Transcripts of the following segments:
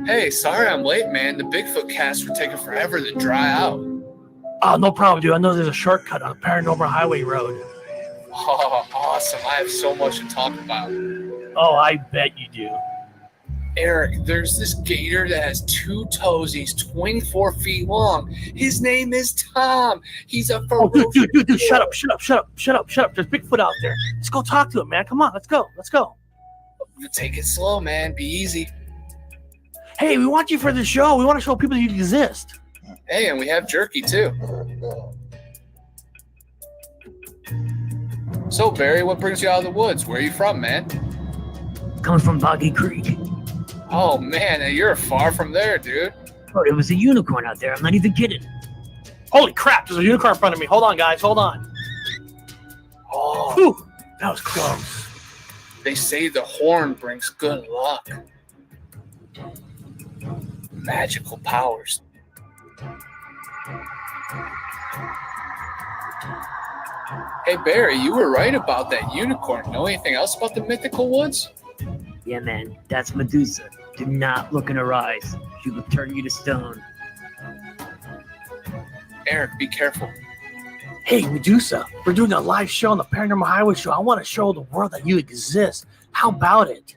Hey, sorry I'm late, man. The Bigfoot casts were taking forever to dry out. Oh, no problem, dude. I know there's a shortcut on Paranormal Highway Road. Oh, awesome. I have so much to talk about. Oh, I bet you do. Eric, there's this gator that has 2 toes. He's 24 feet long. His name is Tom. He's a ferocious... Oh, dude, shut up. There's Bigfoot out there. Let's go talk to him, man. Come on, let's go. Take it slow, man. Be easy. Hey, we want you for the show. We want to show people you exist. Hey, and we have jerky, too. So, Barry, what brings you out of the woods? Where are you from, man? Coming from Boggy Creek. Oh, man, you're far from there, dude. Oh, there was a unicorn out there. I'm not even kidding. Holy crap, there's a unicorn in front of me. Hold on, guys. Hold on. Oh, whew, that was close. They say the horn brings good luck. Magical powers. Hey, Barry, you were right about that unicorn. Know anything else about the mythical woods? Yeah, man, that's Medusa. Do not look in her eyes. She will turn you to stone. Eric, be careful. Hey, Medusa, we're doing a live show on the Paranormal Highway show. I want to show the world that you exist. How about it?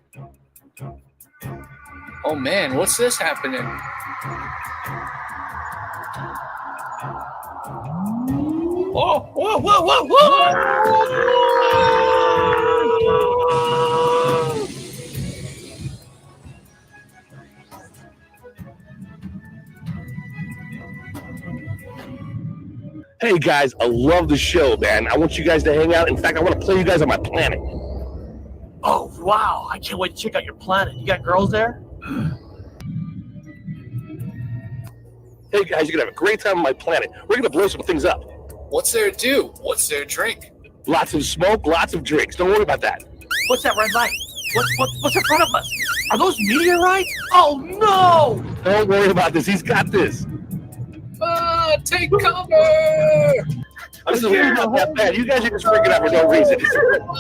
Oh, man, what's this happening? Whoa! Hey guys, I love the show, man. I want you guys to hang out. In fact, I want to play you guys on my planet. Oh, wow. I can't wait to check out your planet. You got girls there? Hey guys, you're going to have a great time on my planet. We're going to blow some things up. What's there to do? What's there to drink? Lots of smoke, lots of drinks. Don't worry about that. What's that red light? What's in front of us? Are those meteorites? Oh, no! Don't worry about this. He's got this. Take cover! This is really not that bad. You guys are just freaking out for no reason.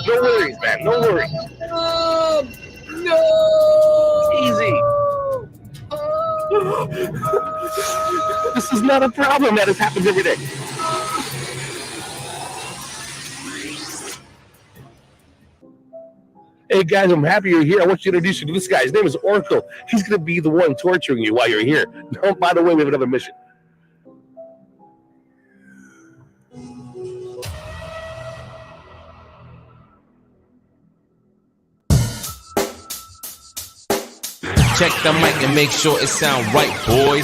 No worries, man. No worries. No! Easy. This is not a problem. That has happens every day. Hey guys, I'm happy you're here. I want you to introduce you to this guy. His name is Oracle. He's going to be the one torturing you while you're here. No, by the way, we have another mission. Check the mic and make sure it sound right, boys.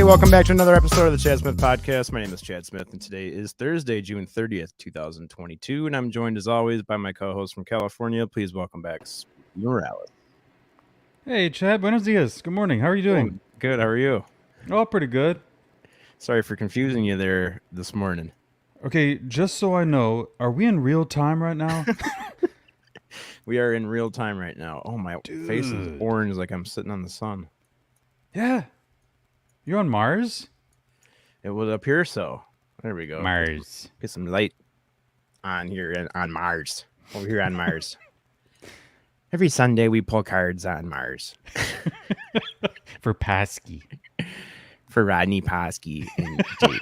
Welcome back to another episode of the Chad Smith Podcast. My name is Chad Smith, and today is Thursday, June 30th, 2022, and I'm joined, as always, by my co-host from California. Please welcome back, Morales. Hey, Chad. Buenos dias. Good morning. How are you doing? Good. How are you? Oh, pretty good. Sorry for confusing you there this morning. Okay, just so I know, are we in real time right now? We are in real time right now. Oh, my face is orange like I'm sitting on the sun. Yeah. You're on Mars? It would appear so. There we go. Mars. Get some light on here on Mars. Over here on Mars. Every Sunday we pull cards on Mars. For Pasky. For Rodney Pasky and Jake.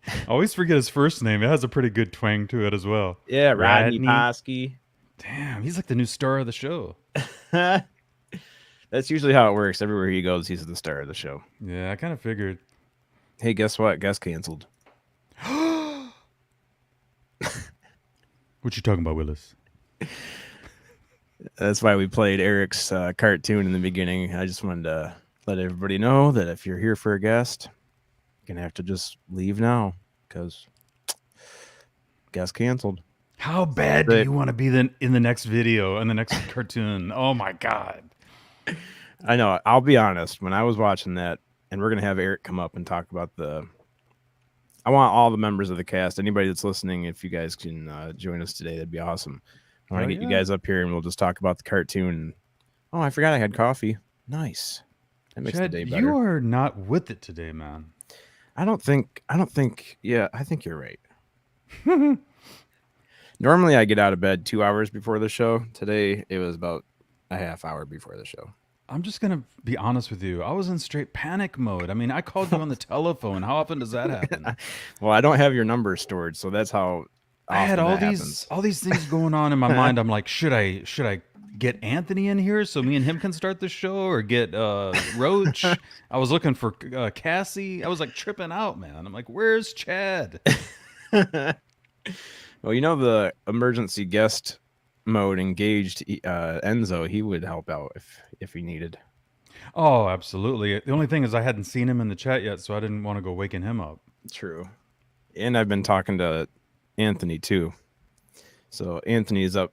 I always forget his first name. It has a pretty good twang to it as well. Yeah, Rodney Pasky. Damn, he's like the new star of the show. That's usually how it works. Everywhere he goes, he's the star of the show. Yeah, I kind of figured. Hey, guess what? Guest canceled. What you talking about, Willis? That's why we played Eric's cartoon in the beginning. I just wanted to let everybody know that if you're here for a guest, you're going to have to just leave now because guest canceled. How bad do you want to be in the next video, in the next cartoon? Oh my God. I know. I'll be honest. When I was watching that, and we're going to have Eric come up and talk about I want all the members of the cast, anybody that's listening, if you guys can join us today, that'd be awesome. I want to get you guys up here and we'll just talk about the cartoon. Oh, I forgot I had coffee. Nice. That makes Chad, the day better. you are not with it today, man. I think, yeah, I think you're right. Normally I get out of bed 2 hours before the show. Today it was about a half hour before the show. I'm just going to be honest with you. I was in straight panic mode. I mean, I called you on the telephone. How often does that happen? Well, I don't have your number stored, so that's how I had all these things going on in my mind. I'm like, should I get Anthony in here so me and him can start the show, or get Roach? I was looking for Cassie. I was like tripping out, man. I'm like, where's Chad? Well, you know, the emergency guest mode engaged Enzo, he would help out if he needed. Oh, absolutely. The only thing is I hadn't seen him in the chat yet, so I didn't want to go waking him up. True. And I've been talking to Anthony too. So Anthony's up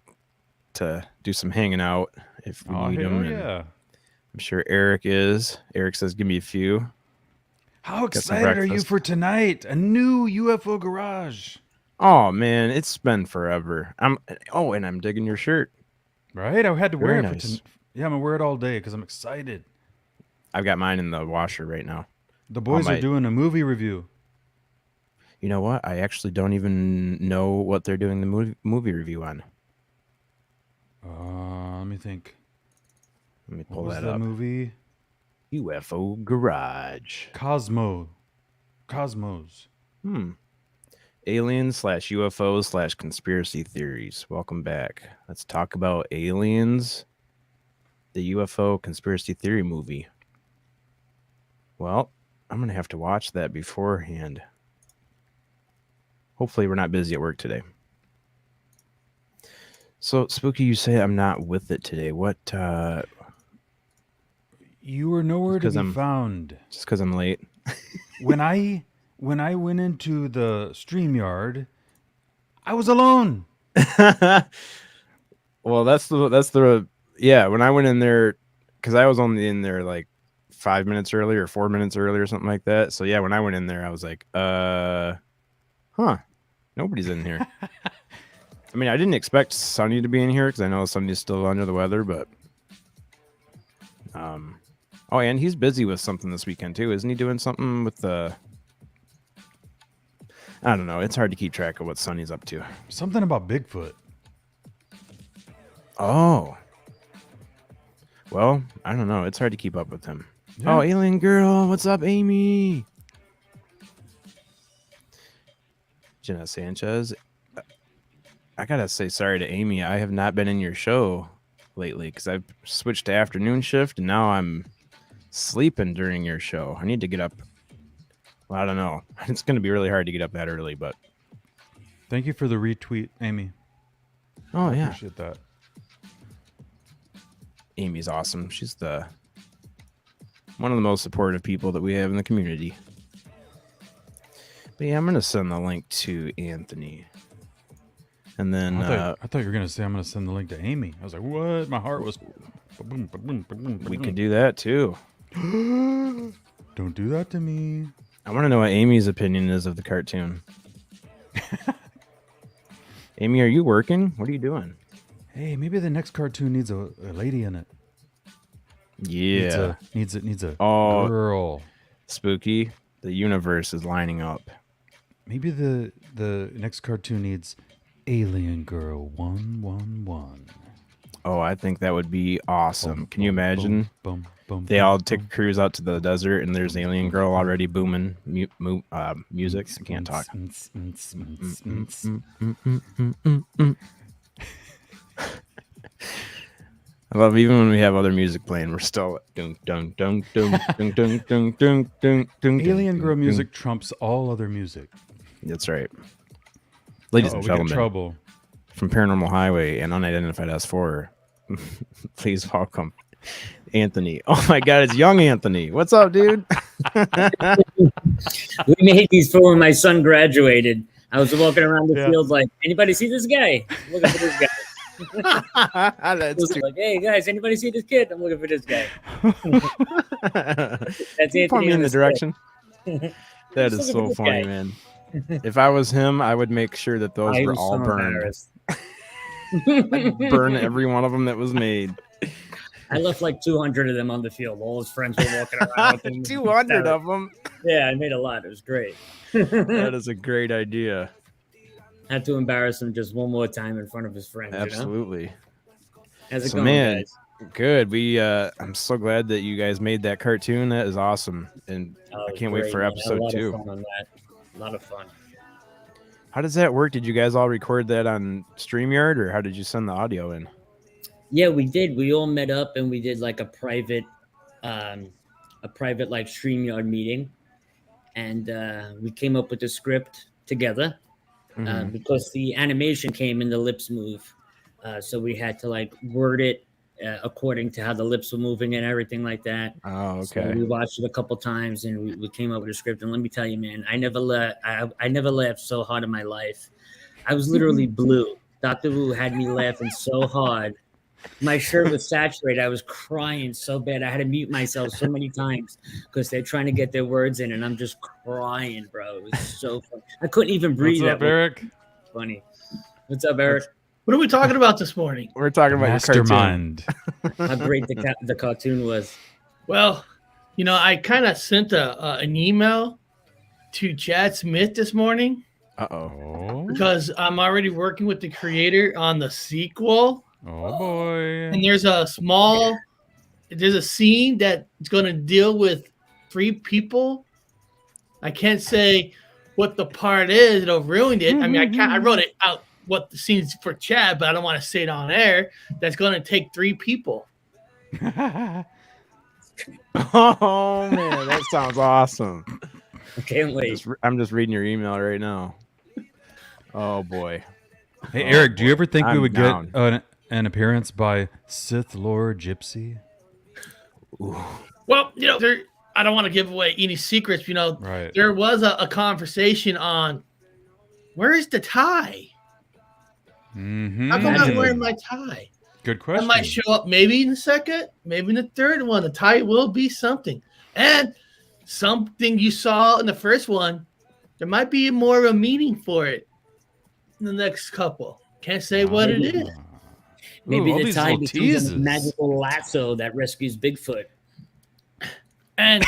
to do some hanging out if we need him. Yeah. I'm sure Eric is. Eric says, give me a few. How excited are you for tonight? A new UFO garage. Oh man, it's been forever. And I'm digging your shirt. Right? I had to wear it nice. I'm gonna wear it all day because I'm excited. I've got mine in the washer right now. The boys are doing a movie review. You know what? I actually don't even know what they're doing the movie review on. Let me think. Let me pull what was that up. Movie? UFO Garage. Cosmos. Aliens/UFOs/conspiracy theories. Welcome back. Let's talk about Aliens, the UFO conspiracy theory movie. Well, I'm going to have to watch that beforehand. Hopefully we're not busy at work today. So, Spooky, you say I'm not with it today. What? You were nowhere to be found. Just because I'm late. When I went into the StreamYard, I was alone. Well, that's the yeah. When I went in there, because I was only in there like 5 minutes early or 4 minutes early or something like that. So yeah, when I went in there, I was like, nobody's in here. I mean, I didn't expect Sonny to be in here because I know Sonny's still under the weather, but oh, and he's busy with something this weekend too, isn't he? Doing something with the. I don't know. It's hard to keep track of what Sonny's up to. Something about Bigfoot. Oh. Well, I don't know. It's hard to keep up with him. Yeah. Oh, Alien Girl. What's up, Amy? Jenna Sanchez. I got to say sorry to Amy. I have not been in your show lately because I've switched to afternoon shift and now I'm sleeping during your show. I need to get up. Well, I don't know. It's going to be really hard to get up that early, but. Thank you for the retweet, Amy. Oh, I yeah. appreciate that. Amy's awesome. She's one of the most supportive people that we have in the community. But yeah, I'm going to send the link to Anthony. And then I thought you were going to say I'm going to send the link to Amy. I was like, what? My heart was. We could do that too. Don't do that to me. I want to know what Amy's opinion is of the cartoon. Amy, are you working? What are you doing? Hey, maybe the next cartoon needs a lady in it. Yeah. Needs a girl. Spooky. The universe is lining up. Maybe the next cartoon needs Alien Girl 111. Oh, I think that would be awesome. Boom, Can you imagine? Boom, boom, They all take a cruise out to the desert and there's Alien Girl already booming music. I can't talk. I love even when we have other music playing, we're still dun dun dun dun dun dun dun dun dun dun. Alien Girl music trumps all other music. That's right. Ladies and gentlemen, trouble. from Paranormal Highway and Unidentified-S4, please welcome Anthony. Oh my God, it's young Anthony. What's up, dude? We made these for when my son graduated. I was walking around the Yeah. field like, anybody see this guy? I'm looking for this guy. I That's was like, hey guys, anybody see this kid? I'm looking for this guy. That's You point Anthony me on in the stick. direction. That Just is looking so for this funny, guy. man. If I was him, I would make sure that those I were was all so burned. embarrassed. I'd burn every one of them that was made. I left like 200 of them on the field. All his friends were walking around with them. 200 of them. Yeah, I made a lot. It was great. That is a great idea. Had to embarrass him just one more time in front of his friends. Absolutely. You know? How's it So, going, man, guys? good. I'm so glad that you guys made that cartoon. That is awesome. And Oh, I can't wait great, for man. I had episode a lot 2. of fun on that. A lot of fun. How does that work? Did you guys all record that on StreamYard, or how did you send the audio in? Yeah, we did. We all met up and we did like a private like StreamYard meeting, and we came up with the script together because the animation came and the lips move, so we had to like word it according to how the lips were moving and everything like that. Oh, So okay. we watched it a couple times and we came up with a script. And let me tell you, man, I never laughed so hard in my life. I was literally blue. Dr. Wu had me laughing so hard. My shirt was saturated. I was crying so bad. I had to mute myself so many times because they're trying to get their words in, and I'm just crying, bro. It was so funny. I couldn't even breathe. What's up, Eric? Funny. What's up, Eric? What are we talking about this morning? We're talking about your cartoon. Mastermind. How great the cartoon was. Well, you know, I kind of sent an email to Chad Smith this morning Oh, because I'm already working with the creator on the sequel. oh boy. And there's a scene that's going to deal with 3 people. I can't say what the part is. It'll ruin it. I mean, I wrote it out what the scene's for Chad, but I don't want to say it on air. That's going to take 3 people. Oh man, that sounds awesome. I can't wait. I'm just reading your email right now. Oh boy. Hey, Eric, do you ever think we I'm would down. get an appearance by Sith Lord Gypsy? Well, you know, I don't want to give away any secrets. You know, Right. there was a conversation on where is the tie? Mm-hmm. How come I'm not wearing my tie? Good I question. might show up maybe in the second, maybe in the third one. The tie will be something. And something you saw in the first one, there might be more of a meaning for it in the next couple. Can't say what it is. Maybe all the these tie little becomes teases. a magical lasso that rescues Bigfoot. And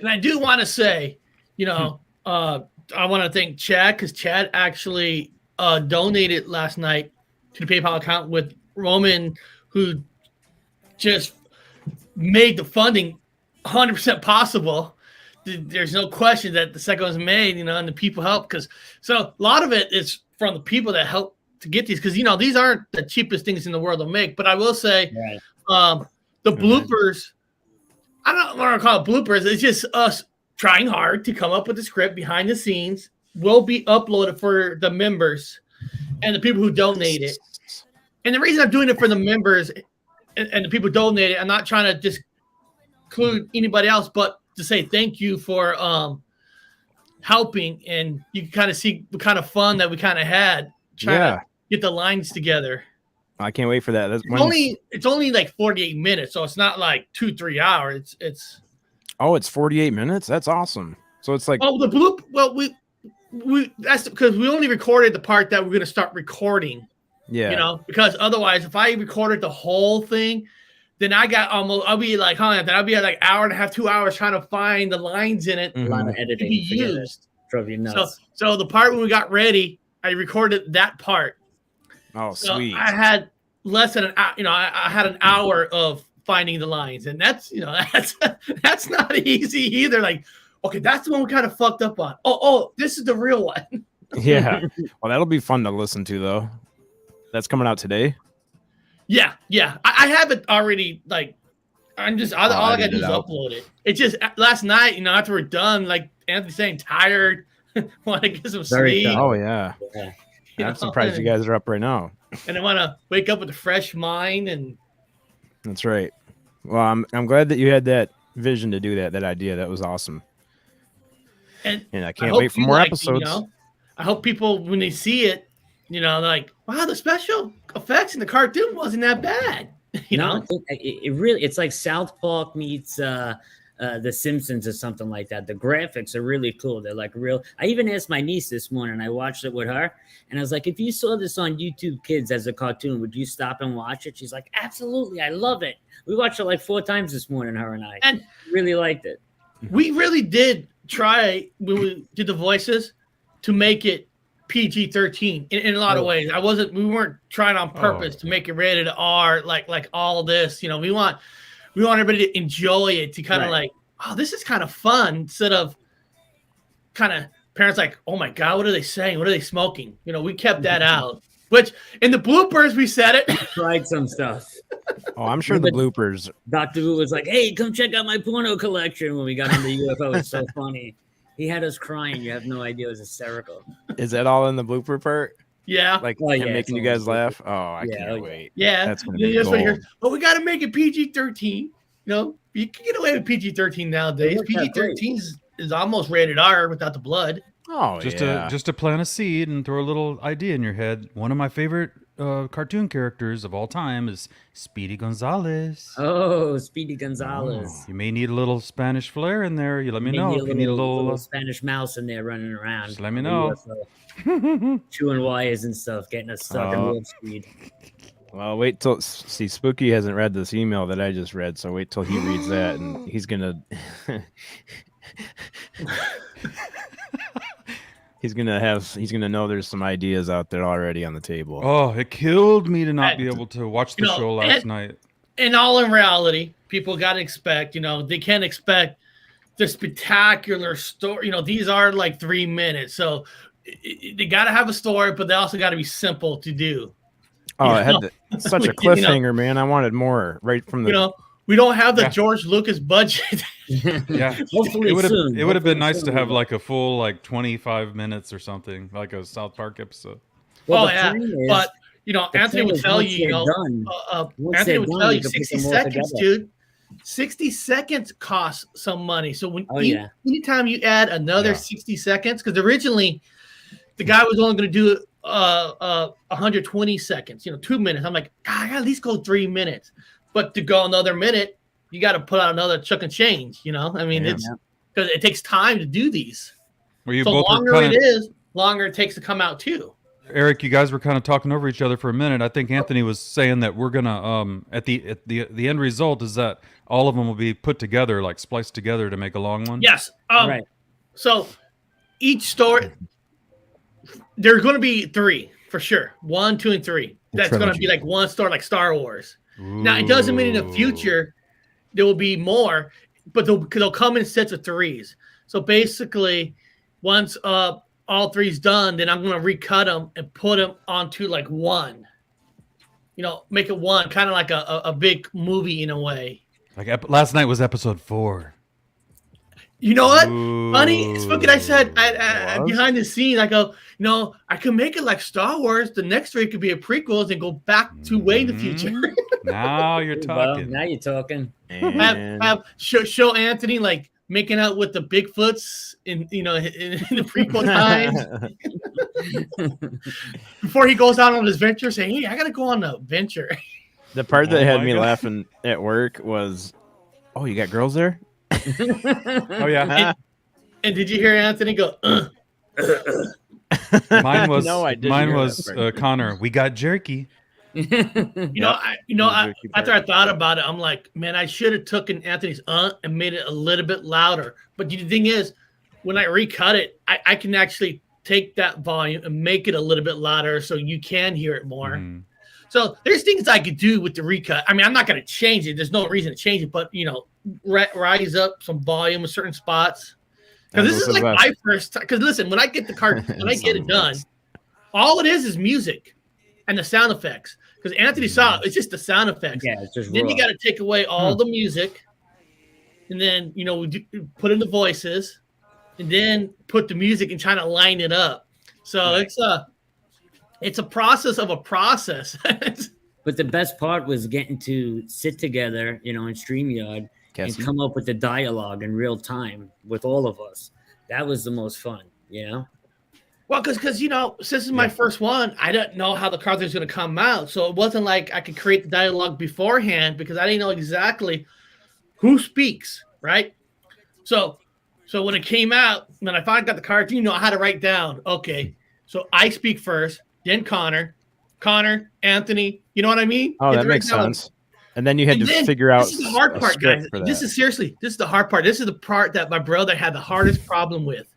I do want to say, you know, I want to thank Chad because Chad actually donated last night to the PayPal account with Roman, who just made the funding 100% possible. There's no question that the second was made, you know, and the people helped so a lot of it is from the people that help to get these because, you know, these aren't the cheapest things in the world to make. But I will say the bloopers, I don't want to call it bloopers. It's just us trying hard to come up with the script behind the scenes will be uploaded for the members and the people who donate it. And the reason I'm doing it for the members and the people who donate it, I'm not trying to just include anybody else, but to say thank you for helping. And you can kind of see the kind of fun that we kind of had trying to get the lines together. I can't wait for that. It's only like 48 minutes, so it's not like 2-3 hours. It's 48 minutes. That's awesome. So it's like the bloop. Well, we that's because we only recorded the part that we're gonna start recording. Yeah. You know, because otherwise, if I recorded the whole thing, then I'll be like, I'll be at like hour and a half, 2 hours trying to find the lines in it A lot of to editing. be Forget it. used. Drove you nuts. So the part when we got ready, I recorded that part. Oh, So sweet. I had less than an hour, you know, I had an hour of finding the lines, and that's, you know, that's not easy either. Like, okay, that's the one we kind of fucked up on. Oh, this is the real one. Yeah. Well, that'll be fun to listen to though. That's coming out today. Yeah. I have it already. Like, I'm just all I gotta do is upload it. It's just last night, you know, after we're done, like Anthony's saying, tired, want to get some sleep. Oh yeah. You I'm know, surprised you guys are up right now. And I want to wake up with a fresh mind. And That's right. Well, I'm glad that you had that vision to do that idea. That was awesome. And I can't hope wait for you more liked it, episodes. you know? I hope people, when they see it, like, wow, the special effects in the cartoon wasn't that bad. You know, it really, it's like South Park meets The Simpsons or something like that. The graphics are really cool. They're like real. I even asked my niece this morning. I watched it with her, and I was like, if you saw this on YouTube Kids as a cartoon, would you stop and watch it? She's like, absolutely, I love it. We watched it like 4 times this morning, her and I. And really liked it. We really did try when we did the voices to make it PG-13 in a lot of ways. We weren't trying on purpose to make it rated R, like all this. We want everybody to enjoy it, to kind of like, oh, this is kind of fun, instead of kind of parents like, oh my God, what are they saying? What are they smoking? We kept that out. Which in the bloopers we said it. Tried some stuff. Oh, I'm sure the bloopers. Dr. Wu was like, hey, come check out my porno collection when we got on the UFO. It's so funny. He had us crying. You have no idea. It was hysterical. Is that all in the blooper part? Yeah. Like him making you guys laugh? Oh, I can't wait. Yeah. That's going to be cool. But we got to make it PG-13. You can get away with PG-13 nowadays. PG-13 is almost rated R without the blood. Oh, just to plant a seed and throw a little idea in your head. One of my favorite cartoon characters of all time is Speedy Gonzales. Oh, Speedy Gonzales. Oh, you may need a little Spanish flair in there. You let me know if you need a little Spanish mouse in there running around. Just let me know. Chewing wires and stuff, getting us stuck in warp speed. Well, wait till Spooky hasn't read this email that I just read, so wait till he reads that, and he's gonna he's gonna know there's some ideas out there already on the table. Oh, it killed me to not be able to watch the show last night. And all in reality, people got to expect, they can't expect the spectacular story. These are like 3 minutes, so they got to have a story, but they also got to be simple to do. Oh, it had such a cliffhanger, man. I wanted more right from the. We don't have the George Lucas budget. Yeah, hopefully it would have been nice to have like a full 25 minutes or something, like a South Park episode. Well, but Anthony would tell you, Anthony would tell you 60 seconds, dude. 60 seconds costs some money. So anytime you add another 60 seconds, because originally the guy was only going to do 120 seconds, 2 minutes. I'm like, God, I gotta at least go 3 minutes. But to go another minute, you got to put out another chuck and change. I mean, it's because it takes time to do these. Well, you so both longer it is, longer it takes to come out too. Eric, you guys were kind of talking over each other for a minute. I think Anthony was saying that we're gonna at the end result is that all of them will be put together, like spliced together to make a long one. Yes. Right. So each story, there's going to be 3 for sure. 1, 2, and 3. That's going to be like one story, like Star Wars. Ooh. Now it doesn't mean in the future there will be more, but they'll come in sets of 3s. So basically, once all 3's done, then I'm going to recut them and put them onto like one. Make it one, kind of like a big movie in a way. Like last night was episode 4. You know what? Funny, Spooky, I said behind the scenes, I go, I could make it like Star Wars. The next 3 could be a prequels and go back to way in the future. Now you're talking. Now you're talking. Have show Anthony like making out with the Bigfoots in the prequel times before he goes out on his venture, saying, "Hey, I gotta go on a venture." The part that had me laughing at work was, "Oh, you got girls there?" Oh yeah. And did you hear Anthony go? Mine was no, I didn't. Mine was Connor. We got jerky. After I thought about it, I'm like, man, I should have taken Anthony's and made it a little bit louder. But the thing is, when I recut it, I can actually take that volume and make it a little bit louder so you can hear it more. Mm. So there's things I could do with the recut. I mean, I'm not going to change it. There's no reason to change it, but rise up some volume in certain spots. Because this is like my first time. Because listen, when I get the card, when I get it done, all it is music and the sound effects. Because Anthony saw it's just the sound effects. Yeah, it's just then raw. You got to take away all the music, and then we put in the voices, and then put the music and try to line it up. So it's a process of a process. But the best part was getting to sit together, in StreamYard and come up with the dialogue in real time with all of us. That was the most fun, Well, Well, because since this is my first one, I didn't know how the cards was going to come out, so it wasn't like I could create the dialogue beforehand because I didn't know exactly who speaks, right? So when it came out, when I finally got the cards, I had to write down. Okay, so I speak first, then Connor, Anthony. You know what I mean? Oh, that makes sense. And then you had to figure out. This is the hard part, guys. This is the hard part. This is the part that my brother had the hardest problem with.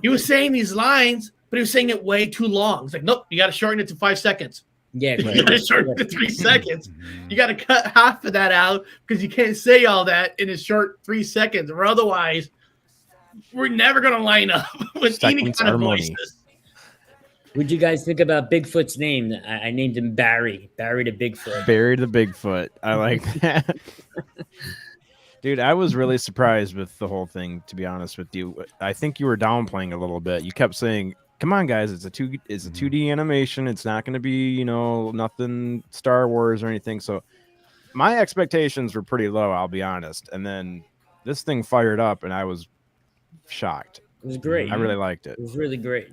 He was saying these lines, but he was saying it way too long. It's like, nope, you got to shorten it to 5 seconds. Yeah, you got to shorten it to 3 seconds. You got to cut half of that out because you can't say all that in a short 3 seconds, or otherwise, we're never going to line up with any kind of voices. What'd you guys think about Bigfoot's name? I named him Barry. Barry the Bigfoot. Barry the Bigfoot. I like that. Dude, I was really surprised with the whole thing, to be honest with you. I think you were downplaying a little bit. You kept saying, come on, guys, it's a 2D animation. It's not going to be, nothing Star Wars or anything. So my expectations were pretty low, I'll be honest. And then this thing fired up, and I was shocked. It was great. I really liked it. It was really great.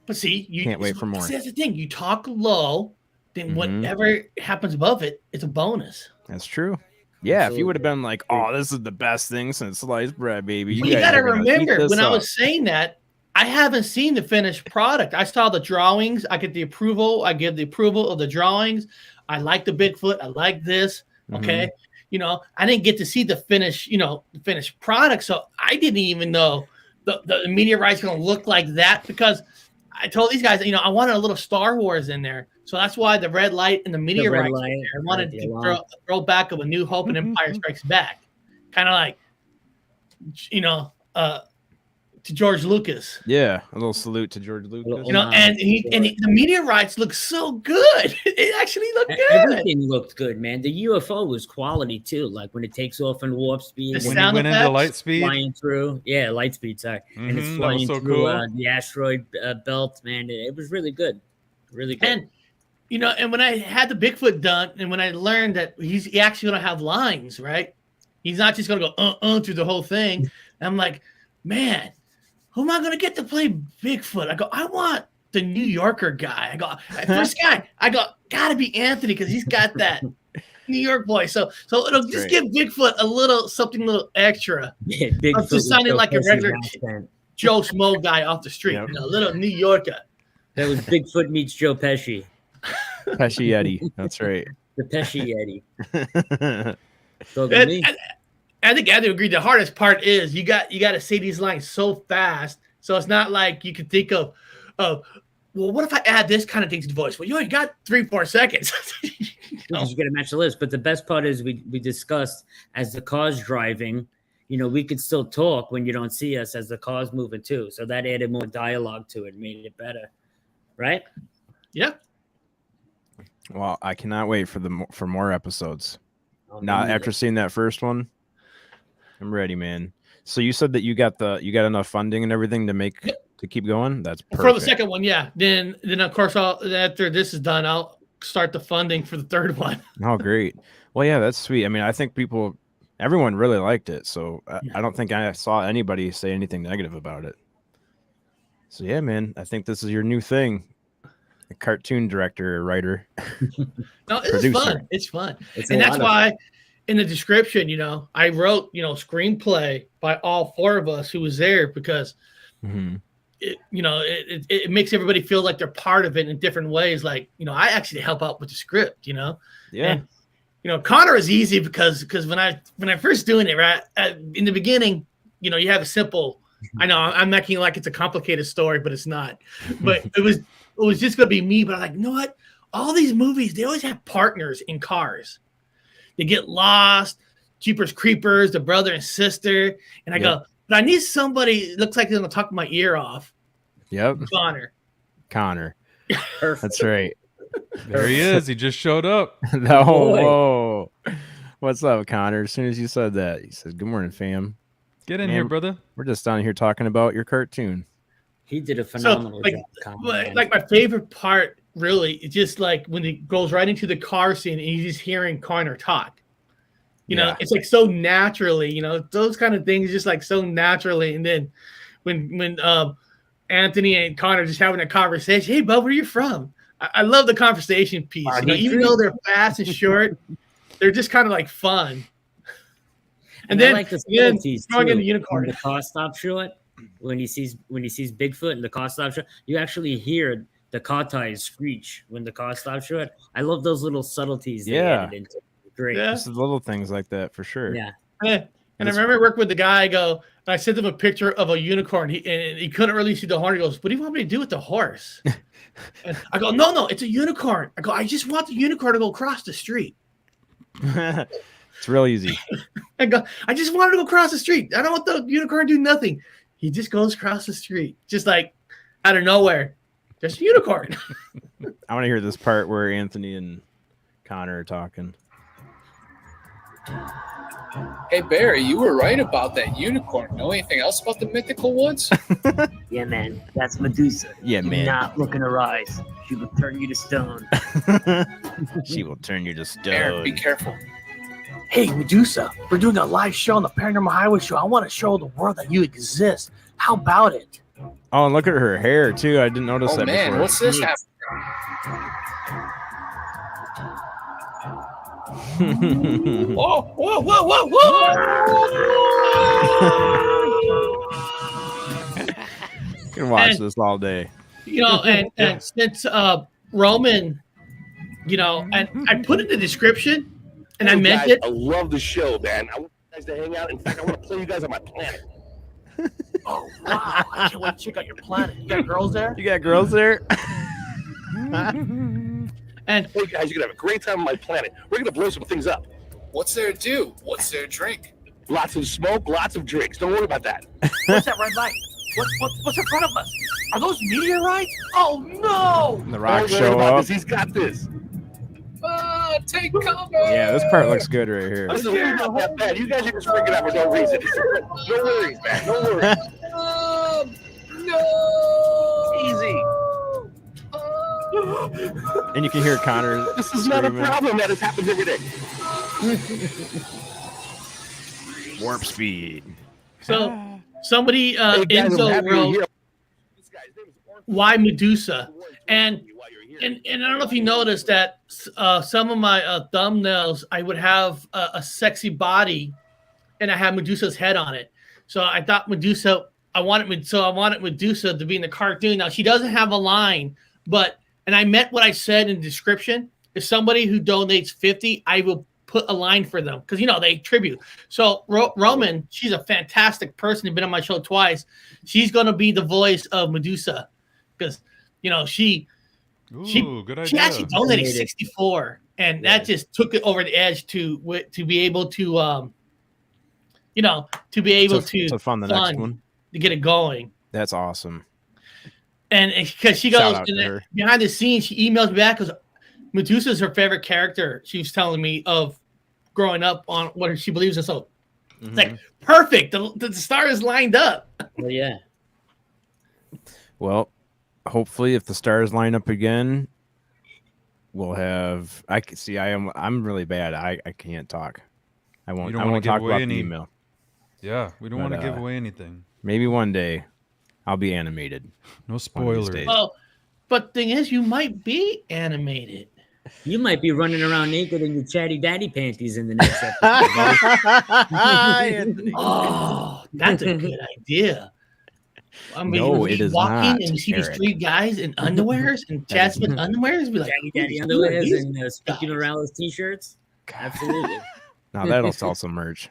But see, you can't wait for more. See, that's the thing. You talk low, then whatever happens above it, it's a bonus. That's true. Yeah, absolutely. If you would have been like, "Oh, this is the best thing since sliced bread, baby," you got to remember when I was saying that, I haven't seen the finished product. I saw the drawings. I get the approval. I give the approval of the drawings. I like the Bigfoot. I like this. Okay, I didn't get to see the finished product, so I didn't even know the meteorite's going to look like that because I told these guys, I wanted a little Star Wars in there. So that's why the red light and the meteorite. I wanted to throw back of A New Hope and Empire Strikes Back. Kind of like, to George Lucas. Yeah, a little salute to George Lucas. And the meteorites look so good. It actually looked good. Everything looked good, man. The UFO was quality too. Like when it takes off in warp speed. When it went into light speed. Flying through. Yeah, light speed, sorry. And it's flying through the asteroid belt, man. It was really good. Really good. And and when I had the Bigfoot done, and when I learned that he actually going to have lines, right? He's not just going to go through the whole thing. And I'm like, man, who am I going to get to play Bigfoot? I go, I want the New Yorker guy. I go, first guy. I go, gotta be Anthony because he's got that New York voice. So it'll just give Bigfoot a little extra. Yeah, Bigfoot just sounding like a regular Joe Schmo guy off the street. Yep. A little New Yorker. That was Bigfoot meets Joe Pesci. Pesci Yeti. That's right. The Pesci Yeti. I think Anthony agreed. The hardest part is you got to say these lines so fast, so it's not like you can think of, well, what if I add this kind of thing to the voice? Well, you only got 3-4 seconds. You got to match the list. But the best part is we discussed as the car's driving, we could still talk when you don't see us as the car's moving too. So that added more dialogue to it, made it better, right? Yeah. Well, I cannot wait for more episodes. Now, after seeing that first one, I'm ready, man. So you said that you got enough funding and everything to keep going? That's perfect. For the second one, yeah. Then of course after this is done, I'll start the funding for the third one. Oh, great. Well, yeah, that's sweet. I mean, I think everyone really liked it. So I don't think I saw anybody say anything negative about it. So yeah, man, I think this is your new thing. A cartoon director or writer. No, it's fun. It's fun. And that's why in the description, I wrote, screenplay by all 4 of us who was there because it makes everybody feel like they're part of it in different ways. Like, I actually help out with the script, Yeah. And, Connor is easy because when I first doing it, right, in the beginning, you have a simple, I know I'm making like it's a complicated story, but it's not. But it was just going to be me. But I'm like, you know what? All these movies, they always have partners in cars. They get lost, Jeepers Creepers, the brother and sister. And I go, but I need somebody looks like they're going to talk my ear off. Yep. Connor. That's right. There he is. He just showed up. Whoa. What's up, Connor? As soon as you said that, he said, good morning, fam. Get in here, brother. We're just down here talking about your cartoon. He did a phenomenal job. Like my favorite part, really, is just like when he goes right into the car scene and he's just hearing Connor talk. It's like so naturally, those kind of things just like so naturally. And then when Anthony and Connor just having a conversation. Hey, bub, where you from? I love the conversation piece. You know, even though they're fast and short, they're just kind of like fun. And then, I like the subtleties throwing in the too. unicorn. When the car stops short, when he sees Bigfoot and the car stops short, you actually hear the car tires screech when the car stops short. I love those little subtleties. They added into it. Great. Yeah. Just little things like that for sure. Yeah. And I remember working with the guy. I sent him a picture of a unicorn. He couldn't really see the horn. He goes, "What do you want me to do with the horse?" And I go, "No, it's a unicorn." I go, "I just want the unicorn to go across the street." It's real easy. I go, "I just want to go across the street. I don't want the unicorn to do nothing." He just goes across the street, just like out of nowhere. Just a unicorn. I want to hear this part where Anthony and Connor are talking. Hey, Barry, you were right about that unicorn. Know anything else about the mythical woods? Yeah, man, that's Medusa. Yeah, Do man. not look in her eyes. She will turn you to stone. She will turn you to stone. Eric, be careful. Hey, Medusa, we're doing a live show on the Paranormal Highway show. I want to show the world that you exist. How about it? Oh, and look at her hair too. I didn't notice Oh, that man, before. what's this happening? Whoa, whoa, whoa, whoa, whoa! You can watch this all day. You know, and since Roman, you know, and I put in the description, and I meant guys, it. I love the show, man. I want you guys to hang out. In fact, I want to play you guys on my planet. Oh, wow. I can't wait to check out your planet. You got girls there? You got girls there? And hey guys, you're gonna have a great time on my planet. We're gonna blow some things up. What's there to do? What's there to drink? Lots of smoke, lots of drinks. Don't worry about that. What's that red light? What's in front of us? Are those meteorites? Oh, no! The rocks Don't worry show about up. this. He's got this. Take cover! Yeah, this part looks good right here. This is really not that bad. You guys are just freaking out for no reason. No worries, man. No worries. No! Easy. And you can hear Connor. This is not a screaming. problem. That has happened every day. Warp speed. so somebody Hey, guys, I'm Enzo happy you're wrote, here. This guy's name is Orphan. "Why Medusa?" And While you're here. And I don't know if you noticed that some of my thumbnails, I would have a sexy body, and I have Medusa's head on it. So I thought Medusa. I wanted Medusa to be in the cartoon. Now she doesn't have a line, but and I meant what I said in the description. If somebody who donates 50, I will put a line for them because they tribute. So Roman, she's a fantastic person. She's been on my show twice. She's gonna be the voice of Medusa because she. Ooh, good idea. She actually donated 64, and that just took it over the edge to be able to to fund the next one. to get it going. That's awesome. And because she Shout goes out to her. behind the scenes, she emails me back because Medusa's her favorite character. She was telling me of growing up on what she believes in. So it's like perfect. The stars lined up. Well, yeah. Well, hopefully, if the stars line up again, we'll have. I can see. I'm really bad. I can't talk. I won't. You don't I wanna won't give talk away about any- the email. Yeah, we don't But, want to give away anything. Maybe one day, I'll be animated. No One of these spoilers. days. Oh, but thing is, you might be animated. You might be running around naked in your chatty daddy panties in the next episode. Anthony. Oh, that's a good idea. I mean, No, we'll it be is walking not, and you see these Eric. three guys in underwears and That is Jasmine underwears. Be like, Daddy daddy "Who are underwears these and Spooky guys?" Morales t-shirts. Absolutely. Now that'll sell some merch.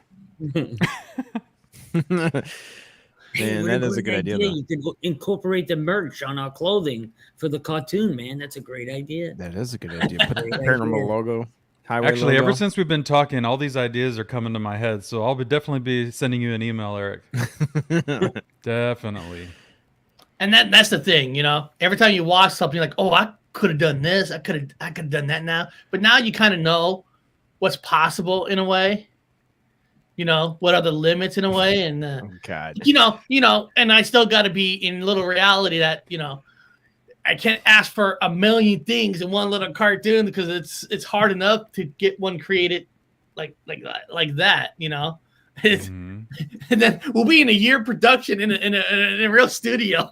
Man, what that is a good idea. Though. You could incorporate the merch on our clothing for the cartoon, man. That's a great idea. That is a good idea. Put the Great paranormal idea. logo. Highway Actually, logo. ever since we've been talking, all these ideas are coming to my head. So I'll definitely be sending you an email, Eric. Definitely. And that's the thing, Every time you watch something, you're like, oh, I could have done this. I could have done that now. But now you kind of know what's possible in a way. What are the limits in a way, and Oh, God. and I still got to be in little reality that I can't ask for a million things in one little cartoon because it's hard enough to get one created like that. Mhm. And then we'll be in a year production in a real studio.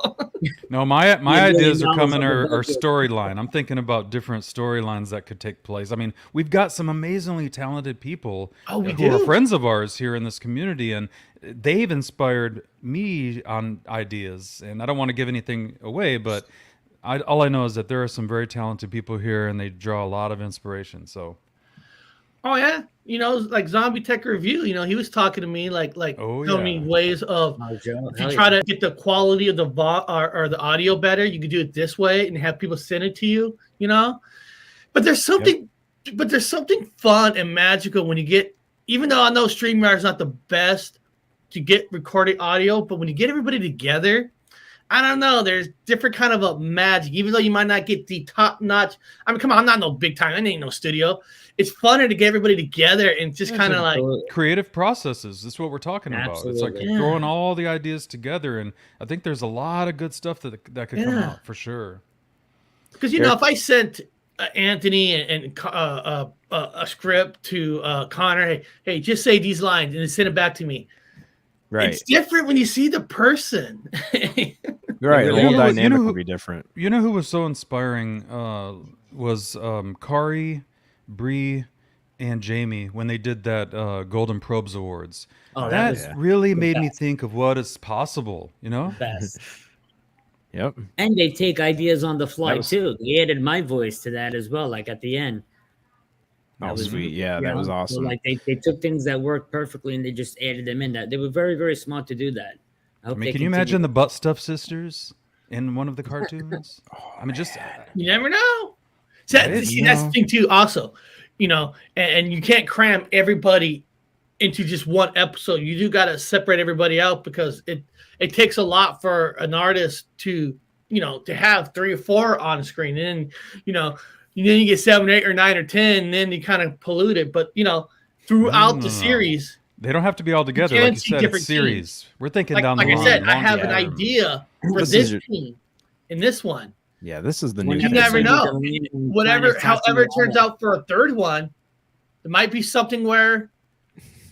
No, my $1 ideas are million coming on the are budget. storyline. I'm thinking about different storylines that could take place. I mean, we've got some amazingly talented people We who are do. friends of ours here in this community, and they've inspired me on ideas. And I don't want to give anything away, but all I know is that there are some very talented people here, and they draw a lot of inspiration. So, Oh yeah, like Zombie Tech Review. He was talking to me like Oh, telling me yeah. ways of Oh, Joe, if you hell try yeah. to get the quality of the or the audio better, you could do it this way and have people send it to you. But there's something, fun and magical when you get. Even though I know StreamYard is not the best to get recorded audio, but when you get everybody together, I don't know. There's different kind of a magic, even though you might not get the top notch. I mean, come on, I'm not no big time. I ain't no studio. It's funner to get everybody together and just kind of like creative processes. That's what we're talking about. It's like Absolutely. throwing all the ideas together, and I think there's a lot of good stuff that could come out for sure. because if I sent Anthony and a script to Connor, hey, just say these lines and then send it back to me. Right. It's different when you see the person. Right. The You whole know- dynamic you know will who- be different. You know who was so inspiring was Kari, Bree, and Jamie when they did that Golden Probes Awards. Oh, that was really the made me best. think of what is possible. best. Yep. And they take ideas on the fly That was- too. They added my voice to that as well, like at the end. Oh, sweet. Yeah, you that was know? So, awesome. like they took things that worked perfectly and they just added them in. That they were very, very smart to do that. I I hope mean, they can you continue. imagine the Butt Stuff Sisters in one of the cartoons? I mean, just You never know. See, that's the thing too. Also, and you can't cram everybody into just one episode. You do got to separate everybody out because it takes a lot for an artist to have 3 or 4 on screen, and then you get 7, 8, or 9 or 10, and then you kind of pollute it. But throughout No. the series, they don't have to be all together. can Like you see said, different it's series. We're thinking like down the I line. said, I long have an term. idea for This this is your- team in this one. Yeah, this is the One new You thing. never episode know. with Elaine and However Tatiana. it turns out for a third one, there might be something where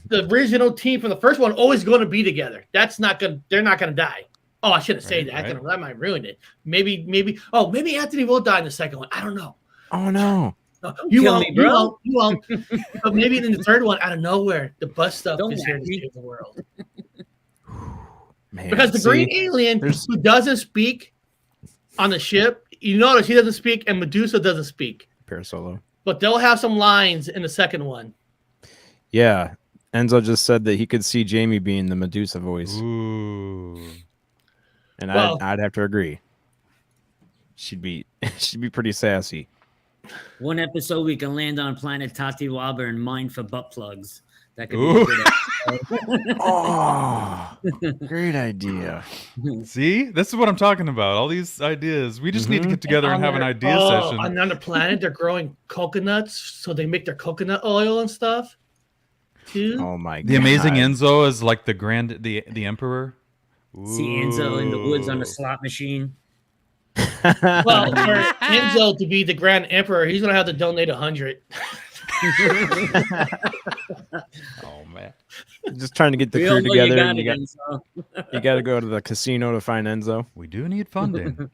the original team from the first one always going to be together. That's not going. They're not going to die. Oh, I shouldn't say that. right. That might ruin it. Maybe. Oh, maybe Anthony will die in the second one. I don't know. Oh no. No, you kill won't. me, bro. You won't. But maybe in the third one, out of nowhere, the bus stuff Don't is here to ask me. save the world. Man, Because the see, green alien there's- who doesn't speak on the ship, you notice he doesn't speak, and Medusa doesn't speak. Parasolo. But they'll have some lines in the second one. Yeah. Enzo just said that he could see Jamie being the Medusa voice. Ooh. And Well- I'd have to agree. She'd be pretty sassy. One episode we can land on planet Tatiwaba and mine for butt plugs. That could Ooh. be a good episode. Oh, great idea. See, this is what I'm talking about. All these ideas. We just need to get together and have an idea session. On another planet, they're growing coconuts, so they make their coconut oil and stuff. Too. Oh my god. The amazing Enzo is like the emperor. See Enzo in the woods on Ooh. a slot machine. Well, for Enzo to be the Grand Emperor, he's gonna have to donate 100. Oh man. Just trying to get the We crew all know you together. got And it, you Enzo. got to go to the casino to find Enzo. We do need funding.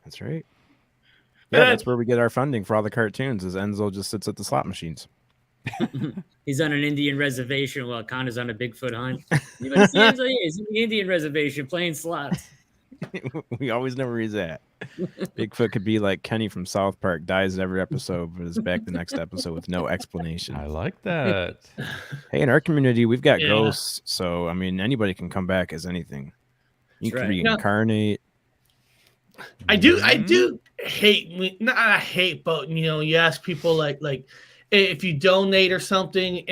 That's right. Yeah, that's where we get our funding for all the cartoons. Is Enzo just sits at the slot machines. He's on an Indian reservation while Connor's on a Bigfoot hunt. You better see Enzo. Yeah, he's in the Indian reservation playing slots. We always know where he's at. Bigfoot could be like Kenny from South Park, dies every episode, but is back the next episode with no explanation. I like that. Hey, in our community, we've got Yeah. ghosts, so I mean, anybody can come back as anything. You That's can right. reincarnate. I do hate, not I hate, but you ask people like if you donate or something,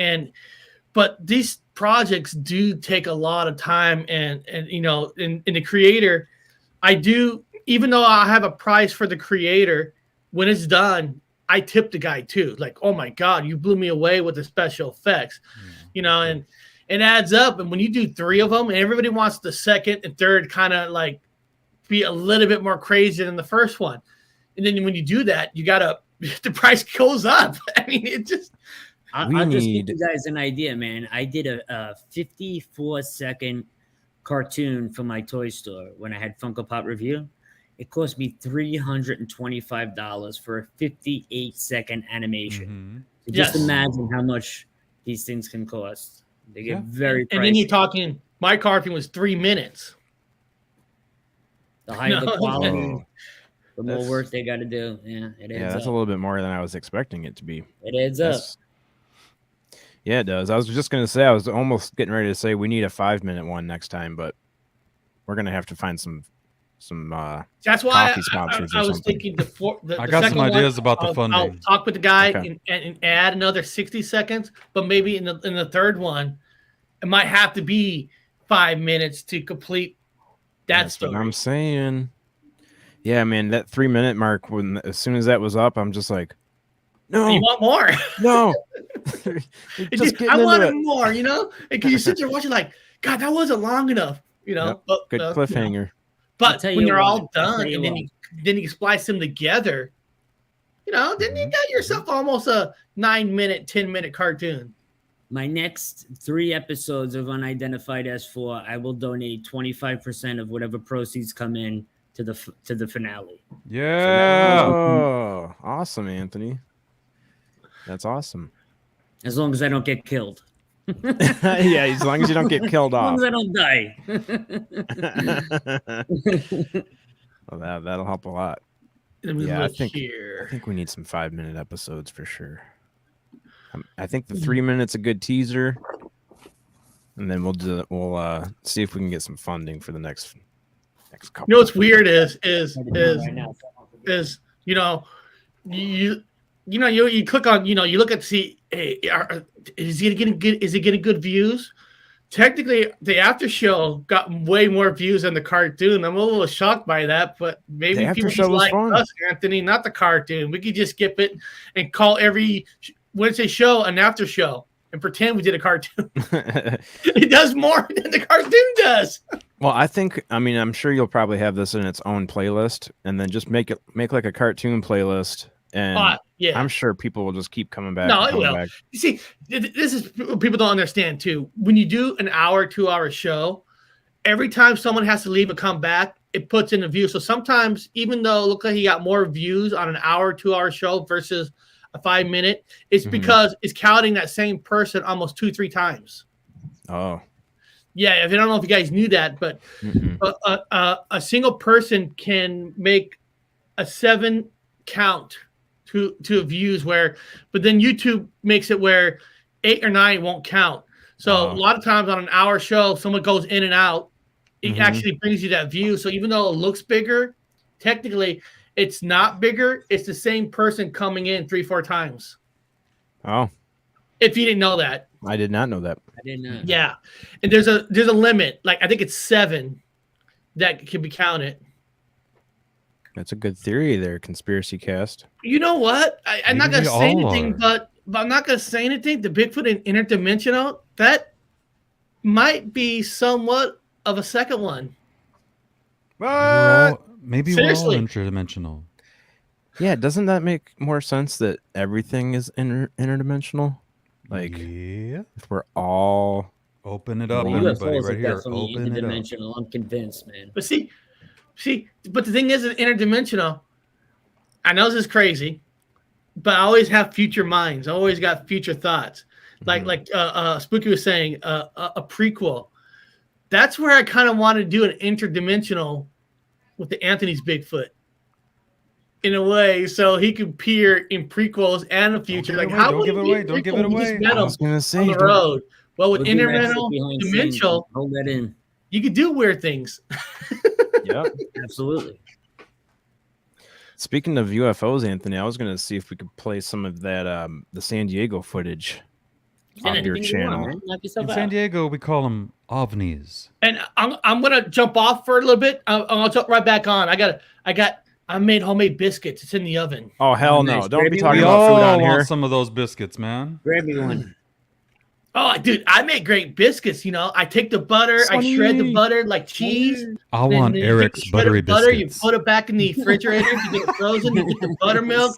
but these projects do take a lot of time, and in the creator, I do, even though I have a price for the creator, when it's done, I tip the guy too. Like, oh my God, you blew me away with the special effects, and it adds up. And when you do 3 of them, and everybody wants the second and third kind of like be a little bit more crazy than the first one. And then when you do that, the price goes up. I mean, I'll just give you guys an idea, man. I did a 54-second cartoon for my toy store when I had Funko Pop Review. It cost me $325 for a 58-second animation. So just imagine how much these things can cost. They get very pricey. And then you're talking, my cartoon was 3 minutes. The higher the quality, the more work they got to do. Yeah, it adds that's up. a little bit more than I was expecting it to be. It adds up. Yeah, it does. I was just going to say, I was almost getting ready to say we need a 5-minute one next time, but we're going to have to find some that's why sponsors I was thinking I got some ideas about the funding. I'll talk with the guy and add another 60 seconds, but maybe in the third one, it might have to be 5 minutes to complete that story. What I'm saying. Yeah, man, that 3-minute mark, as soon as that was up, I'm just like, no. You want more? No. I wanted more, you know? Because you sit there watching like, God, that wasn't long enough, you know? Yep. But, good cliffhanger. You know. But when you're all done and then you splice them together, you know, then you got yourself almost a 9-minute, 10-minute cartoon. My next 3 episodes of Unidentified-S4, I will donate 25% of whatever proceeds come in to the finale. Yeah. Oh, awesome, Anthony. That's awesome. As long as I don't get killed. Yeah, as long as you don't get killed off. As long as I don't die. Well, that'll help a lot. Yeah, I think we need some 5-minute episodes for sure. I think the 3 minutes a good teaser, and then we'll see if we can get some funding for the next couple. You know what's weird is you click on, you look at see, hey, is it getting good views? Technically, the after show got way more views than the cartoon. I'm a little shocked by that, but maybe people just like us, Anthony, not the cartoon. We could just skip it and call every Wednesday show an after show and pretend we did a cartoon. It does more than the cartoon does. Well, I'm sure you'll probably have this in its own playlist, and then just make like a cartoon playlist. And I'm sure people will just keep coming back. No, it will. You see, this is what people don't understand too. When you do an hour, 2-hour show, every time someone has to leave and come back, it puts in a view. So sometimes, even though it looks like you got more views on an hour, 2-hour show versus a 5-minute, it's because it's counting that same person almost 2-3 times. Oh. Yeah, I don't know if you guys knew that, but a single person can make a 7 count to views but then YouTube makes it where 8 or 9 won't count. So a lot of times on an hour show, someone goes in and out. It actually brings you that view. So even though it looks bigger, technically it's not bigger. It's the same person coming in 3-4 times. Oh. If you didn't know that. I did not know that. I didn't know. Yeah. And there's a limit. Like I think it's 7 that can be counted. That's a good theory there, Conspiracy Cast. You know what? I'm not going to say anything, but I'm not going to say anything. The Bigfoot and interdimensional, that might be somewhat of a second one. Maybe we're all interdimensional. Yeah, doesn't that make more sense that everything is interdimensional? Like, if we're all... Open it up, everybody, right here. Open interdimensional. I'm convinced, man. But see, but the thing is, interdimensional. I know this is crazy, but I always have future minds. I always got future thoughts. Like Spooky was saying, a prequel. That's where I kind of want to do an interdimensional with the Anthony's Bigfoot. In a way, so he could appear in prequels and the future. Like, how don't give it away? Don't give it away. I was gonna say on the road. Well, with interdimensional, hold that in. You could do weird things. Yep, absolutely. Speaking of UFOs, Anthony, I was gonna see if we could play some of that the San Diego footage on your channel. In San Diego, we call them ovnis. And I'm gonna jump off for a little bit. I'll jump right back on. I made homemade biscuits. It's in the oven. Oh, hell no. Don't be talking we about food on all here. Want some of those biscuits, man. Grab me one. Oh, dude, I make great biscuits. I take the butter, I shred the butter like cheese. I want Eric's buttery butter, biscuits. You put it back in the refrigerator. You get it frozen. You get the buttermilk.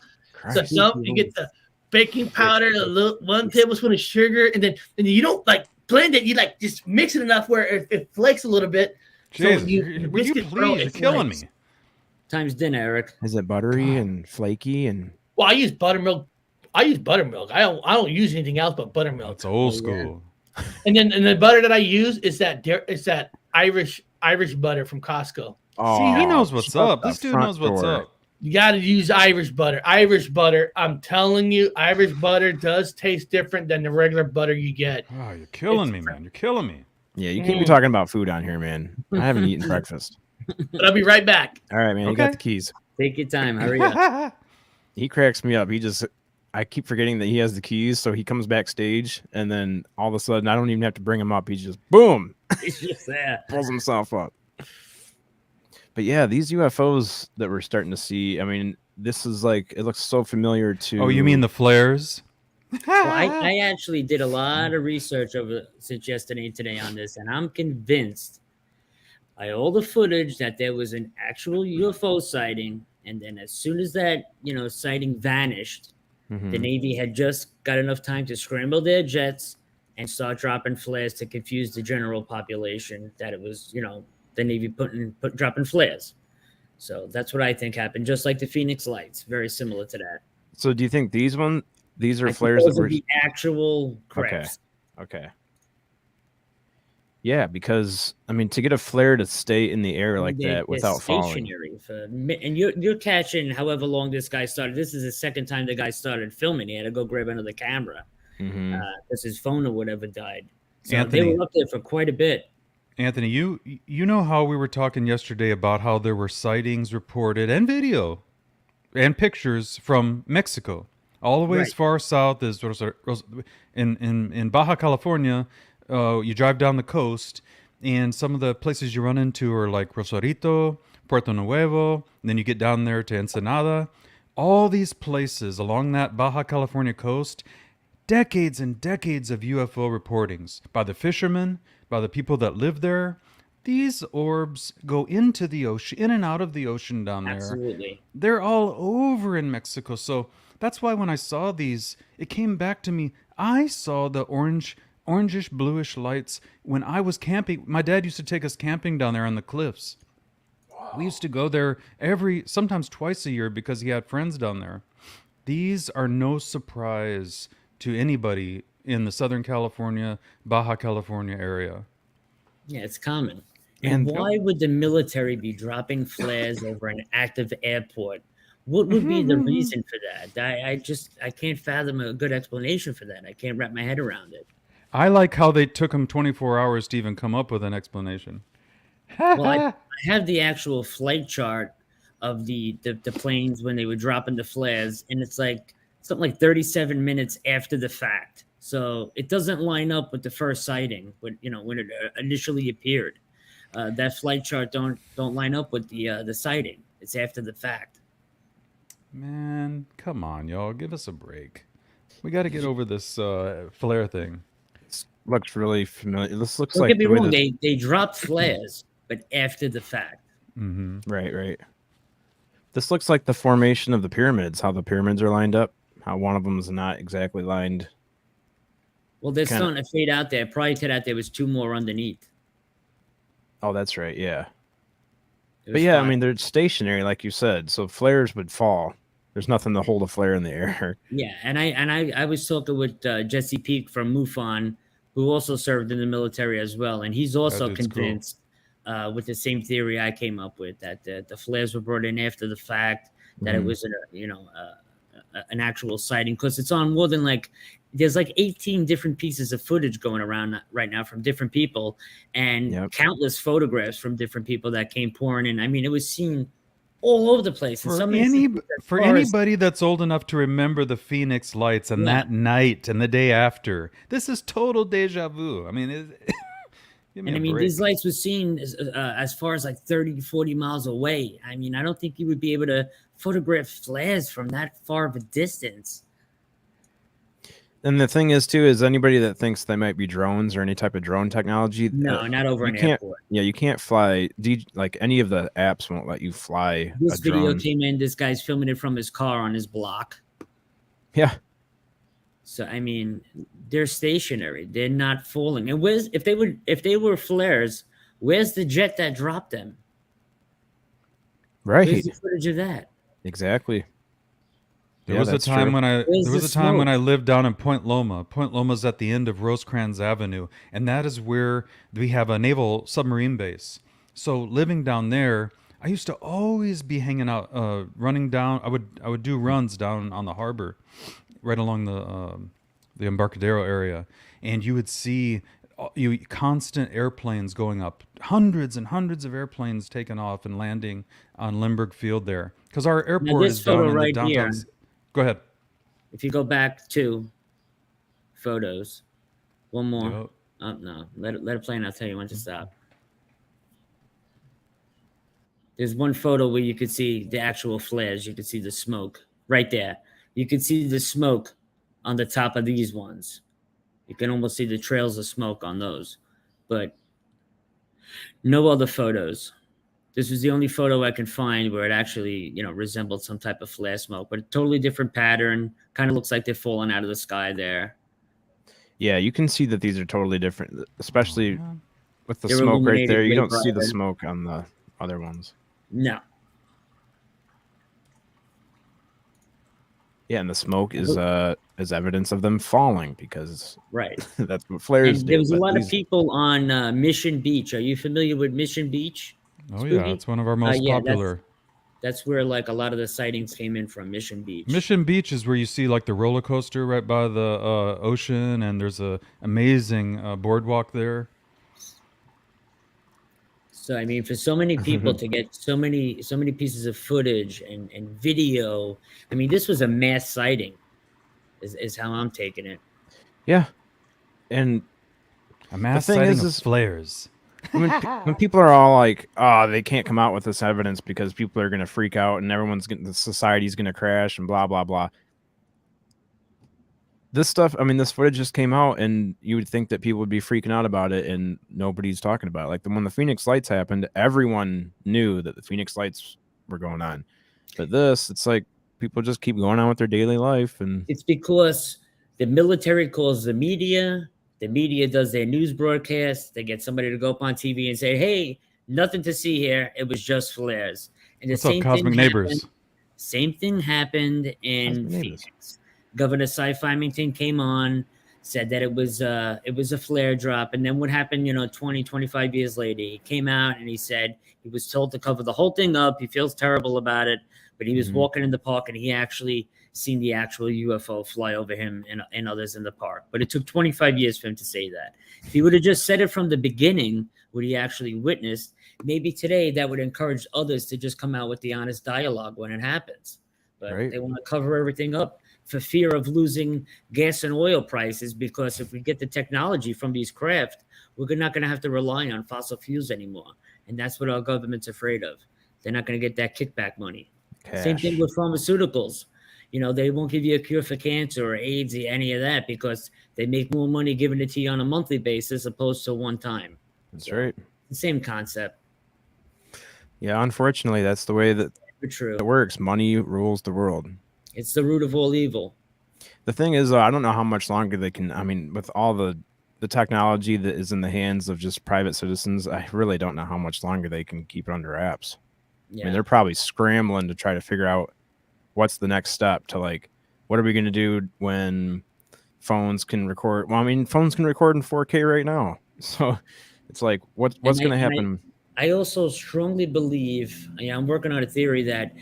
You get the baking powder, one tablespoon of sugar, and then you don't like blend it. You like just mix it enough where it flakes a little bit. Jesus, so would you biscuits grow, please? You're it killing flakes. me. Times dinner, Eric. Is it buttery and flaky and? Well, I use buttermilk. I don't use anything else but buttermilk. It's old school. And then the butter that I use is that Irish butter from Costco. See, he knows what's up. This dude knows what's up. You got to use Irish butter. Irish butter. I'm telling you, Irish butter does taste different than the regular butter you get. Oh, you're killing me, man. You're killing me. Yeah, you can't be talking about food on here, man. I haven't eaten breakfast. But I'll be right back. All right, man. You got the keys. Take your time. Hurry up. He cracks me up. I keep forgetting that he has the keys, so he comes backstage, and then all of a sudden, I don't even have to bring him up. He's just boom, It's just there. pulls himself up. But yeah, these UFOs that we're starting to see. I mean, this is like it looks so familiar to. Oh, you mean the flares? Well, I actually did a lot of research since yesterday and today on this, and I'm convinced by all the footage that there was an actual UFO sighting, and then as soon as that sighting vanished, the Navy had just got enough time to scramble their jets and start dropping flares to confuse the general population that it was the Navy dropping flares. So that's what I think happened, just like the Phoenix Lights, very similar to that. So do you think these are I flares think those that are were the actual crafts? Okay. Yeah, because I mean, to get a flare to stay in the air like that without falling. And you're catching however long this guy started. This is the second time the guy started filming. He had to go grab another camera because his phone or whatever died. So Anthony, they were up there for quite a bit. Anthony, you know how we were talking yesterday about how there were sightings reported and video and pictures from Mexico, all the way as far south as in Baja California. You drive down the coast, and some of the places you run into are like Rosarito, Puerto Nuevo, and then you get down there to Ensenada. All these places along that Baja California coast, decades and decades of UFO reportings by the fishermen, by the people that live there. These orbs go into the ocean, in and out of the ocean down there. Absolutely. They're all over in Mexico. So that's why when I saw these, it came back to me. I saw the orangish, bluish lights when I was camping. My dad used to take us camping down there on the cliffs. Wow. We used to go there sometimes twice a year because he had friends down there. These are no surprise to anybody in the Southern California, Baja California area. Yeah, it's common. And why would the military be dropping flares over an active airport? What would be the reason for that? I can't fathom a good explanation for that. I can't wrap my head around it. I like how they took them 24 hours to even come up with an explanation. Well, I have the actual flight chart of the planes when they were dropping the flares, and it's like something like 37 minutes after the fact. So it doesn't line up with the first sighting when it initially appeared. That flight chart don't line up with the sighting. It's after the fact. Man, come on, y'all, give us a break. We got to get over this flare thing. Looks really familiar. This looks Don't like get me wrong. They dropped flares, but after the fact. Right. This looks like the formation of the pyramids. How the pyramids are lined up. How one of them is not exactly lined. Well, they're starting to fade out there. Prior to that, there was two more underneath. Oh, that's right. Yeah. But yeah, I mean, they're stationary, like you said. So flares would fall. There's nothing to hold a flare in the air. Yeah, and I was talking with Jesse Peak from MUFON, who also served in the military as well, and he's also convinced with the same theory I came up with, that the flares were brought in after the fact, that it was an actual sighting, because it's on more than there's 18 different pieces of footage going around right now from different people, and countless photographs from different people that came pouring in. I mean, it was seen all over the place. For anybody that's old enough to remember the Phoenix Lights and that night and the day after, this is total deja vu. I mean, these lights were seen as far as 30 to 40 miles away. I mean, I don't think you would be able to photograph flares from that far of a distance. And the thing is, too, is anybody that thinks they might be drones or any type of drone technology. No, not over an airport. Yeah, you can't fly. Any of the apps won't let you fly. This video came in. This guy's filming it from his car on his block. Yeah. So I mean, they're stationary. They're not falling. And where's if they were flares? Where's the jet that dropped them? Right. Where's the footage of that? Exactly. There Yeah, was a that's time true. when I Where's there was the a time when smoke? I lived down in Point Loma. Point Loma's at the end of Rosecrans Avenue, and that is where we have a naval submarine base. So living down there, I used to always be hanging out, running down. I would do runs down on the harbor, right along the Embarcadero area, and you would see constant airplanes going up, hundreds and hundreds of airplanes taking off and landing on Lindbergh Field there, because our Now airport this is down photo in the right downtown. here. Go ahead. If you go back to photos, one more. Yep. Oh no, let it play and I'll tell you when to stop. There's one photo where you could see the actual flares. You could see the smoke right there. You could see the smoke on the top of these ones. You can almost see the trails of smoke on those, but no other photos. This was the only photo I can find where it actually, resembled some type of flare smoke, but a totally different pattern. Kind of looks like they're falling out of the sky there. Yeah, you can see that these are totally different, especially with the They're smoke right illuminated there. You way don't see the brighter. smoke on the other ones. No. Yeah, and the smoke is evidence of them falling because Right. that's what flares And do. there was a but lot of these- people on Mission Beach. Are you familiar with Mission Beach? Oh yeah, Spooky? it's one of our most Yeah, popular. That's where like a lot of the sightings came in from, Mission Beach. Mission Beach is where you see like the roller coaster right by the ocean, and there's a amazing boardwalk there. So I mean, for so many people to get so many pieces of footage and video, I mean, this was a mass sighting, is how I'm taking it. Yeah, and A mass thing sighting is- of is- flares. when people are all like, "Oh, they can't come out with this evidence because people are going to freak out and the society's going to crash and blah blah blah." This stuff, I mean, this footage just came out, and you would think that people would be freaking out about it, and nobody's talking about it. Like when the Phoenix Lights happened, everyone knew that the Phoenix Lights were going on. But this, it's like people just keep going on with their daily life, and It's because the military calls the media does their news broadcast, they get somebody to go up on TV and say, hey, nothing to see here, it was just flares. And the What's up, Cosmic Neighbors? Same thing happened in Cosmic Neighbors. Phoenix. Governor Cy Farmington came on, said that it was a flare drop. And then what happened, 20, 25 years later, he came out and he said he was told to cover the whole thing up. He feels terrible about it, but he was walking in the park and he actually seen the actual UFO fly over him and others in the park. But it took 25 years for him to say that. If he would have just said it from the beginning, what he actually witnessed, maybe today that would encourage others to just come out with the honest dialogue when it happens. But Right. they want to cover everything up for fear of losing gas and oil prices, because if we get the technology from these craft, we're not going to have to rely on fossil fuels anymore. And that's what our government's afraid of. They're not going to get that kickback money. Same cash. thing with pharmaceuticals. They won't give you a cure for cancer or AIDS or any of that because they make more money giving it to you on a monthly basis opposed to one time. That's right. The same concept. Yeah, unfortunately, that's the way that True. it works. Money rules the world. It's the root of all evil. The thing is, I don't know how much longer they can. I mean, with all the technology that is in the hands of just private citizens, I really don't know how much longer they can keep it under wraps. I Yeah. mean, they're probably scrambling to try to figure out what's the next step to, like, what are we going to do when phones can record? Well, I mean, phones can record in 4K right now. So it's like, what's going to happen? I also strongly believe, I'm working on a theory that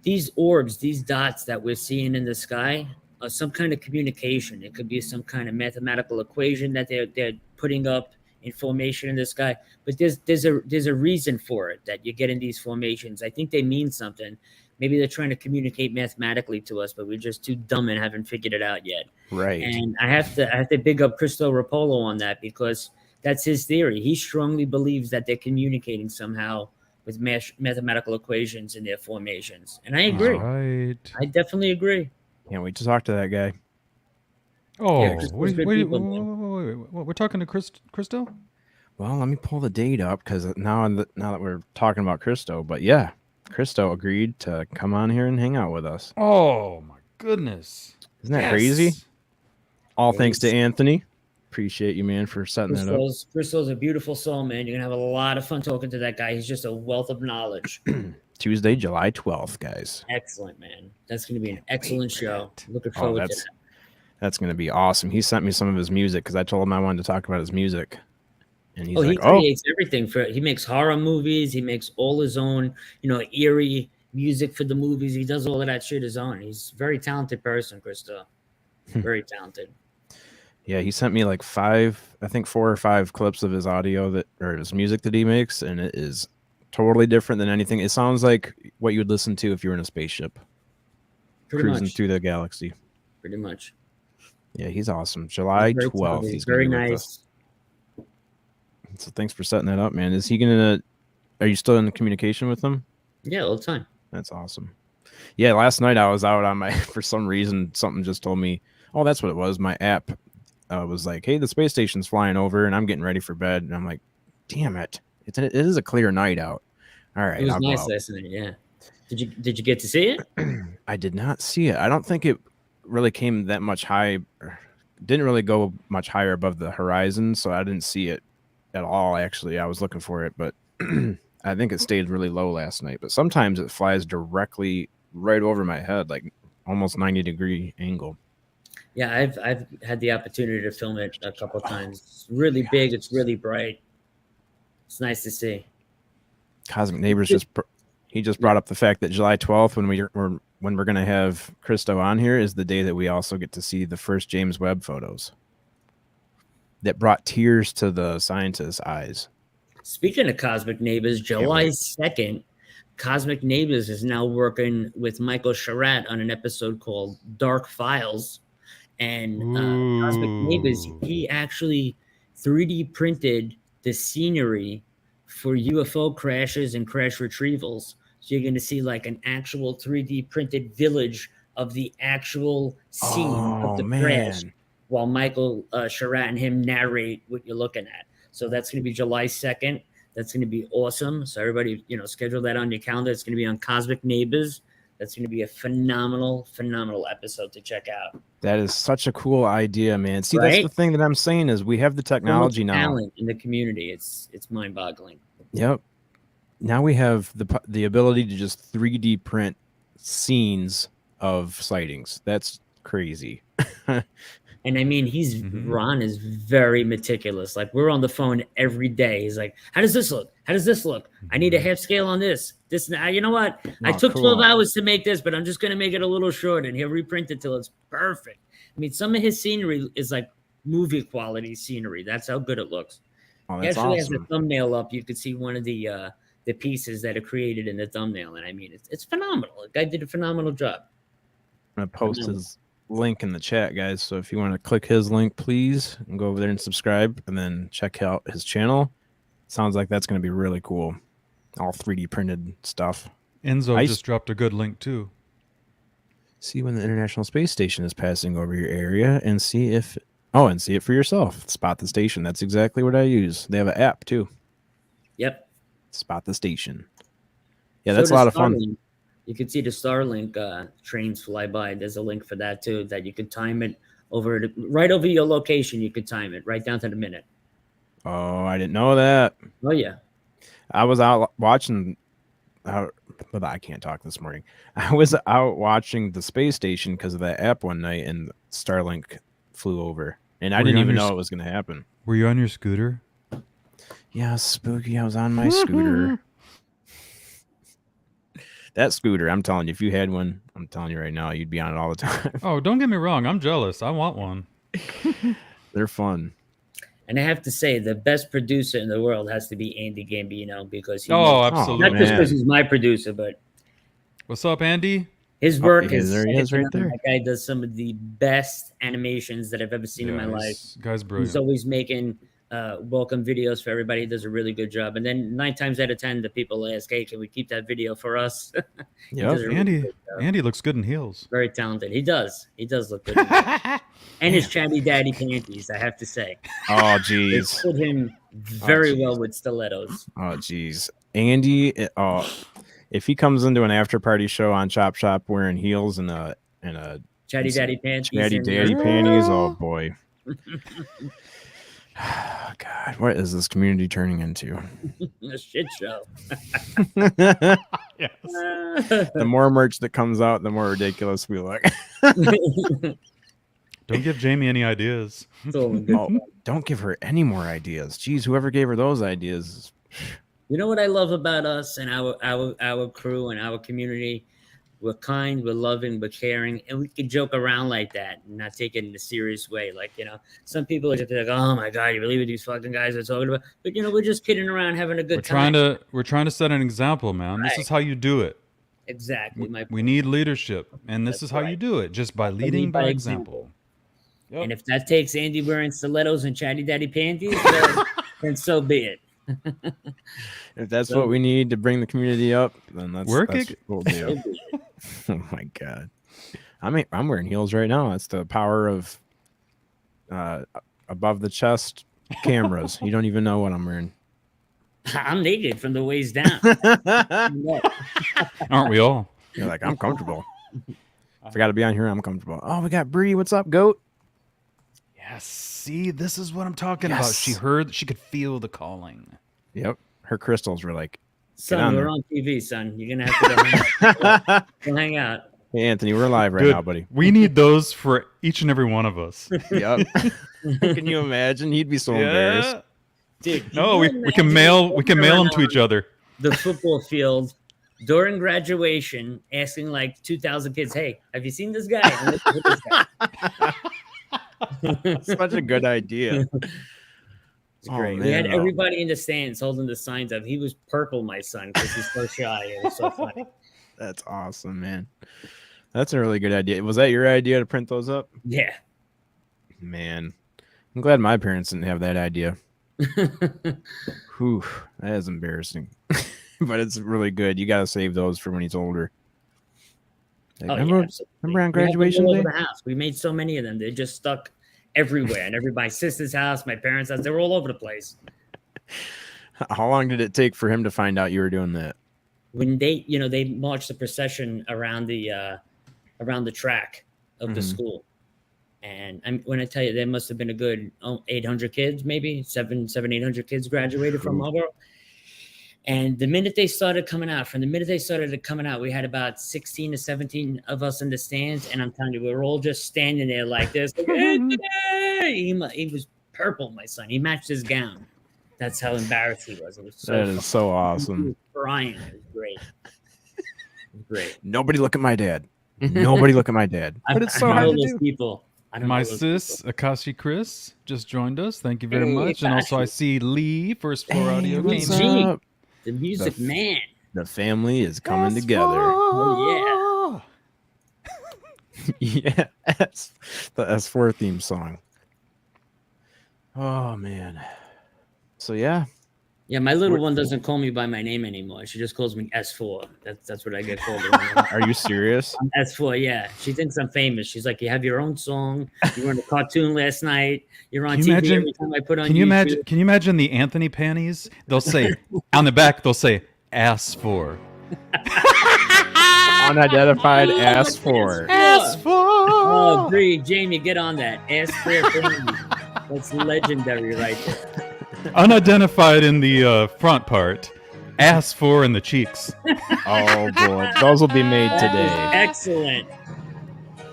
these orbs, these dots that we're seeing in the sky are some kind of communication. It could be some kind of mathematical equation that they're putting up in formation in the sky. But there's a reason for it that you're getting these formations. I think they mean something. Maybe they're trying to communicate mathematically to us, but we're just too dumb and haven't figured it out yet. Right. And I have to big up Cristo Rapolo on that, because that's his theory. He strongly believes that they're communicating somehow with mathematical equations in their formations. And I agree. Right. I definitely agree. Can't wait to talk to that guy. Oh, Yeah, Christo's good people, man. wait, we're talking to Christo? Well, let me pull the date up because now that we're talking about Christo, but yeah, Christo agreed to come on here and hang out with us. Oh my goodness! Isn't that crazy? All thanks to Anthony. Appreciate you, man, for setting that up. Crystal's a beautiful soul, man. You're gonna have a lot of fun talking to that guy. He's just a wealth of knowledge. Tuesday, July 12th, guys. Excellent, man. That's gonna be an excellent show. Looking forward to that. That's gonna be awesome. He sent me some of his music because I told him I wanted to talk about his music. And he's he creates everything he makes horror movies, he makes all his own, eerie music for the movies. He does all of that shit his own. He's a very talented person, Crystal. Very talented. Yeah, he sent me like 4 or 5 clips of his audio or his music that he makes, and it is totally different than anything. It sounds like what you would listen to if you were in a spaceship cruising through the galaxy. Pretty much. Yeah, he's awesome. July 12th. He's very nice. So thanks for setting that up, man. Are you still in communication with him? Yeah, all the time. That's awesome. Yeah, last night I was out on for some reason, something just told me, oh, that's what it was. My app was like, hey, the space station's flying over and I'm getting ready for bed. And I'm like, damn it. It is a clear night out. All right. It was nice last night, yeah. Did you get to see it? I did not see it. I don't think it really came that much high. Didn't really go much higher above the horizon, so I didn't see it at all. Actually, I was looking for it, but I think it stayed really low last night. But sometimes it flies directly right over my head, like almost 90-degree angle. Yeah, I've had the opportunity to film it a couple of times. It's really big. It's really bright. It's nice to see. Cosmic Neighbors just brought up the fact that July 12th, when we're gonna have Christo on here, is the day that we also get to see the first James Webb photos that brought tears to the scientists' eyes. Speaking of Cosmic Neighbors, July 2nd, Cosmic Neighbors is now working with Michael Surratt on an episode called Dark Files. And Cosmic Neighbors, he actually 3D printed the scenery for UFO crashes and crash retrievals. So you're going to see like an actual 3D printed village of the actual scene of the crash, while Michael Surratt and him narrate what you're looking at. So that's going to be July 2nd. That's going to be awesome. So everybody, schedule that on your calendar. It's going to be on Cosmic Neighbors. That's going to be a phenomenal, phenomenal episode to check out. That is such a cool idea, man. See, right? That's the thing that I'm saying is we have the technology now. Talent in the community. It's mind-boggling. Yep. Now we have the ability to just 3D print scenes of sightings. That's crazy. And I mean, Ron is very meticulous. Like, we're on the phone every day. He's like, how does this look? How does this look? I need a half scale on this. You know what? I took 12 hours to make this, but I'm just going to make it a little short, and he'll reprint it till it's perfect. I mean, some of his scenery is like movie quality scenery. That's how good it looks. Oh, he actually has the thumbnail up. You could see one of the pieces that are created in the thumbnail. And I mean, it's phenomenal. The guy did a phenomenal job. I'm going to post his link in the chat, guys. So if you want to click his link, please, and go over there and subscribe and then check out his channel. Sounds like that's going to be really cool. All 3D printed stuff. Enzo just dropped a good link too. See when the International Space Station is passing over your area and see it for yourself. Spot the station. That's exactly what I use. They have an app too. Yep. Spot the station. Yeah, that's a lot of fun. You can see the Starlink trains fly by. There's a link for that too, that you could time it right over your location. You could time it right down to the minute. Oh, I didn't know that. Oh yeah. I was out watching. But I can't talk this morning. I was out watching the space station because of that app one night, and Starlink flew over, and I didn't even know it was going to happen. Were you on your scooter? Yeah, spooky. I was on my scooter. That scooter, I'm telling you, if you had one, I'm telling you right now, you'd be on it all the time. Oh, don't get me wrong. I'm jealous. I want one. They're fun. And I have to say, the best producer in the world has to be Andy Gambino, because absolutely, not just because he's my producer, but what's up, Andy? His work is right there. That guy does some of the best animations that I've ever seen in my life. Guy's brilliant. He's always making welcome videos for everybody. He does a really good job. And then 9 times out of 10, the people ask, "Hey, can we keep that video for us?" Yeah, Andy looks good in heels. Very talented. He does look good. And his chatty daddy panties, I have to say. Oh, geez. They fit him very well with stilettos. Oh, geez. Andy, if he comes into an after party show on Chop Shop wearing heels and a Chatty Daddy Panties. Chatty and- Daddy Panties. Oh boy. God, what is this community turning into? A shit show. Yes. The more merch that comes out, the more ridiculous we look. Don't give Jamie any ideas. Oh, don't give her any more ideas. Jeez, whoever gave her those ideas. You know what I love about us and our crew and our community? We're kind, we're loving, we're caring, and we can joke around like that and not take it in a serious way. Like, you know, some people are just like, "Oh my god, you believe what these fucking guys are talking about?" But you know, we're just kidding around, having a good time. We're trying to set an example, man. This is how you do it. Exactly. We need leadership, and this is how you do it, just by leading by example. And if that takes Andy wearing stilettos and Chatty Daddy Panties, then so be it. If that's what we need to bring the community up, then that's what it. we'll do. Oh my god, I'm wearing heels right now. That's the power of above the chest cameras. You don't even know what I'm wearing. I'm naked from the waist down. Aren't we all? You're like, I'm comfortable. If I got to be on here, I'm comfortable. Oh, we got Bree. What's up, goat? Yes. See, this is what I'm talking about. She could feel the calling. Yep. Her crystals were like, son, we're on TV, son. You're gonna have to go hang out. Hey, Anthony, we're live right now, buddy. We need those for each and every one of us. Yep. Can you imagine? He'd be so embarrassed. Dude, no, we can mail them to each other. The football field during graduation, asking like 2,000 kids, "Hey, have you seen this guy?" Such a good idea. It's great. We had everybody in the stands holding the signs up. He was purple, my son, because he's so shy. It was so funny. That's awesome, man. That's a really good idea. Was that your idea to print those up? Yeah. Man, I'm glad my parents didn't have that idea. Whew, that is embarrassing. But it's really good. You got to save those for when he's older. Like, remember on graduation day? The house. We made so many of them. They're just stuck everywhere. And my sister's house, my parents' house, they were all over the place. How long did it take for him to find out you were doing that? When they marched the procession around the track of the school. And when I tell you, there must have been a good 800 kids, maybe 800 kids graduated from Marlboro. And the minute they started coming out, we had about 16 to 17 of us in the stands. And I'm telling you, we were all just standing there like this. Like, he was purple, my son. He matched his gown. That's how embarrassed he was. It was so that is so awesome. He was crying. It was great. It was great. Nobody look at my dad. Nobody look at my dad. But it's so hard to do. People. My sis, Akashi Chris, just joined us. Thank you very much. And also I see Lee, First Floor Audio. What's up? The music man. The family is coming together. Oh, yeah. Yes. The S4 theme song. Oh, man. So, yeah. Yeah, my little one doesn't call me by my name anymore. She just calls me S4. That's what I get called. Are you serious? I'm S4, yeah. She thinks I'm famous. She's like, you have your own song. You were in a cartoon last night. You're on TV every time I put on YouTube. Can you imagine the Anthony panties? They'll say, on the back, they'll say, S4. Unidentified S4. S4. Oh, Bree, Jamie, get on that. S4. That's legendary right there. Unidentified in the front part, S4 in the cheeks. Oh boy, those will be made today. Excellent.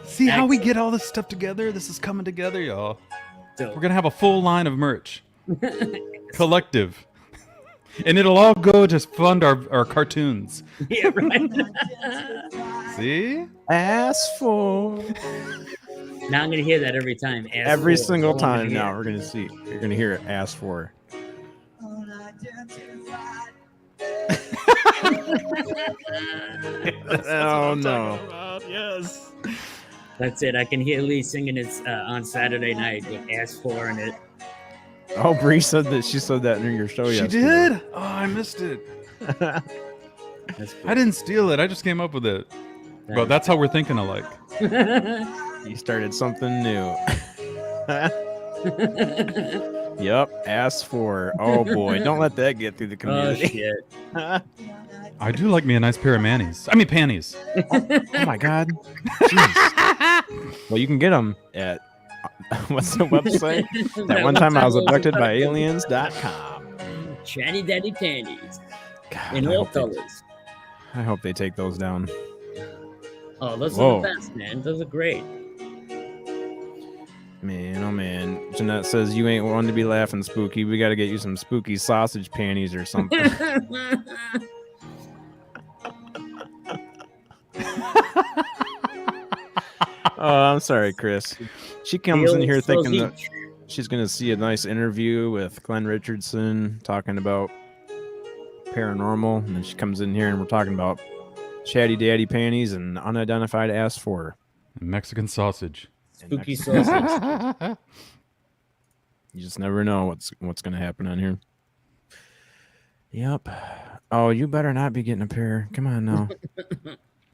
See how we get all this stuff together? This is coming together, y'all. We're gonna have a full line of merch, collective, and it'll all go to fund our cartoons. Yeah, right. See, S4. Now I'm gonna hear that every time. Every single time. Now we're gonna see. You're gonna hear it. S4. Oh no! Yes, that's it. I can hear Lee singing it on Saturday night with S4 in it. Oh, Bree said that. She said that in your show yesterday. She did. Oh, I missed it. I didn't steal it. I just came up with it. But that's how we're thinking alike. You started something new. Yep, S4. Oh boy, don't let that get through the community. Oh shit. I do like me a nice pair of panties. Oh my god. Jeez. Well, you can get them at what's the website? That one time I was abducted by aliens.com. Chatty Daddy Panties. God, In all colors. I hope they take those down. Oh, those Whoa. are the best, man. Those are great. Man, oh man. Jeanette says you ain't one to be laughing, Spooky. We got to get you some spooky sausage panties or something. Oh, I'm sorry, Chris. She comes in here thinking that she's going to see a nice interview with Glenn Richardson talking about paranormal. And then she comes in here and we're talking about Chatty Daddy Panties and Unidentified-S4. Mexican sausage. Spooky sausage. You just never know what's going to happen on here. Yep. Oh, you better not be getting a pair. Come on now.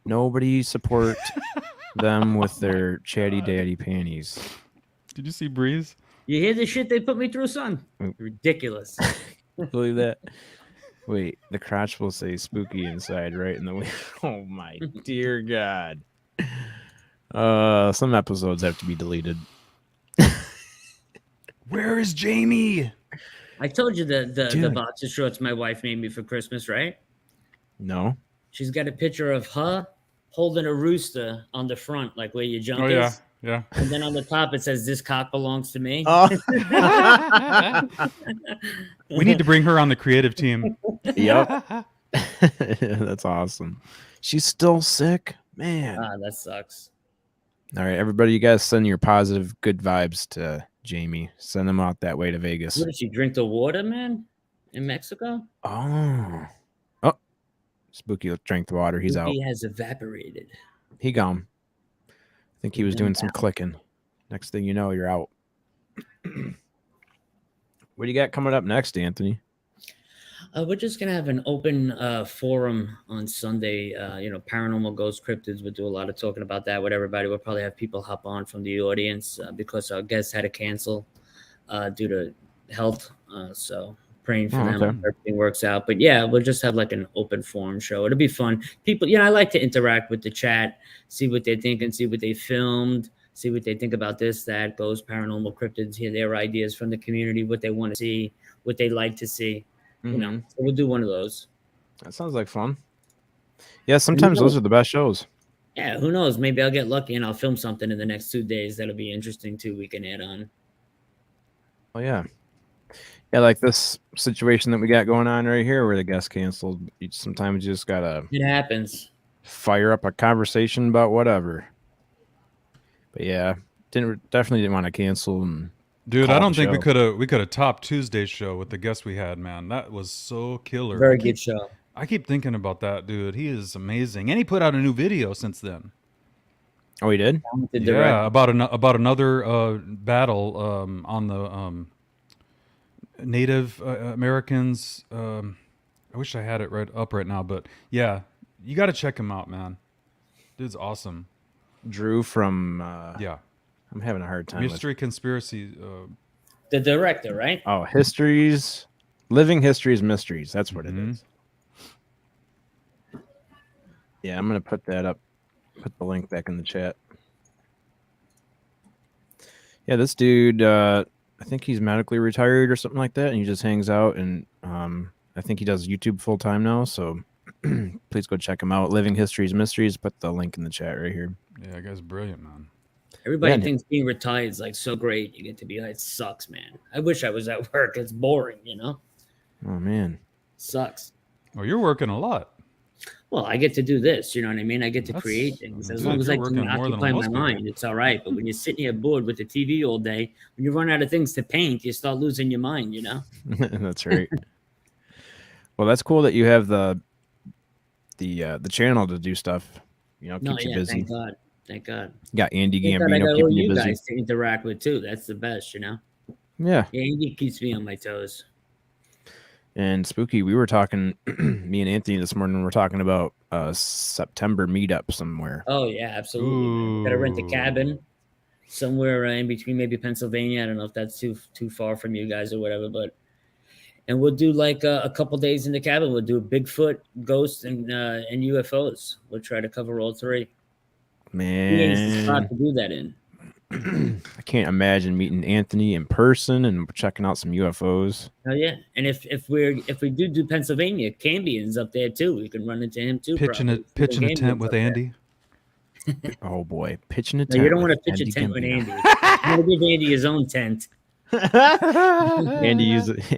Nobody support them with their Chatty Daddy panties. Did you see Breeze? You hear the shit they put me through, son? Ridiculous. Believe that? Wait, the crotch will say spooky inside, right in the way. Oh my dear God. Some episodes have to be deleted. Where is Jamie? I told you the boxer shorts my wife made me for Christmas, right? No. She's got a picture of her holding a rooster on the front, like where your junk Oh, yeah. is. Yeah. And then on the top it says, "This cock belongs to me." Oh. We need to bring her on the creative team. Yep. That's awesome. She's still sick, man. Ah, that sucks. All right, everybody, you guys send your positive, good vibes to Jamie. Send them out that way to Vegas. What did she drink the water, man? In Mexico? Oh, Spooky drank the water. He's out. He has evaporated. He gone. I think he was doing some clicking. Next thing you know, you're out. What do you got coming up next, Anthony? We're just gonna have an open forum on Sunday. Paranormal ghost cryptids. We'll do a lot of talking about that with everybody. We'll probably have people hop on from the audience because our guests had to cancel due to health. So praying for them. Okay. Everything works out. But yeah, we'll just have like an open forum show. It'll be fun. People, I like to interact with the chat, see what they think and see what they filmed, see what they think about this, that, ghost, paranormal cryptids, hear their ideas from the community, what they want to see, what they like to see. So we'll do one of those. That sounds like fun. Yeah, sometimes those are the best shows. Yeah, who knows? Maybe I'll get lucky and I'll film something in the next 2 days that'll be interesting too. We can add on. Oh yeah. Yeah, like this situation that we got going on right here where the guest canceled. Sometimes you just gotta It happens. Fire up a conversation about whatever. But yeah, definitely didn't want to cancel. And dude, I don't think we could have topped Tuesday's show with the guest we had, man. That was so killer. Very good show. I keep thinking about that, dude. He is amazing, and he put out a new video since then. Oh, he did? Yeah, about another battle on the Native Americans. I wish I had it right now, but yeah, you got to check him out, man. Dude's awesome. Drew from yeah. I'm having a hard time. Mystery Conspiracy. The director, right? Oh, Living Histories Mysteries. That's what it is. Yeah, I'm gonna put that up. Put the link back in the chat. Yeah, this dude, I think he's medically retired or something like that, and he just hangs out. And I think he does YouTube full time now. So please go check him out. Living Histories Mysteries. Put the link in the chat right here. Yeah, that guy's brilliant, man. Everybody thinks being retired is like so great. You get to be like, it sucks, man. I wish I was at work. It's boring, Oh man, sucks. Well, you're working a lot. Well, I get to do this. You know what I mean? I get to create things. As long as I can occupy my mind, it's all right. But when you're sitting here bored with the TV all day, when you run out of things to paint, you start losing your mind. You know. That's right. Well, that's cool that you have the channel to do stuff. Keeps you busy. Thank God. Thank God. You got Andy Gambino I got keeping all you you busy. guys to interact with too. That's the best, Yeah. Andy keeps me on my toes. And Spooky, we were talking, me and Anthony this morning, we're talking about a September meetup somewhere. Oh yeah, absolutely. Got to rent a cabin somewhere in between, maybe Pennsylvania. I don't know if that's too far from you guys or whatever, and we'll do like a couple days in the cabin. We'll do Bigfoot, ghosts, and UFOs. We'll try to cover all three. He is the spot Man, to do that in. I can't imagine meeting Anthony in person and checking out some UFOs. Oh yeah, and if we do Pennsylvania, Cambian's up there too. We can run into him too. Pitching probably. pitching a tent Cambian's with up there. Andy. Oh boy, pitching a No, tent. you don't want with to pitch a Andy tent with Gambino. Andy. You want to give Andy his own tent.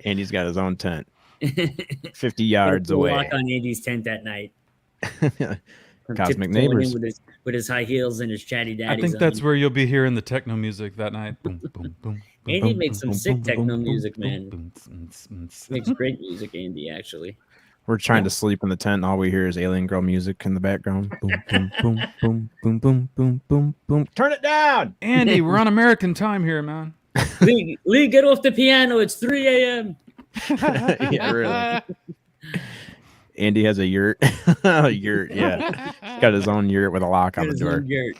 Andy's got his own tent, 50 Gotta yards put a away. lock on Andy's tent that night. Come Cosmic tiptoeing neighbors. in with his high heels and his chatty daddies. I think on. that's where you'll be hearing the techno music that night. Boom, boom, boom. Andy makes some sick techno music, man. Makes great music, Andy. Actually, We're trying to sleep in the tent, and all we hear is alien girl music in the background. Boom, boom, boom, boom, boom, boom, boom, boom, boom. Turn it down, Andy, we're on American time here, man. Lee, get off the piano. It's 3 a.m. Yeah, really. Andy has a yurt. A yurt, yeah. He's got his own yurt with a lock on the His door. own yurt.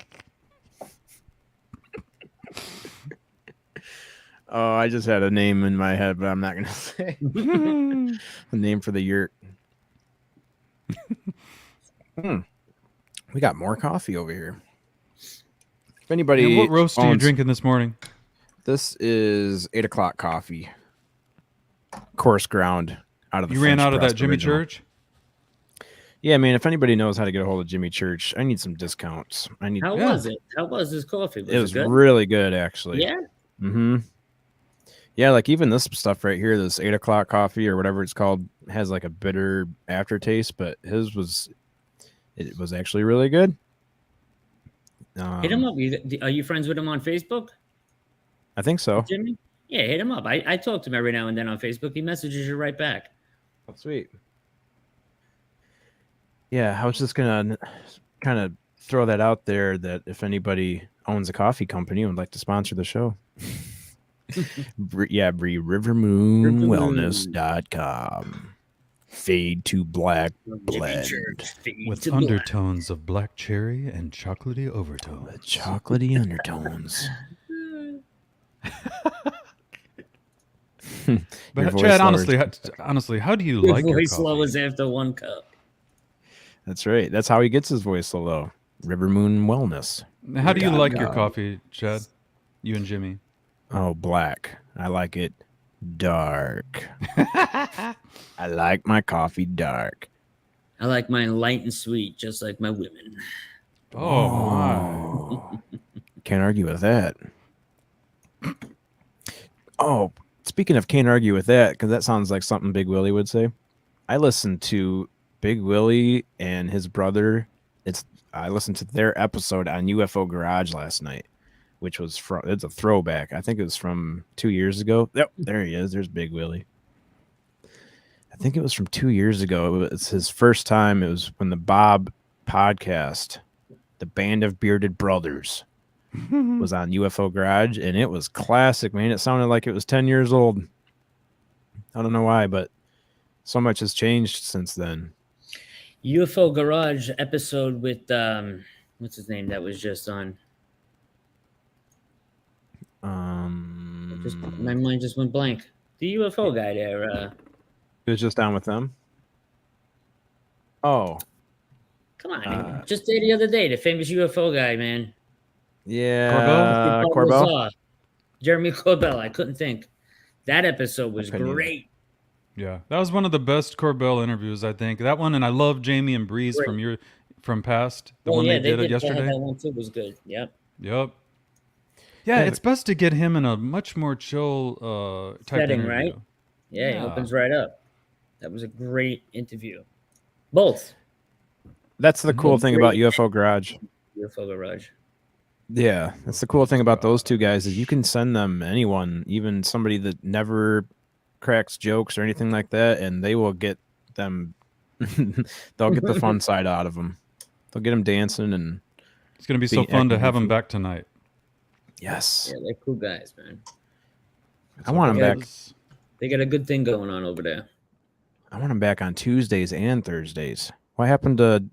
Oh, I just had a name in my head, but I'm not gonna say the name for the yurt. We got more coffee over here. If anybody, And what roast are you owns- drinking this morning? This is 8 o'clock coffee. Coarse ground out of the. You ran French out of that press Jimmy original. Church? Yeah, man. If anybody knows how to get a hold of Jimmy Church, I need some discounts. I need. How was it? How was his coffee? It was good? really good, actually. Yeah. Mm-hmm. Yeah, like even this stuff right here, this 8 o'clock coffee or whatever it's called, has like a bitter aftertaste, but it was actually really good. Hit him up. Are you friends with him on Facebook, I think so. Jimmy? Yeah, hit him up. I talk to him every now and then on Facebook. He messages you right back. Oh, sweet. Yeah, I was just gonna kind of throw that out there that if anybody owns a coffee company and would like to sponsor the show. Bree, rivermoonwellness.com. Fade to black blend. With undertones of black cherry and chocolatey overtones. Chocolatey undertones. But Chad, honestly, how do you Your like your voice coffee? lowers after one cup. That's right. That's how he gets his voice so low. Rivermoon Wellness. How do you like your God. coffee, Chad? You and Jimmy. Oh, black. I like it dark. I like my coffee dark. I like mine light and sweet, just like my women. Oh, my. Can't argue with that. Oh, speaking of can't argue with that, because that sounds like something Big Willie would say. I listened to Big Willie and his brother. I listened to their episode on UFO Garage last night, which was it's a throwback. I think it was from 2 years ago. Yep, there he is. There's Big Willie. I think it was from 2 years ago. It was his first time. It was when the Bob podcast, the Band of Bearded Brothers, was on UFO Garage, and it was classic, man. It sounded like it was 10 years old. I don't know why, but so much has changed since then. UFO Garage episode with what's his name that was just on? My mind just went blank. The UFO guy there. It was just down with them. Oh, Come on, just the other day, the famous UFO guy, man. yeah, Corbell. Jeremy Corbell. I couldn't think. That episode was great. Yeah, that was one of the best Corbell interviews, I think. That one, and I love Jamie and Breeze from past. The one they did yesterday. That one too was good. Yep. Yeah, it's best to get him in a much more chill type setting, interview. right? Yeah, he opens right up. That was a great interview. Both. That's the cool thing about UFO Garage. UFO Garage. Yeah, that's the cool thing about those two guys is you can send them anyone, even somebody that never cracks jokes or anything like that, and they will get them. They'll get the fun side out of them. They'll get them dancing, and it's gonna be so fun to have them back tonight. Yes. Yeah, they're cool guys, man. I want them back. They got a good thing going on over there. I want them back on Tuesdays and Thursdays. What happened to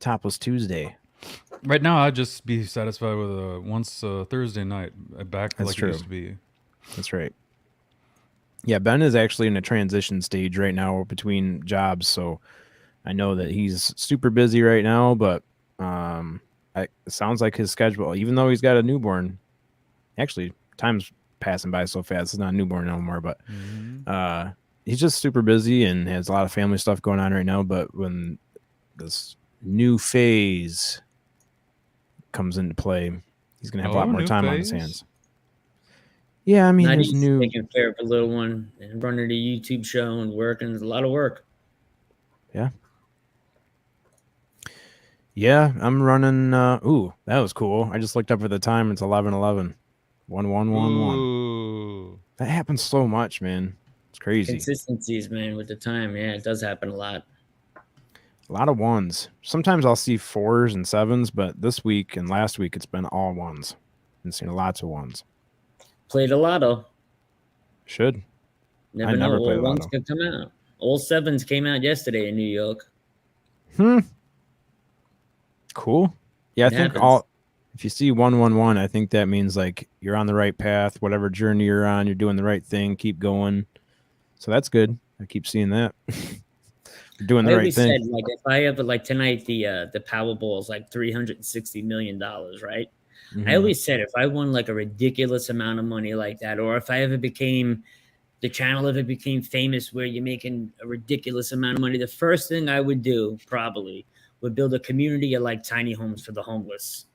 Topless Tuesday? Right now, I'd just be satisfied with once Thursday night back That's like true. it used to be. That's right. Yeah, Ben is actually in a transition stage right now between jobs, so I know that he's super busy right now, but it sounds like his schedule, even though he's got a newborn. Actually, time's passing by so fast. It's not a newborn no more, but he's just super busy and has a lot of family stuff going on right now. But when this new phase comes into play, he's gonna have a lot more time on his hands. Yeah, I mean, Not there's easy new. taking care of a little one and running a YouTube show and working. It's a lot of work. Yeah. Yeah, I'm running. Ooh, that was cool. I just looked up at the time. It's 11:11. 1111. Ooh. That happens so much, man. It's crazy. Consistencies, man, with the time. Yeah, it does happen a lot. A lot of ones. Sometimes I'll see 4s and 7s, but this week and last week it's been all 1s. Been seeing lots of 1s. Played a lotto. Should. Never I know. never play All ones lotto. could come out. All 7s came out yesterday in New York. Cool. Yeah, I think happens. if you see 111, I think that means like you're on the right path, whatever journey you're on, you're doing the right thing, keep going. So that's good. I keep seeing that. You're doing the I right always thing. said, like, if I ever, like tonight, the Powerball is like $360 million, right? I always said if I won like a ridiculous amount of money like that, or if I ever became, the channel ever became famous where you're making a ridiculous amount of money, the first thing I would do probably would build a community of like tiny homes for the homeless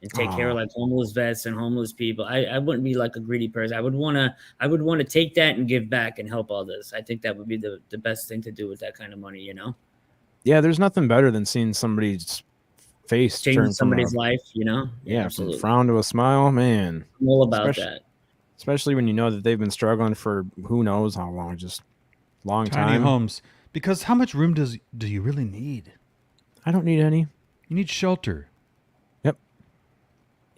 and take care of like homeless vets and homeless people. I wouldn't be like a greedy person. I would want to take that and give back and help others. I think that would be the best thing to do with that kind of money, you know? Yeah, there's nothing better than seeing somebody's face Changing turn somebody's life, you know? Yeah, absolutely. from frown to a smile, man. I'm all about that. Especially when you know that they've been struggling for who knows how long, just long Tiny time. homes. Because how much room do you really need? I don't need any. You need shelter. Yep.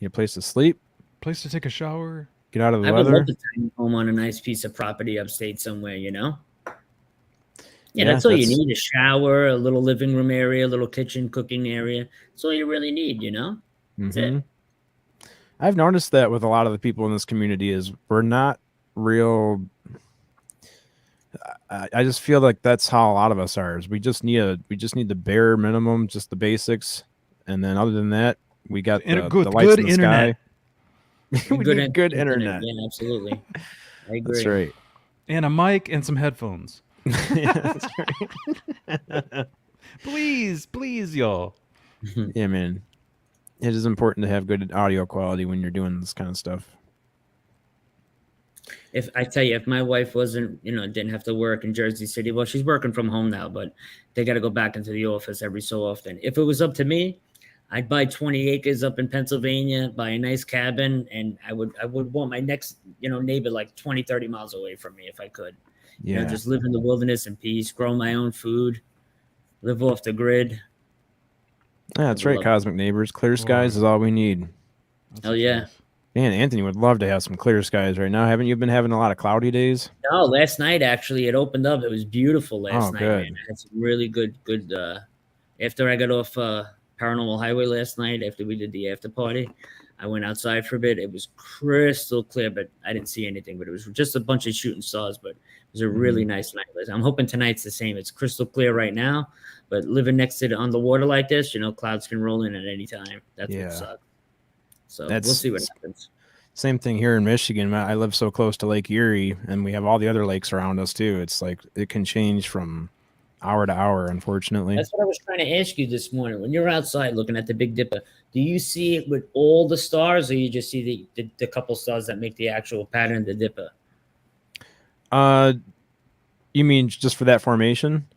Need a place to sleep. Place to take a shower. Get out of the I would weather. love a tiny home on a nice piece of property upstate somewhere, you know? Yeah, Yeah, that's all you that's- need. A shower, a little living room area, a little kitchen cooking area. That's all you really need, you know? That's it. I've noticed that with a lot of the people in this community is we're not real. I just feel like that's how a lot of us are. Is we just need the bare minimum, just the basics, and then other than that, we got the lights in the internet. Sky. We need good internet. Yeah, absolutely. I agree. That's right. And a mic and some headphones. Yeah, that's right. Please, y'all. Yeah, man. It is important to have good audio quality when you're doing this kind of stuff. If I tell you, if my wife wasn't, didn't have to work in Jersey City, well, she's working from home now, but they got to go back into the office every so often. If it was up to me, I'd buy 20 acres up in Pennsylvania, buy a nice cabin, and I would want my next, neighbor like 20, 30 miles away from me if I could. Yeah. Just live in the wilderness in peace, grow my own food, live off the grid. Yeah, that's right, Cosmic Neighbors. Clear skies is all we need. Hell yeah. Man, Anthony would love to have some clear skies right now. Haven't you been having a lot of cloudy days? No, last night actually it opened up. It was beautiful last night, good. man. I had some really good after I got off Paranormal Highway last night, after we did the after party, I went outside for a bit. It was crystal clear, but I didn't see anything. But it was just a bunch of shooting stars, but it was a really nice night. I'm hoping tonight's the same. It's crystal clear right now, but living next to on the water like this, clouds can roll in at any time. That's what sucks. So we'll see what happens. Same thing here in Michigan. I live so close to Lake Erie, and we have all the other lakes around us too. It's like it can change from hour to hour, unfortunately. That's what I was trying to ask you this morning. When you're outside looking at the Big Dipper, do you see it with all the stars, or you just see the couple stars that make the actual pattern of the Dipper? You mean just for that formation?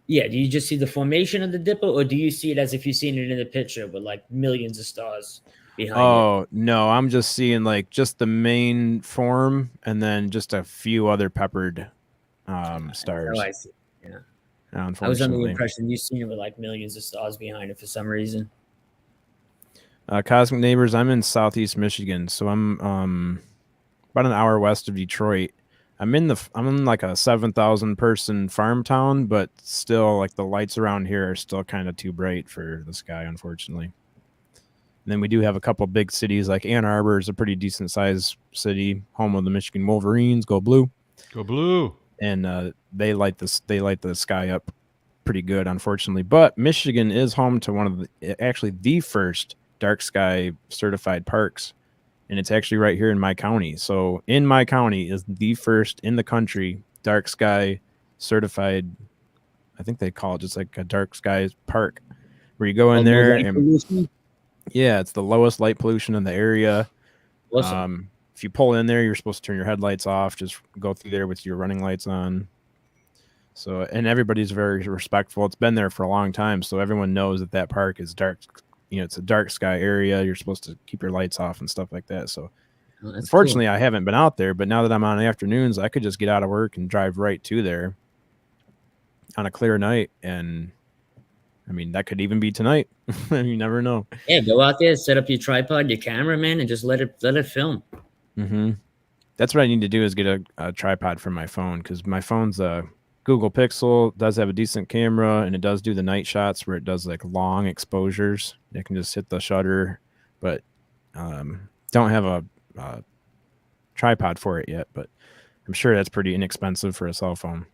Yeah, do you just see the formation of the Dipper, or do you see it as if you've seen it in the picture with like millions of stars behind it? Oh, no, I'm just seeing like just the main form and then just a few other peppered stars. Oh, I see. Yeah. Unfortunately. I was under the impression you've seen it with like millions of stars behind it for some reason. Cosmic Neighbors, I'm in Southeast Michigan, so I'm about an hour west of Detroit. I'm in like a 7,000 person farm town, but still like the lights around here are still kind of too bright for the sky, unfortunately. And then we do have a couple big cities, like Ann Arbor is a pretty decent sized city, home of the Michigan Wolverines. Go Blue! Go Blue! And they light the sky up pretty good, unfortunately. But Michigan is home to one of the first dark sky certified parks, and it's actually right here in my county. So in my county is the first in the country dark sky certified. I think they call it just like a dark sky park, where you go in there and pollution? yeah, it's the lowest light pollution in the area. Awesome. If you pull in there, you're supposed to turn your headlights off. Just go through there with your running lights on. So, and everybody's very respectful. It's been there for a long time, so everyone knows that park is dark. You know, it's a dark sky area. You're supposed to keep your lights off and stuff like that. So, unfortunately, I haven't been out there. But now that I'm on afternoons, I could just get out of work and drive right to there on a clear night. And I mean, that could even be tonight. You never know. Yeah, go out there, set up your tripod, your camera, man, and just let it film. Mm-hmm. That's what I need to do is get a tripod for my phone, because my phone's a Google Pixel, does have a decent camera, and it does do the night shots where it does like long exposures. You can just hit the shutter, but don't have a tripod for it yet. But I'm sure that's pretty inexpensive for a cell phone.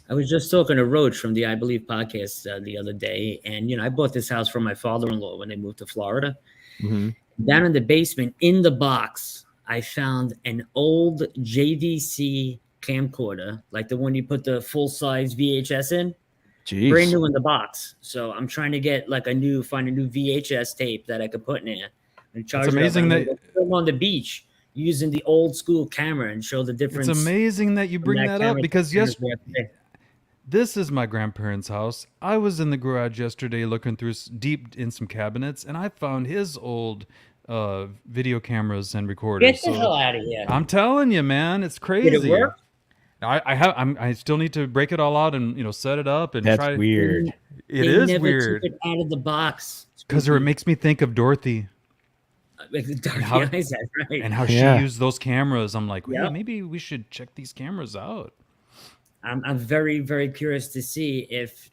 I was just talking to Roach from the I Believe podcast the other day, and I bought this house from my father-in-law when they moved to Florida. Mm-hmm. Down in the basement, in the box, I found an old JVC camcorder, like the one you put the full-size VHS in. Jeez. Brand new in the box. So I'm trying to get find a new VHS tape that I could put in there and charge. It's amazing that film on the beach using the old school camera and show the difference. It's amazing that you bring that up, because this is my grandparents' house. I was in the garage yesterday looking through deep in some cabinets, and I found his old video cameras and recorders. Get the hell out of here! I'm telling you, man, it's crazy. Did it work? I still need to break it all out and set it up and That's try. Weird. It is weird. Took it out of the box Because it makes me think of Dorothy. And how she used those cameras. I'm like, hey, maybe we should check these cameras out. I'm very, very curious to see if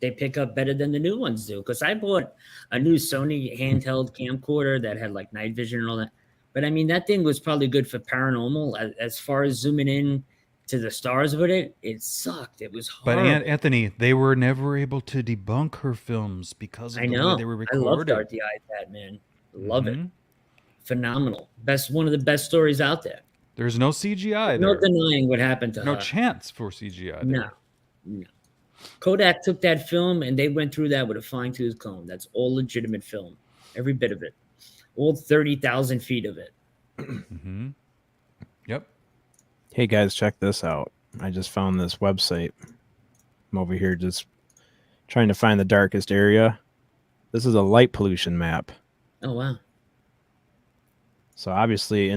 they pick up better than the new ones do. Because I bought a new Sony handheld camcorder that had like night vision and all that. But I mean, that thing was probably good for paranormal. As far as zooming in to the stars with it, it sucked. It was horrible. But Anthony, they were never able to debunk her films because of the way they were recorded. I loved Art the iPad, man. Love it. Phenomenal. One of the best stories out there. There's no CGI. No denying what happened to her. No chance for CGI there. No. Kodak took that film and they went through that with a fine-tooth comb. That's all legitimate film. Every bit of it. All 30,000 feet of it. Mm-hmm. Yep. Hey guys, check this out. I just found this website. I'm over here just trying to find the darkest area. This is a light pollution map. Oh, wow. So obviously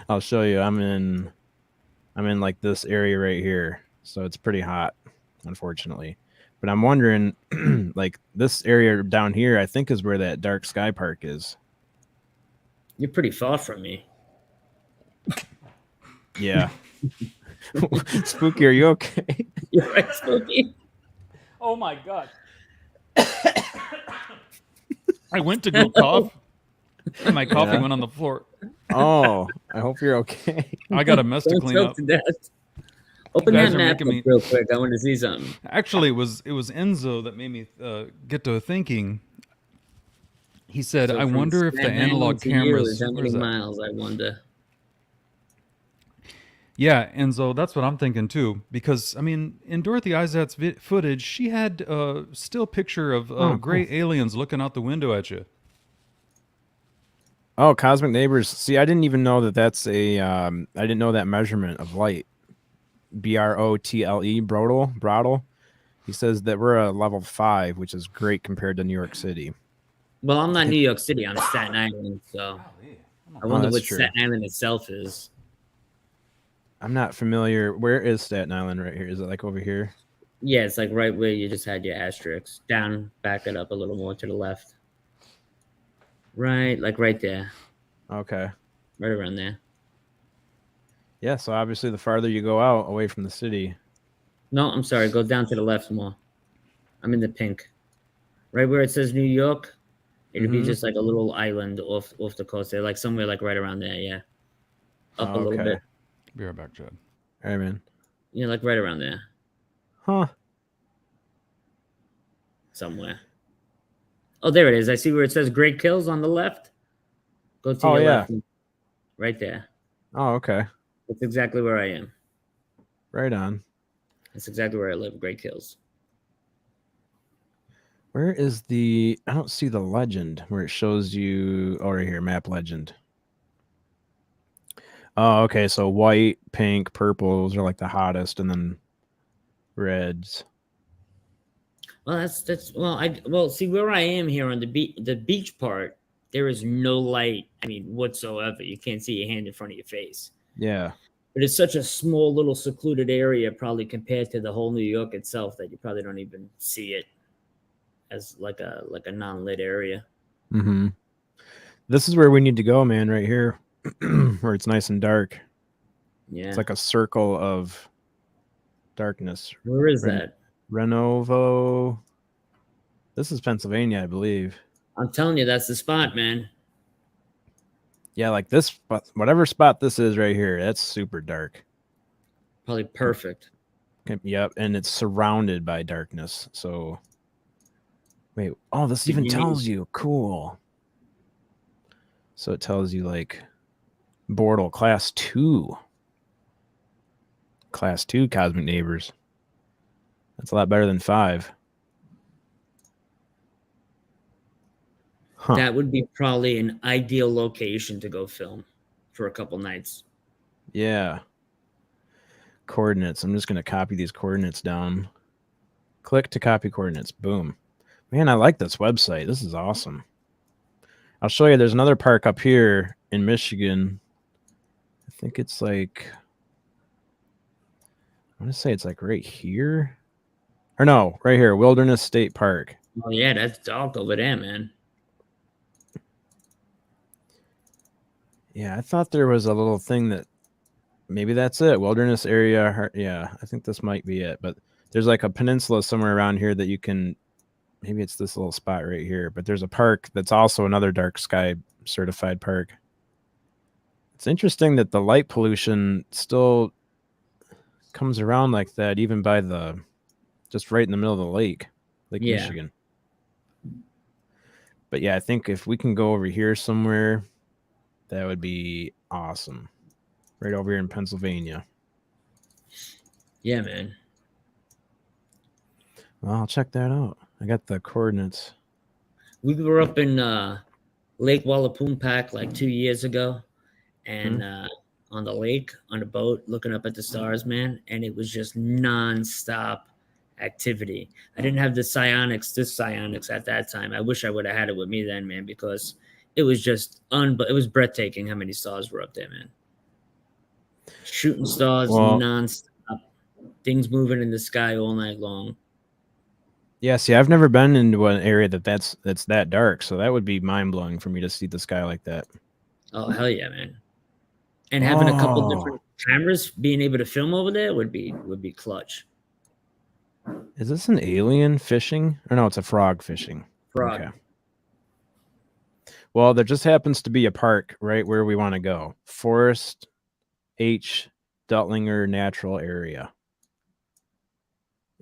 I'll show you. I'm in like this area right here. So it's pretty hot, unfortunately. But I'm wondering, like this area down here, I think is where that dark sky park is. You're pretty far from me. Yeah. Spooky, are you okay? You're right, Spooky. Oh my God. I went to go cough. And my coffee went on the floor. Oh, I hope you're okay. I got a mess to clean up. Open that map real quick. I want to see something. Actually, it was Enzo that made me get to thinking. He said, "I wonder if the analog cameras." How many miles? I wonder. Yeah, Enzo, that's what I'm thinking too. Because I mean, in Dorothy Izat's footage, she had a still picture of gray aliens looking out the window at you. Oh, cosmic neighbors. See, I didn't even know that that's a. I didn't know that measurement of light. BROTLE, Brodel. He says that we're a level 5, which is great compared to New York City. Well, I'm not New York City. I'm Staten Island, so I wonder what Staten Island itself is. I'm not familiar. Where is Staten Island right here? Is it like over here? Yeah, it's like right where you just had your asterisks. Down, back it up a little more to the left. Right, like right there. Okay. Right around there. Yeah, so obviously the farther you go out away from the city. No, I'm sorry. Go down to the left more. I'm in the pink. Right where it says New York, it'll be just like a little island off the coast there, like somewhere like right around there, yeah. Up a little bit. Be right back, Chad. All right, man. Yeah, like right around there. Huh. somewhere. Oh, there it is. I see where it says Great Kills on the left. Go to your left. Right there. Oh, okay. That's exactly where I am. Right on. That's exactly where I live. Great Kills. Where is the? I don't see the legend where it shows you. Oh, right here, map legend. Oh, okay. So white, pink, purples are like the hottest, and then reds. Well, well, see where I am here on the beach part, there is no light, whatsoever. You can't see your hand in front of your face. Yeah. But it's such a small little secluded area, probably compared to the whole New York itself, that you probably don't even see it as like a non-lit area. Mm-hmm. This is where we need to go, man, right here. Where it's nice and dark. Yeah. It's like a circle of darkness. Where is that? Renovo. This is Pennsylvania, I believe. I'm telling you, that's the spot, man. Yeah, like this spot, whatever spot this is right here, that's super dark. Probably perfect. Okay, yep, and it's surrounded by darkness. So, wait, oh, this even tells you. Cool. So it tells you like Bortle Class 2. Class 2 cosmic neighbors. That's a lot better than 5. Huh. That would be probably an ideal location to go film for a couple nights. Yeah. Coordinates. I'm just going to copy these coordinates down. Click to copy coordinates. Boom. Man, I like this website. This is awesome. I'll show you. There's another park up here in Michigan. I think it's like, I want to say it's like right here. Or no, right here. Wilderness State Park. Oh, yeah, that's dark over there, man. Yeah, I thought there was a little thing that maybe that's it. Wilderness area. Yeah, I think this might be it. But there's like a peninsula somewhere around here that you can, maybe it's this little spot right here. But there's a park that's also another dark sky certified park. It's interesting that the light pollution still comes around like that, even by just right in the middle of the Lake Michigan. But yeah, I think if we can go over here somewhere, that would be awesome. Right over here in Pennsylvania. Yeah, man. Well, I'll check that out. I got the coordinates. We were up in Lake Wallapoonpack like 2 years ago, and on the lake, on a boat, looking up at the stars, man, and it was just nonstop activity. I didn't have this psionics at that time. I wish I would have had it with me then, man, because it was just it was breathtaking how many stars were up there, man. Shooting stars nonstop, things moving in the sky all night long. Yeah, see, I've never been into an area that's that dark, so that would be mind-blowing for me to see the sky like that. Oh, hell yeah, man. And having a couple different cameras, being able to film over there would be clutch. Is this an alien fishing? Or no, it's a frog fishing. Frog. Okay. Well, there just happens to be a park right where we want to go. Forest H. Duttlinger Natural Area.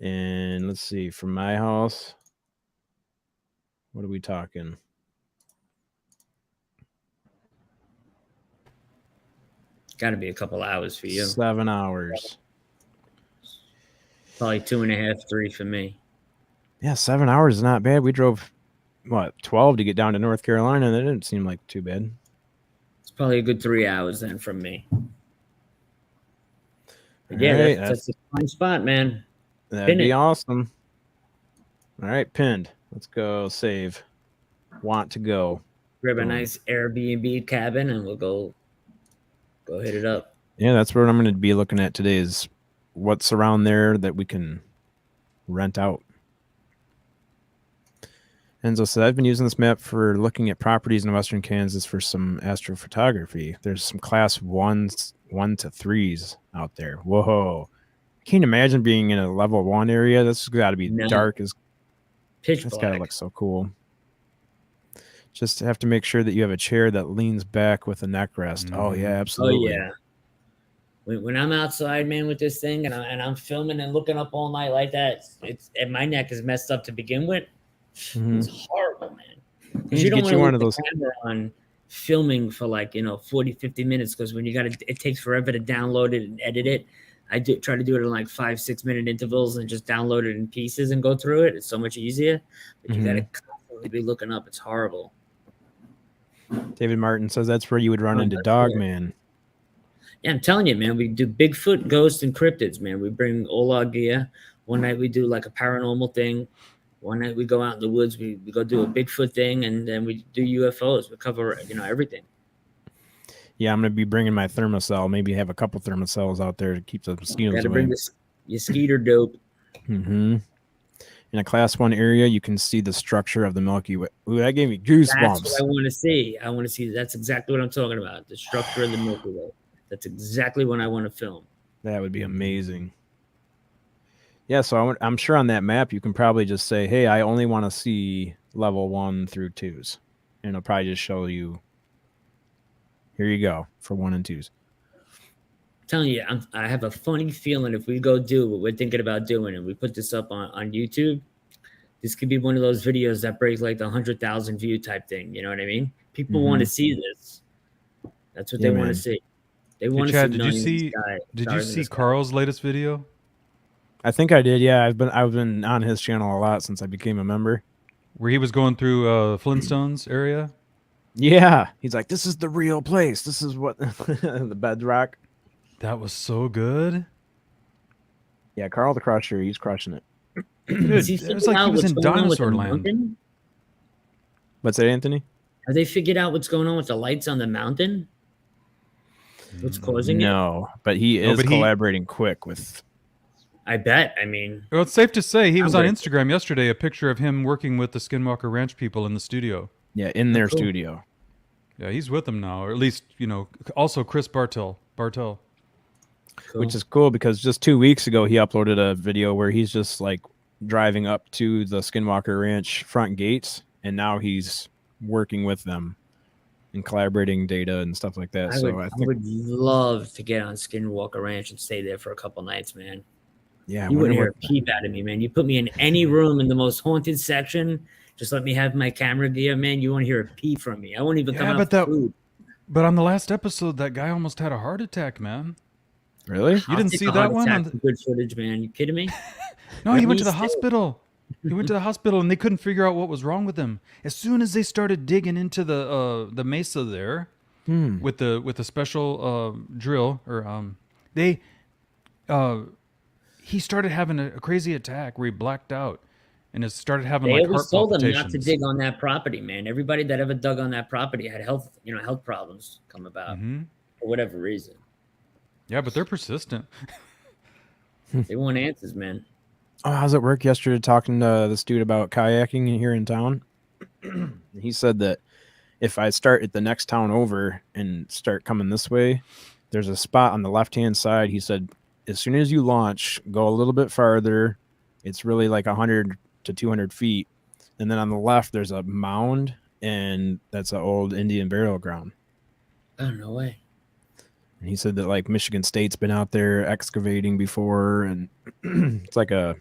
And let's see, from my house, what are we talking? Got to be a couple hours for you. 7 hours. Probably 2.5, 3 for me. Yeah, 7 hours is not bad. We drove, 12 to get down to North Carolina, and that didn't seem like too bad. It's probably a good 3 hours then from me. But yeah, right, that's a fine spot, man. That'd be awesome. All right, pinned. Let's go save. Want to go. Grab a nice Airbnb cabin, and we'll go hit it up. Yeah, that's what I'm going to be looking at today is what's around there that we can rent out. Enzo said, I've been using this map for looking at properties in western Kansas for some astrophotography. There's some class 1 to 3s out there. Whoa. I can't imagine being in a level 1 area. That's got to be dark as pitch black. That's got to look so cool. Just have to make sure that you have a chair that leans back with a neck rest. Oh, yeah, absolutely. Oh, yeah. When I'm outside, man, with this thing and I'm filming and looking up all night like that, my neck is messed up to begin with. Mhm. It's horrible, man. You Because need you to don't get want you to one leave of the those. camera on filming for like 40, 50 minutes, because when you got it takes forever to download it and edit it. I try to do it in like 5-6 minute intervals and just download it in pieces and go through it. It's so much easier, but you got to constantly be looking up. It's horrible. David Martin says that's where you would run Oh, into that's Dogman. Yeah, I'm telling you, man, we do Bigfoot, ghosts, and cryptids, man. We bring all our gear. One night we do like a paranormal thing. One night we go out in the woods, we go do a Bigfoot thing, and then we do UFOs. We cover, everything. Yeah, I'm gonna be bringing my thermocell. Maybe have a couple thermocells out there to keep the mosquitoes Got to away. bring your skeeter dope. In a class 1 area, you can see the structure of the Milky Way. Ooh, that gave me goosebumps. That's what I want to see. I want to see. That's exactly what I'm talking about. The structure of the Milky Way. That's exactly what I want to film. That would be amazing. Yeah, so I'm sure on that map you can probably just say, "Hey, I only want to see level 1 through 2s," and it'll probably just show you. Here you go for 1 and 2s. I'm telling you, I have a funny feeling if we go do what we're thinking about doing and we put this up on YouTube, this could be one of those videos that breaks like the 100,000 view type thing. You know what I mean? People want to see this. That's what they want to see. They want to Chad, see. Did you see Carl's latest video? I think I did. Yeah, I've been on his channel a lot since I became a member. Where he was going through Flintstones area. Yeah, he's like, "This is the real place. This is what the bedrock." That was so good. Yeah, Carl the Crusher, he's crushing it. Dude, it was like he was in Dinosaur Land. What's that, Anthony? Have they figured out what's going on with the lights on the mountain? What's causing it? No, but he is collaborating quick with. I bet. I mean, well, it's safe to say he was on Instagram yesterday. A picture of him working with the Skinwalker Ranch people in the studio. Yeah, in their studio. Yeah, he's with them now, or at least also Chris Bartel. Cool. Which is cool because just 2 weeks ago he uploaded a video where he's just like driving up to the Skinwalker Ranch front gates, and now he's working with them and collaborating data and stuff like that. I would love to get on Skinwalker Ranch and stay there for a couple nights, man. Yeah, you wouldn't hear a peep out of me, man. You put me in any room in the most haunted section, just let me have my camera gear, man. You won't hear a peep from me. I won't even come out for food. But on the last episode, that guy almost had a heart attack, man. Really? You didn't see that one? Good footage, man. You kidding me? No, he went to the hospital. He went to the hospital, and they couldn't figure out what was wrong with him. As soon as they started digging into the mesa there with the special drill, or he started having a crazy attack where he blacked out, and it started having they like always heart told them palpitations. not to dig on that property, man. Everybody that ever dug on that property had health problems come about for whatever reason. Yeah, but they're persistent. They want answers, man. Oh, how's it work? Yesterday, talking to this dude about kayaking here in town, he said that if I start at the next town over and start coming this way, there's a spot on the left-hand side. He said, as soon as you launch, go a little bit farther. It's really like 100 to 200 feet. And then on the left, there's a mound, and that's an old Indian burial ground. Oh, no way. And he said that like Michigan State's been out there excavating before, and it's like a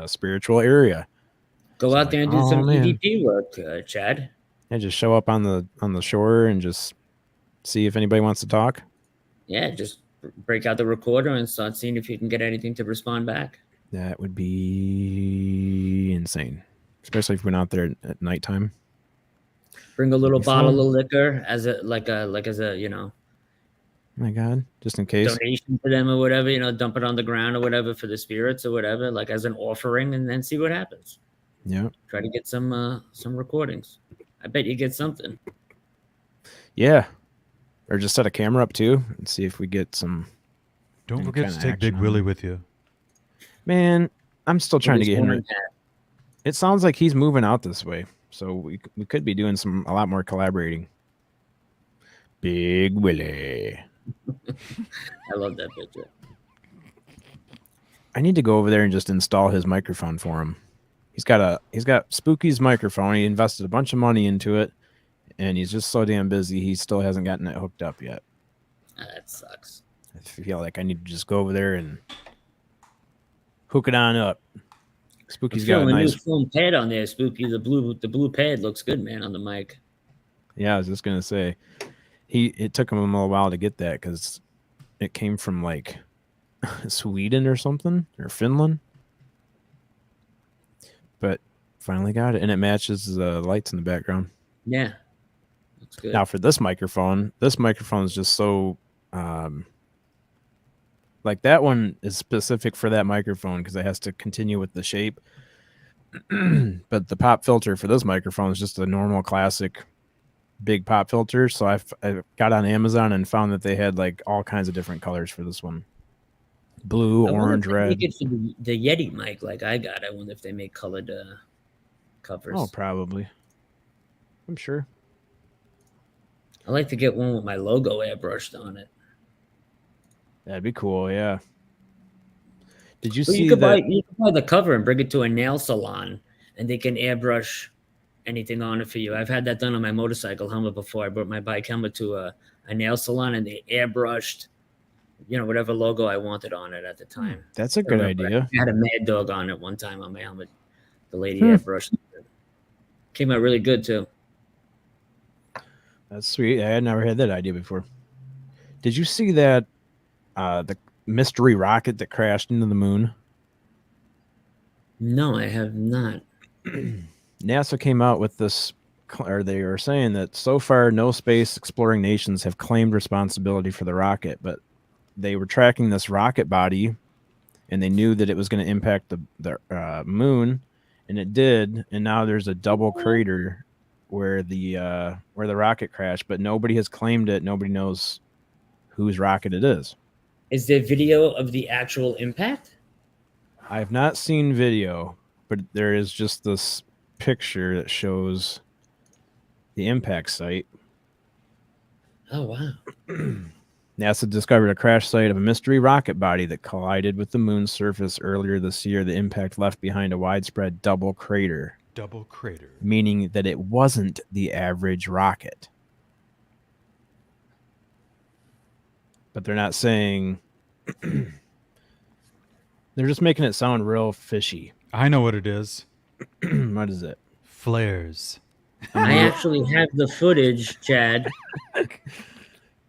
spiritual area. Go out there and do some EVP work, Chad. And just show up on the shore and just see if anybody wants to talk. Yeah, just break out the recorder and start seeing if you can get anything to respond back. That would be insane, especially if we went out there at nighttime. Bring a little bottle of liquor as a my God, just in case donation to them or whatever, dump it on the ground or whatever for the spirits or whatever, like as an offering, and then see what happens. Yeah, try to get some recordings. I bet you get something. Yeah, or just set a camera up too and see if we get some. Don't forget to take Big Willie with you. Man, I'm still trying to get him. It sounds like he's moving out this way, so we could be doing a lot more collaborating. Big Willie. I love that picture. I need to go over there and just install his microphone for him. He's got Spooky's microphone. He invested a bunch of money into it, and he's just so damn busy. He still hasn't gotten it hooked up yet. That sucks. I feel like I need to just go over there and hook it on up. Spooky's I'm got a feeling a new nice. foam pad on there, Spooky. The blue pad looks good, man, on the mic. Yeah, I was just gonna say, it took him a little while to get that because it came from like Sweden or something or Finland, but finally got it, and it matches the lights in the background. Yeah, looks good. Now for this microphone is just so, like that one is specific for that microphone because it has to continue with the shape. But the pop filter for this microphone is just a normal classic big pop filter. So I got on Amazon and found that they had like all kinds of different colors for this one. Blue, I wonder orange, if they red. make it for the Yeti mic like I got. I wonder if they make colored covers. Oh, probably. I'm sure. I like to get one with my logo airbrushed on it. That'd be cool. Yeah. Did you Well, see you could that? buy the cover and bring it to a nail salon, and they can airbrush anything on it for you. I've had that done on my motorcycle helmet before. I brought my bike helmet to a nail salon, and they airbrushed, whatever logo I wanted on it at the time. That's a good idea. I had a Mad Dog on it one time on my helmet. The lady airbrushed it. Came out really good too. That's sweet. I had never had that idea before. Did you see that the mystery rocket that crashed into the moon? No, I have not. NASA came out with this, or they were saying that so far no space exploring nations have claimed responsibility for the rocket, but they were tracking this rocket body, and they knew that it was going to impact the moon, and it did. And now there's a double crater where the rocket crashed, but nobody has claimed it. Nobody knows whose rocket it is. Is there video of the actual impact? I have not seen video, but there is just this picture that shows the impact site. Oh, wow. NASA discovered a crash site of a mystery rocket body that collided with the moon's surface earlier this year. The impact left behind a widespread double crater. Double crater. Meaning that it wasn't the average rocket. But they're not saying... They're just making it sound real fishy. I know what it is. What is it? Flares. I actually have the footage, Chad.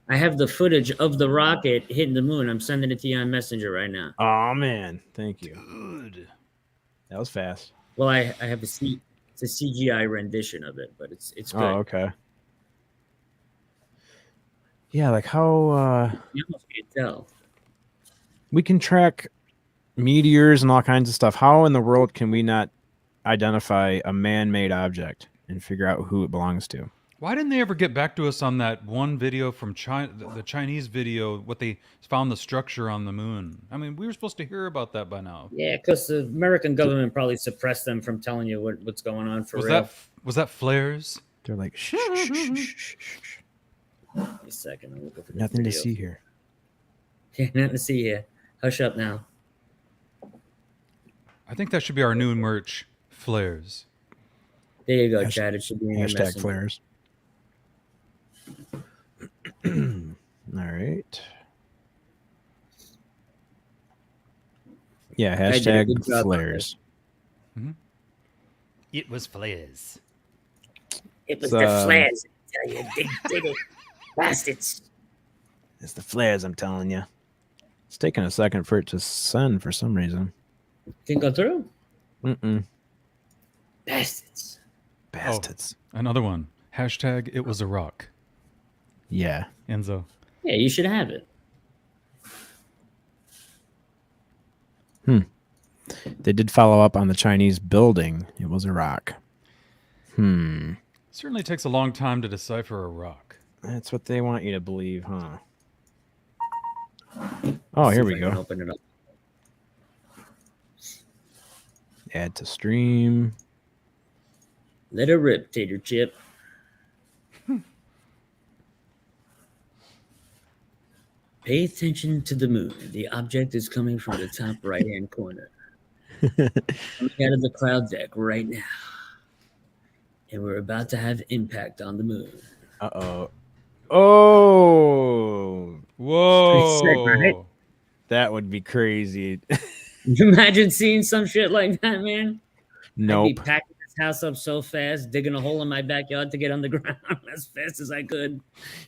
I have the footage of the rocket hitting the moon. I'm sending it to you on Messenger right now. Oh, man. Thank you. Good. That was fast. Well, I have it's a CGI rendition of it, but it's good. Oh, okay. Yeah, like how You almost can't tell. we can track meteors and all kinds of stuff. How in the world can we not identify a man-made object and figure out who it belongs to? Why didn't they ever get back to us on that one video from China, the Chinese video, what they found the structure on the moon? I mean, we were supposed to hear about that by now. Yeah, because the American government probably suppressed them from telling you what's going on for real. Was that flares? They're like, shh, shh, shh, shh, shh, shh. Wait a second. I'm looking for the Nothing to video. see here. Yeah, nothing to see here. Hush up now. I think that should be our new merch, flares. There you go, Chad. It should be in your Hashtag Messenger. flares. All right. Yeah, I did a good hashtag job on flares. It was flares. It was So, the flares. I tell you, they did it. Bastards. It's the flares, I'm telling you. It's taking a second for it to send for some reason. Didn't go through? Mm-mm. Bastards. Bastards. Another one. Hashtag it was a rock. Yeah. Enzo. Yeah, you should have it. They did follow up on the Chinese building. It was a rock. Certainly takes a long time to decipher a rock. That's what they want you to believe, huh? Oh, here See we if I can go. Open it up. Add to stream. Let her rip, Tater Chip. Pay attention to the moon. The object is coming from the top right-hand corner. Coming out of the cloud deck right now. And we're about to have impact on the moon. Uh-oh. Oh. Whoa. Pretty sick, right? That would be crazy. You imagine seeing some shit like that, man? I'd Nope. be packing this house up so fast, digging a hole in my backyard to get underground as fast as I could.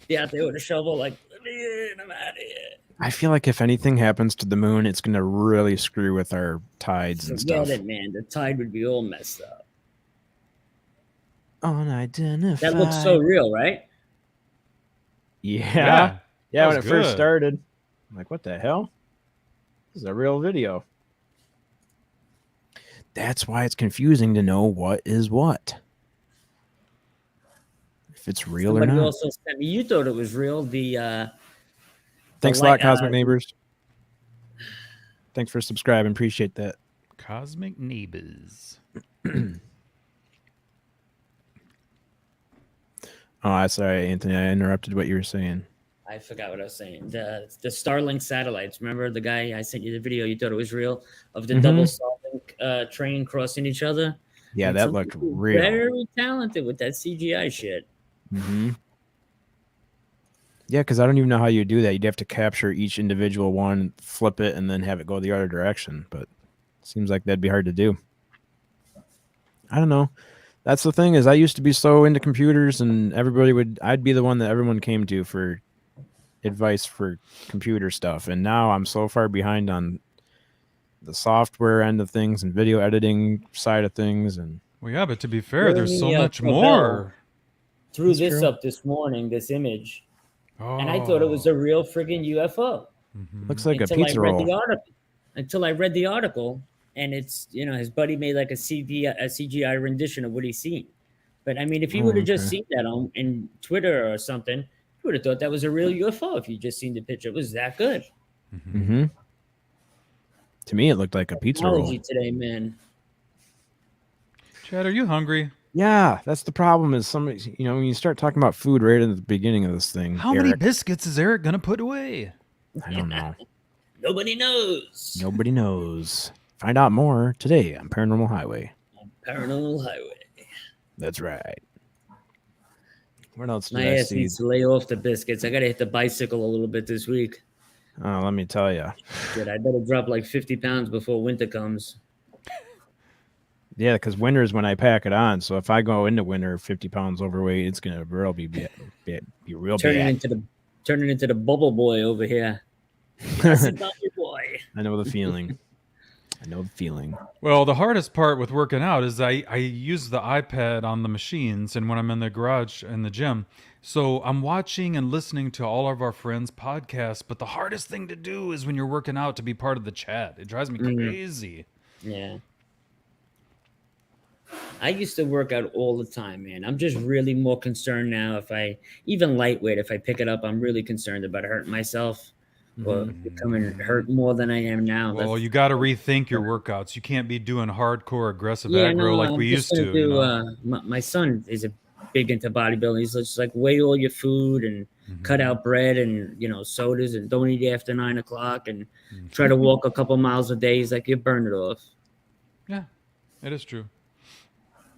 Be out there with a shovel, like, let me in, I'm out of here. I feel like if anything happens to the moon, it's gonna really screw with our tides and Forget stuff. it, man. The tide would be all messed up. Unidentified. That looks so real, right? Yeah. that When was it first good. started, I'm like, what the hell? This is a real video. That's why it's confusing to know what is what. If it's real Somebody or not. also sent me. You thought it was real. Thanks a lot, Cosmic Neighbors. Thanks for subscribing. Appreciate that. Cosmic Neighbors. Oh, sorry, Anthony. I interrupted what you were saying. I forgot what I was saying. The Starlink satellites. Remember the guy I sent you the video? You thought it was real of the double Starlink train crossing each other. Yeah, And that some looked people real. Very talented with that CGI shit. Mm-hmm. Yeah, because I don't even know how you do that. You'd have to capture each individual one, flip it, and then have it go the other direction. But it seems like that'd be hard to do. I don't know. That's the thing is I used to be so into computers and I'd be the one that everyone came to for advice for computer stuff. And now I'm so far behind on the software end of things and video editing side of things. And well, yeah, but to be fair, there's so much Cobell more. Threw this up this morning, this image. Oh. And I thought it was a real friggin' UFO. Looks like a pizza roll. Until I read the article, and it's, his buddy made like a CGI rendition of what he's seen. But I mean, if you would have just seen that in Twitter or something, you would have thought that was a real UFO if you just seen the picture. It was that good. Mm-hmm. To me, it looked like a pizza roll. Today, man. Chad, are you hungry? Yeah, that's the problem. Is somebody, when you start talking about food right at the beginning of this thing. How many biscuits is Eric gonna put away? I don't know. Nobody knows. Nobody knows. Find out more today on Paranormal Highway. Paranormal Highway. That's right. What else My did I ass see? needs to lay off the biscuits. I gotta hit the bicycle a little bit this week. Oh, let me tell you. Shit, I better drop like 50 pounds before winter comes. Yeah, because winter is when I pack it on. So if I go into winter 50 pounds overweight, it's gonna really be real bad. Turning into the bubble boy over here. Yes, a bubble boy. I know the feeling. I know the feeling. Well, the hardest part with working out is I use the iPad on the machines and when I'm in the garage in the gym. So I'm watching and listening to all of our friends' podcasts, but the hardest thing to do is when you're working out to be part of the chat. It drives me crazy. Yeah. I used to work out all the time, man. I'm just really more concerned now even lightweight, if I pick it up, I'm really concerned about hurting myself. Or becoming hurt more than I am now. Well, you got to rethink your workouts. You can't be doing hardcore aggressive aggro like we used to. My son is big into bodybuilding. He's just like weigh all your food and cut out bread and sodas and don't eat after 9 o'clock and try to walk a couple miles a day. He's like, you burn it off. Yeah, it is true.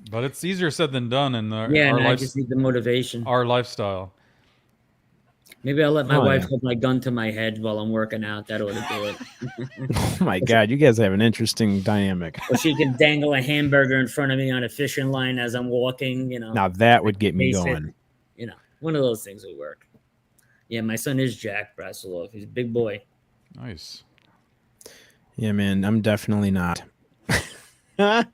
But it's easier said than done in I just need the motivation. Our lifestyle. Maybe I'll let my wife hold my gun to my head while I'm working out. That ought to do it. Oh my God, you guys have an interesting dynamic. Or she can dangle a hamburger in front of me on a fishing line as I'm walking. Now that would get me going. One of those things would work. Yeah, my son is Jack Brassilov. He's a big boy. Nice. Yeah, man, I'm definitely not. If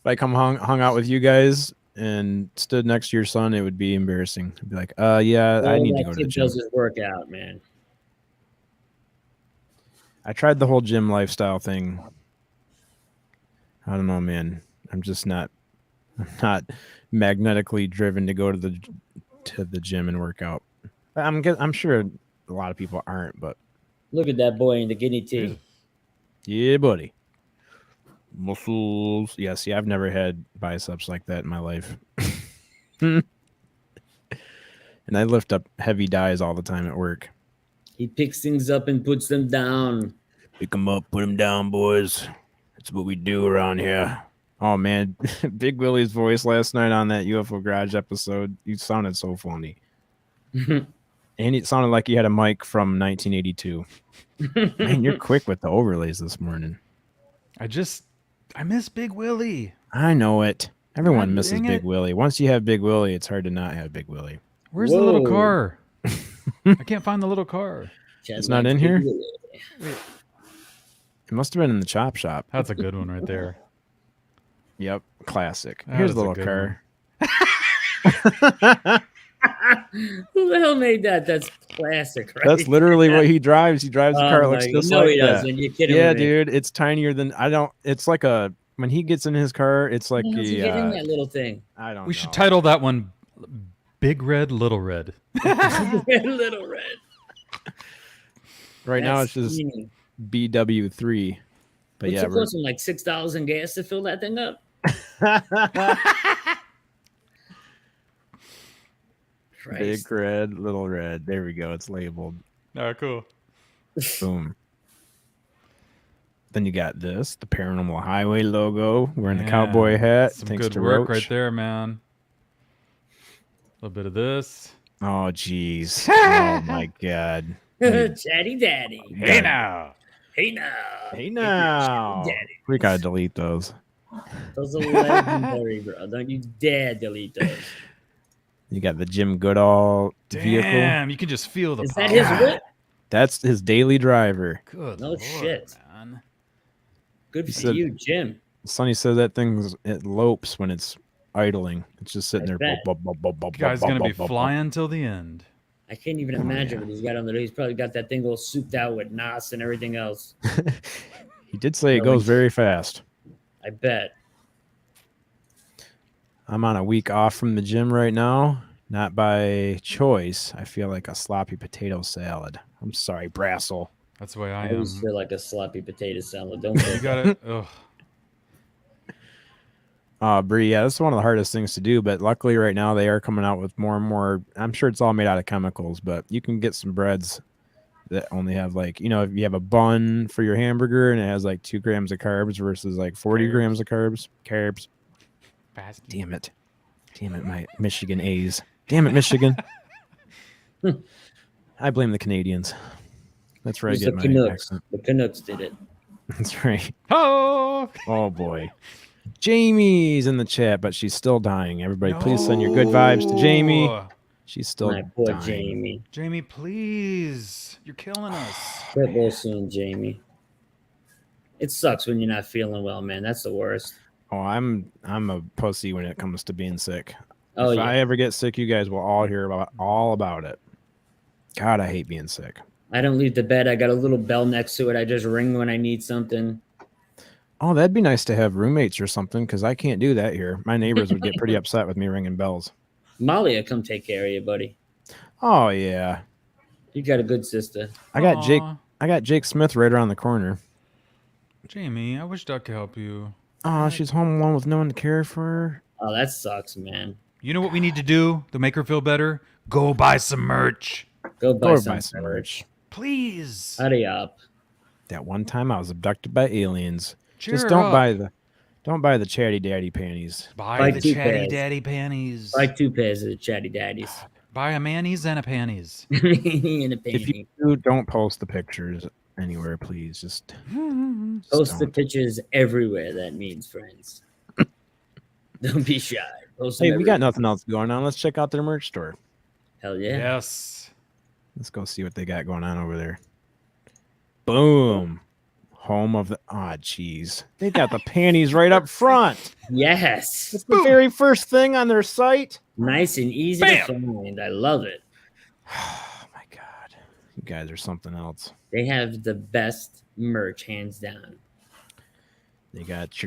I come hung out with you guys and stood next to your son, it would be embarrassing. I'd be like, yeah, I need to go to the gym. Does his workout, man. I tried the whole gym lifestyle thing. I don't know, man. I'm just not magnetically driven to go to the gym and work out. I'm sure a lot of people aren't, but look at that boy in the guinea pig. Yeah, buddy. Muscles. Yeah, see, I've never had biceps like that in my life. And I lift up heavy dyes all the time at work. He picks things up and puts them down. Pick them up, put them down, boys. That's what we do around here. Oh, man. Big Willie's voice last night on that UFO Garage episode. You sounded so funny. And it sounded like he had a mic from 1982. Man, you're quick with the overlays this morning. I miss Big Willie. I know it. Everyone God misses dang Big it. Willie. Once you have Big Willie, it's hard to not have Big Willie. Where's the little Whoa. car? I can't find the little car. Chad It's not likes in Big here? Willie. It must have been in the chop shop. That's a good one right there. Yep, classic. That Here's is the a little good car. Who the hell made that? That's classic, right? That's literally what he drives. He drives a car. It looks just no, like he that. doesn't. You're kidding Yeah, with me. dude. It's tinier than I don't. It's like a when he gets in his car. It's like How did you get in a. that little thing? I don't. We know. should title that one Big Red, Little Red. Little red. Right now, it's That's just meaning. BW3. But What's yeah, it costing? Like $6,000 gas to fill that thing up? Christ. Big red, little red. There we go. It's labeled. Oh, cool. Boom. Then you got this, the Paranormal Highway logo. Wearing the cowboy hat. Some Thanks good to work Roach. right there, man. A little bit of this. Oh, jeez. Oh, my God. Chatty Daddy. Hey now. Hey now. Hey, now. Daddy. We got to delete those. Those are legendary, bro. Don't you dare delete those. You got the Jim Goodall vehicle. Damn, you can just feel the Is power. that his whip? That's his daily driver. Good No Lord, shit. man. Good He for said- you, Jim. Sonny says that it lopes when it's idling. It's just sitting I there. bet. Guy's going to be flying till the end. I can't even imagine what he's got on the. He's probably got that thing all souped out with NOS and everything else. He did say it No, goes he's- very fast. I bet. I'm on a week off from the gym right now. Not by choice. I feel like a sloppy potato salad. I'm sorry, Brassel. That's the way I I am. always feel like a sloppy potato salad. Don't You feel got it. Ugh. Bree, yeah, that's one of the hardest things to do. But luckily, right now, they are coming out with more and more. I'm sure it's all made out of chemicals, but you can get some breads that only have like, if you have a bun for your hamburger and it has like 2 grams of carbs versus like 40 grams of carbs. Damn it, my Michigan A's. Damn it, Michigan. I blame the Canadians. That's where I It's get the my Canucks. accent. The Canucks did it. That's right. Oh, Oh boy. Jamie's in the chat, but she's still dying. Everybody, please send your good vibes to Jamie. No. She's still My poor dying. Jamie. Jamie, please. You're killing us. Quit real soon, Jamie. It sucks when you're not feeling well, man. That's the worst. Oh, I'm a pussy when it comes to being sick. Oh, if yeah. I ever get sick, you guys will all hear all about it. God, I hate being sick. I don't leave the bed. I got a little bell next to it. I just ring when I need something. Oh, that'd be nice to have roommates or something, because I can't do that here. My neighbors would get pretty upset with me ringing bells. Molly will come take care of you, buddy. Oh yeah, You got a good sister. I got Jake. Aw. I got Jake Smith right around the corner. Jamie, I wish Doug could help you. Oh, she's home alone with no one to care for her. Oh, that sucks, man. You know what we need to do to make her feel better? Go buy some merch. Go Go buy buy some some merch. merch. Please. Hurry up. That one time I was abducted by aliens. Cheer Just her don't up. buy the chatty daddy panties. Buy Buy the 2 chatty pairs. daddy panties. Buy 2 pairs of the chatty daddies. Buy a manis and a panties. In a If panty. you do, don't post the pictures anywhere, please. Just Post the don't. pictures everywhere. That means, friends. Don't be shy. Post them Hey, we got everywhere. nothing else going on. Let's check out their merch store. Hell yeah. Yes. Let's go see what they got going on over there. Boom. Home of the jeez. They got the panties right up front. Yes. It's the very first thing on their site. Nice and easy to find. I love it. Oh my god. You guys are something else. They have the best merch, hands down. You got get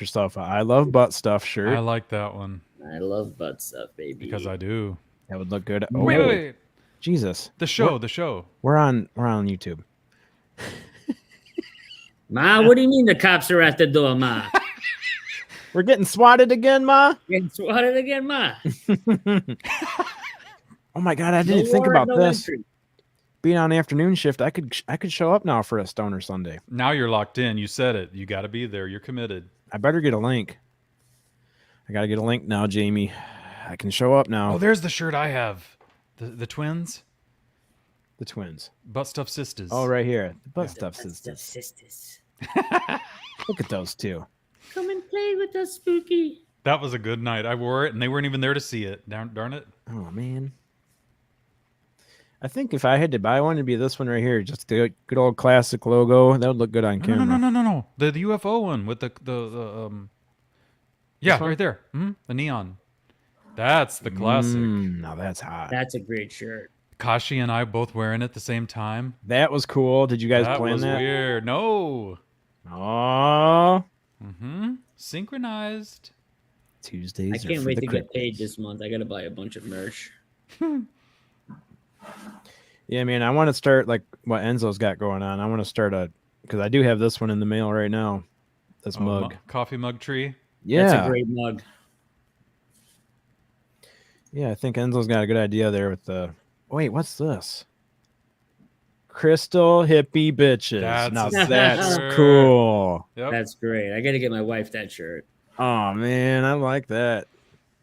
yourself a I love butt stuff shirt. I like that one I love butt stuff, baby. because I do. That would look good. Oh, Wait. Jesus. The show. We're on YouTube. Ma, what do you mean the cops are at the door, Ma? We're getting swatted again, Ma. Getting swatted again, Ma. Oh my god, I didn't No think warrant, about no this. entry. Being on afternoon shift, I could show up now for a Stoner Sunday. Now you're locked in. You said it. You got to be there. You're committed. I better get a link. I gotta get a link now, Jamie. I can show up now. Oh, there's the shirt I have. The twins. The twins. Butt Stuff Sisters. Oh, right here. The butt Yeah. stuff That's the sisters. sisters. Look at those two. Come and play with us, Spooky. That was a good night. I wore it, and they weren't even there to see it. Darn it. Oh man. I think if I had to buy one, it'd be this one right here. Just the good old classic logo. That would look good on camera. No. The UFO one with the yeah, This one? right there. The neon. That's the classic. Now that's hot. That's a great shirt. Kashi and I both wearing it at the same time. That was cool. Did you guys That plan was that? weird. No. Oh, Synchronized. Tuesdays. I can't are for wait the to get paid cripples. this month. I gotta buy a bunch of merch. Yeah, man. I want to start like what Enzo's got going on. I want to start because I do have this one in the mail right now. This mug. Coffee mug tree. Yeah. That's a great mug. Yeah, I think Enzo's got a good idea there with the. Wait, what's this? Crystal hippie bitches. Now That's that's shirt. cool. Yep. That's great. I gotta get my wife that shirt. Oh man, I like that.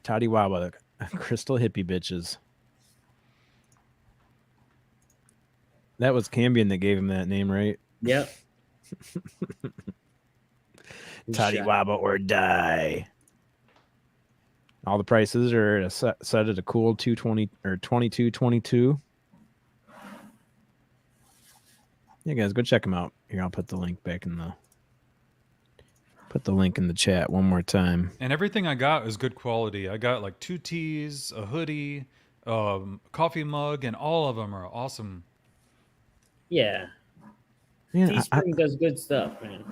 Toddy Waba, crystal hippie bitches. That was Cambion that gave him that name, right? Yep. Toddy Waba or die. All the prices are set at a cool 220 or 22.22. Yeah, guys, go check them out. Here, I'll put the link back in the chat one more time. And everything I got is good quality. I got like 2 tees, a hoodie, coffee mug, and all of them are awesome. Yeah. Man, Teespring does good stuff, man.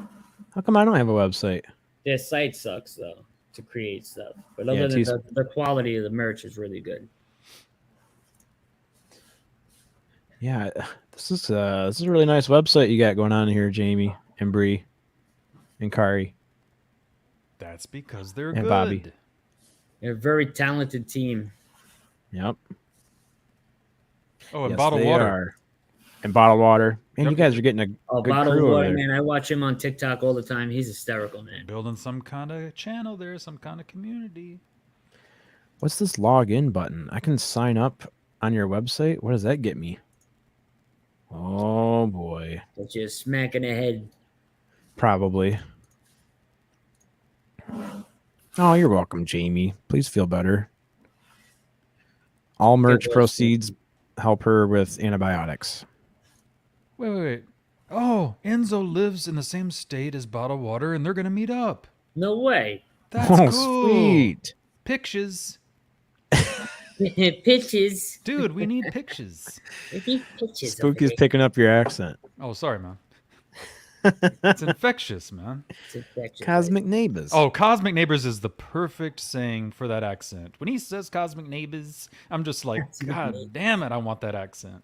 how come I don't have a website? Their site sucks though to create stuff, but Yeah, other than the quality of the merch is really good. Yeah, this is a really nice website you got going on here, Jamie and Bree and Kari. That's because they're And good. Bobby. They're a very talented team. Yep. Oh, and Yes, bottled they water. are. And bottled water. Man, you guys are getting a Oh, good Bottled crew over Water, there. man. I watch him on TikTok all the time. He's hysterical, man. Building some kind of channel there, some kind of community. What's this login button? I can sign up on your website. What does that get me? Oh boy, That's just smacking the head. probably. Oh, you're welcome, Jamie. Please feel better. All merch well, proceeds help her with antibiotics. Wait. Oh, Enzo lives in the same state as Bottled Water, and they're gonna meet up. No way. That's Oh, cool. sweet. Pictures, Pitches. dude. We need pictures. Pitches. Spooky's picking up your accent. Oh, sorry, man. It's infectious, man. Cosmic neighbors. Oh, Cosmic Neighbors is the perfect saying for that accent. When he says Cosmic Neighbors, I'm just like, God damn it, I want that accent.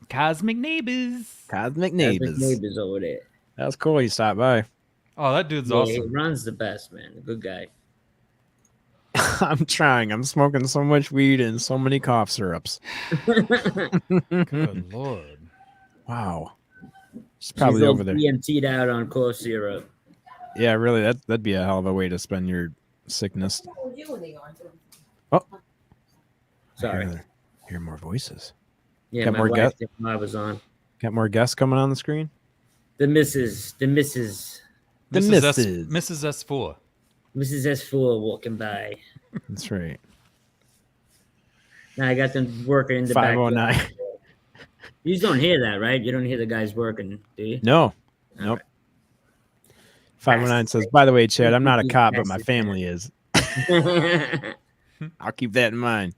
Cosmic Neighbors. Cosmic neighbors. Neighbors over there. That was cool. You stopped by. Oh, that dude's Yeah, he awesome. runs the best, man. A good guy. I'm trying. I'm smoking so much weed and so many cough syrups. Good lord. Wow. She's probably She's all over there. DMT'd out on cough syrup. Yeah, really. That'd be a hell of a way to spend your sickness. Oh, Sorry. Hear more voices. Yeah, Got my more wife guests? didn't know I was on. Got more guests coming on the screen. The Mrs. The Mrs. misses. Mrs. S4. Mrs. S4 walking by. That's right. Now I got them working in the back. 509. You don't hear that, right? You don't hear the guys working, do you? No. Nope. 509 says, by the way, Chad, I'm not a cop, but my family is. I'll keep that in mind.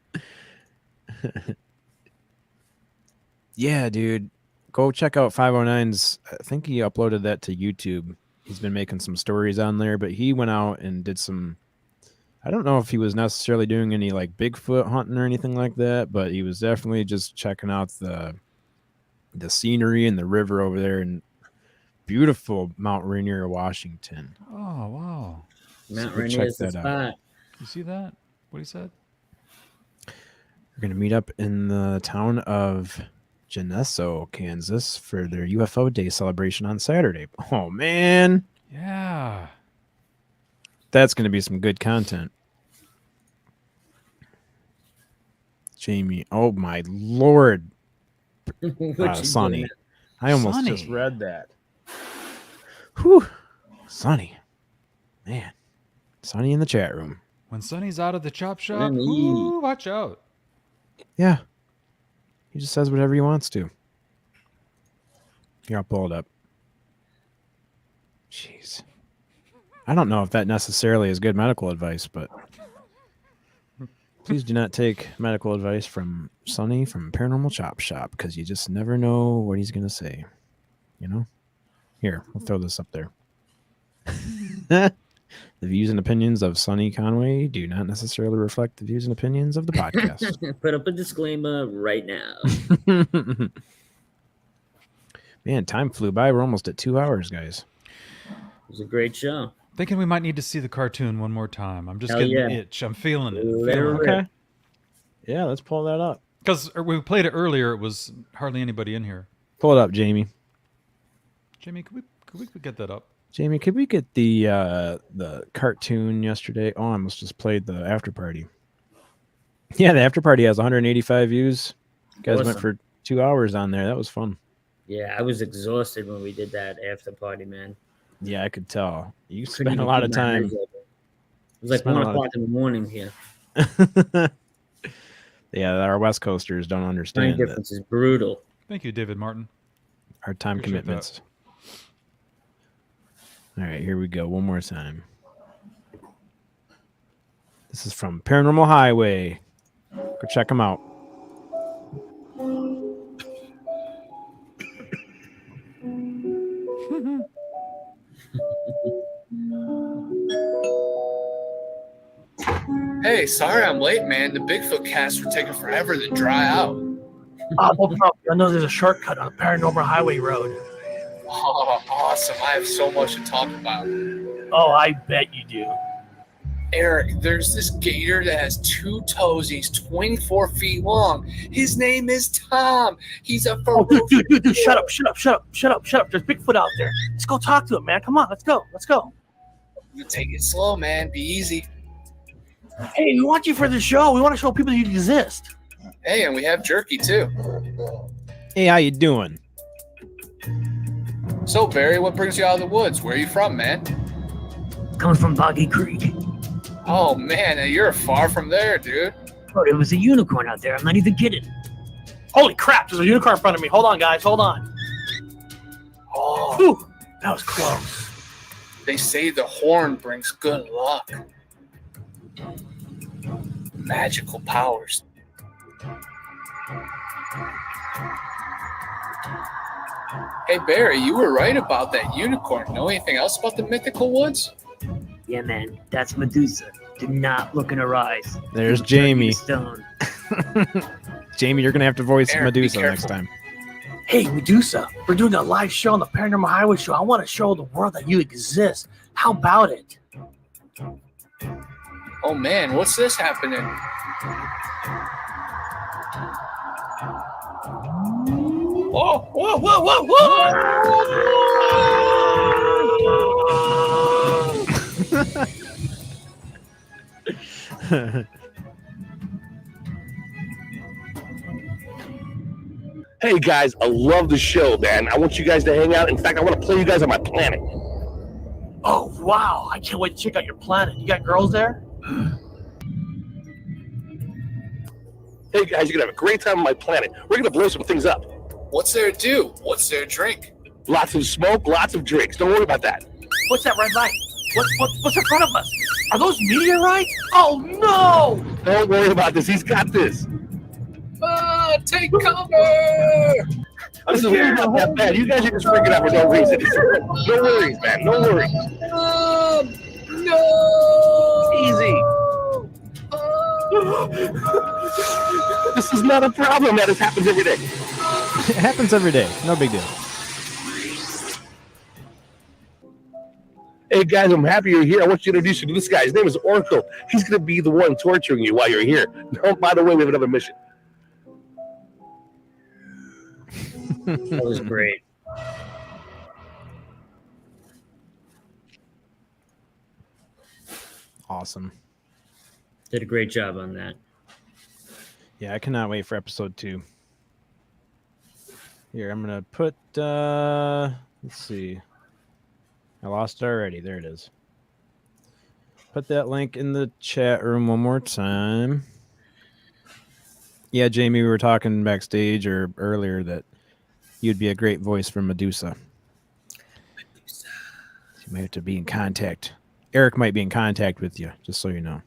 Yeah, dude. Go check out 509's. I think he uploaded that to YouTube. He's been making some stories on there, but he went out and did some. I don't know if he was necessarily doing any like Bigfoot hunting or anything like that, but he was definitely just checking out the scenery and the river over there in beautiful Mount Rainier, Washington. Oh, wow. Mount So Rainier's the check that out. spot. You see that? What he said? We're going to meet up in the town of Geneso, Kansas for their UFO Day celebration on Saturday. Oh, man. Yeah. That's going to be some good content. Jamie. Oh, my Lord. What you Sonny. doing? I almost just Sonny. read that. Whew. Sonny. Man. Sonny in the chat room. When Sonny's out of the chop shop, Sonny. ooh, watch out. Yeah. He just says whatever he wants to. Here, I'll pull it up. Jeez. I don't know if that necessarily is good medical advice, but please do not take medical advice from Sonny from Paranormal Chop Shop, because you just never know what he's going to say. You know? Here, we'll throw this up there. The views and opinions of Sonny Conway do not necessarily reflect the views and opinions of the podcast. Put up a disclaimer right now. Man, time flew by. We're almost at 2 hours, guys. It was a great show. Thinking we might need to see the cartoon one more time. I'm just Hell getting yeah. the itch. I'm feeling it. Let her rip. Okay. Yeah, let's pull that up. Because we played it earlier, it was hardly anybody in here. Pull it up, Jamie. Jamie, could we get that up? Jamie, could we get the cartoon yesterday? Oh, I almost just played the after party. Yeah, the after party has 185 views. You guys went Awesome. for 2 hours on there. That was fun. Yeah, I was exhausted when we did that after party, man. Yeah, I could tell. You Couldn't spent a even lot keep of my time. eyes open. It was like Spent a 1 lot of- o'clock in the morning here. Yeah, our West Coasters don't Time understand that difference is brutal. Thank you, David Martin. our time Appreciate commitments. All right, here we go. One more time. This is from Paranormal Highway. Go check them out. Hey, sorry I'm late, man. The Bigfoot casts were taking forever to dry out. No problem. I know there's a shortcut on Paranormal Highway Road. Oh, awesome. I have so much to talk about. Oh, I bet you do. Eric, there's this gator that has 2 toes. He's 24 feet long. His name is Tom. He's a Oh, ferocious... dude, shut up. There's Bigfoot out there. Let's go talk to him, man. Come on, let's go. You take it slow, man. Be easy. Hey, we want you for the show. We want to show people you exist. Hey, and we have jerky, too. Hey, how you doing? So, Barry, what brings you out of the woods? Where are you from, man? Coming from Boggy Creek. Oh, man, you're far from there, dude. Oh, there was a unicorn out there. I'm not even kidding. Holy crap, there's a unicorn in front of me. Hold on, guys. Hold on. Oh, Whew, that was close. they say the horn brings good luck. Magical powers. Hey, Barry, you were right about that unicorn. Know anything else about the mythical woods? Yeah, man, that's Medusa. Do not look in her eyes. There's She'll turn you Jamie. to stone. Jamie, you're going to have to voice Eric, be Medusa next careful. time. Hey, Medusa, we're doing a live show on the Paranormal Highway show. I want to show the world that you exist. How about it? Oh, man, what's this happening? Hey guys, I love the show, man. I want you guys to hang out. In fact, I want to play you guys on my planet. Oh, wow. I can't wait to check out your planet. You got girls there? Hey guys, you're gonna have a great time on my planet. We're gonna blow some things up. What's there to do? What's there to drink? Lots of smoke, lots of drinks. Don't worry about that. What's that red light? What's in front of us? Are those meteorites? Oh, no! Don't worry about this. He's got this. Take cover! This is really not that bad. You guys are just freaking out for no reason. No worries, man. No worries. No! Easy. This is not a problem, man. This happens every day. It happens every day. No big deal. Hey guys, I'm happy you're here. I want to introduce you to this guy. His name is Oracle. He's going to be the one torturing you while you're here. No, by the way, we have another mission. That was great. Awesome. Did a great job on that. Yeah, I cannot wait for episode 2. Here, I'm gonna put. Let's see. I lost it already. There it is. Put that link in the chat room one more time. Yeah, Jamie, we were talking backstage or earlier that you'd be a great voice for Medusa. You might have to be in contact. Eric might be in contact with you, just so you know.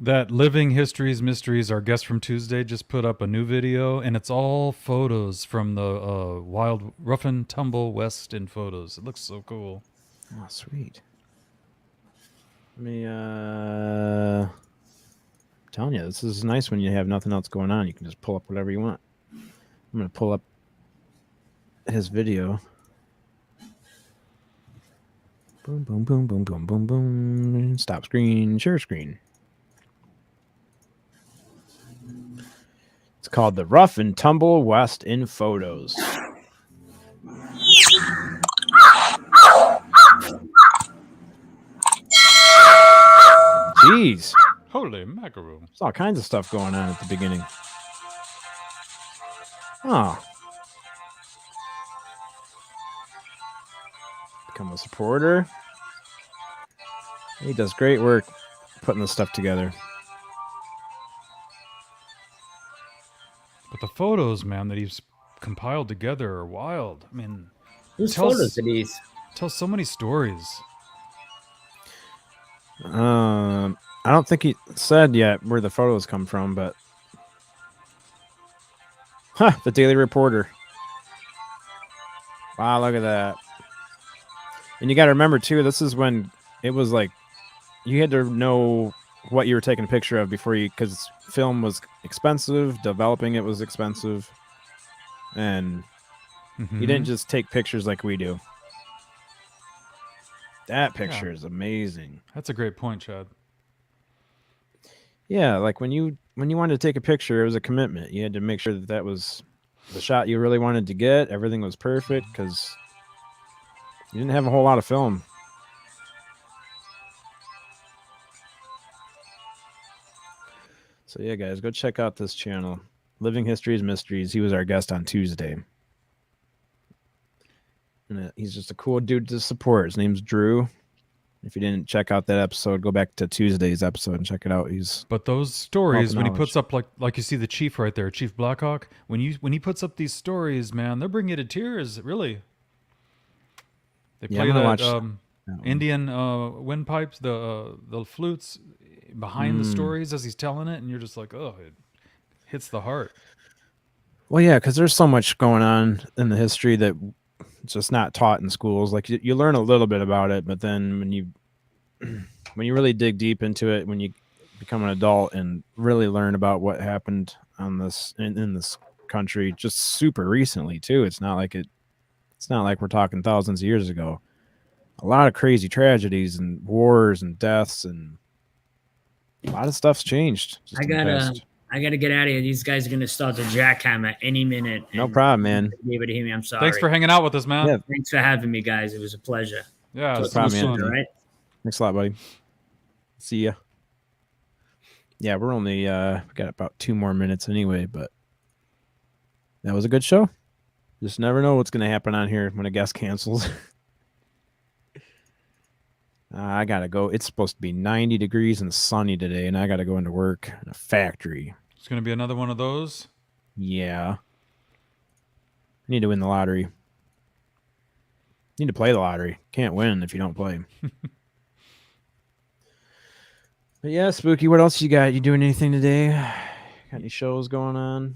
That Living Histories Mysteries, our guest from Tuesday, just put up a new video, and it's all photos from the wild rough and tumble West in photos. It looks so cool. Oh, sweet. Let me, telling you, this is nice when you have nothing else going on. You can just pull up whatever you want. I'm going to pull up his video. Boom, boom, boom, boom, boom, boom, boom. Stop screen, share screen. It's called The Rough and Tumble West in Photos. Jeez. Holy mackerel. There's all kinds of stuff going on at the beginning. Oh. Become a supporter. He does great work putting this stuff together. But the photos, man, that he's compiled together are wild. I mean, Whose photos are these? Tells so many stories. I don't think he said yet where the photos come from, but the Daily Reporter. Wow, look at that. And you got to remember too, this is when it was like you had to know what you were taking a picture of before you, because film was expensive, developing it was expensive, and you didn't just take pictures like we do. That picture is amazing. That's a great point, Chad. Yeah, like when you wanted to take a picture, it was a commitment. You had to make sure that that was the shot you really wanted to get. Everything was perfect because you didn't have a whole lot of film. So yeah, guys, go check out this channel, Living Histories Mysteries. He was our guest on Tuesday. And he's just a cool dude to support. His name's Drew. If you didn't check out that episode, go back to Tuesday's episode and check it out. But those stories, when he puts up like you see the chief right there, Chief Blackhawk, when he puts up these stories, man, they're bringing you to tears. Really, they play that Indian windpipes, the flutes behind the stories as he's telling it, and you're just like, oh, it hits the heart. Well, yeah, because there's so much going on in the history that it's just not taught in schools. Like you learn a little bit about it, but then when you really dig deep into it, when you become an adult and really learn about what happened on this in this country just super recently too, it's not like we're talking thousands of years ago. A lot of crazy tragedies and wars and deaths, and a lot of stuff's changed. I gotta get out of here. These guys are gonna start the jackhammer any minute. No problem, man. Be able to hear me. I'm sorry. Thanks for hanging out with us, man. Yeah. Thanks for having me, guys. It was a pleasure. Yeah, no problem, man. All right. Thanks a lot, buddy. See ya. Yeah, we're only we got about 2 more minutes anyway, but that was a good show. Just never know what's gonna happen on here when a guest cancels. I gotta go. It's supposed to be 90 degrees and sunny today, and I gotta go into work in a factory. It's gonna be another one of those. Yeah. I need to win the lottery. Need to play the lottery. Can't win if you don't play. But yeah, Spooky, what else you got? You doing anything today? Got any shows going on?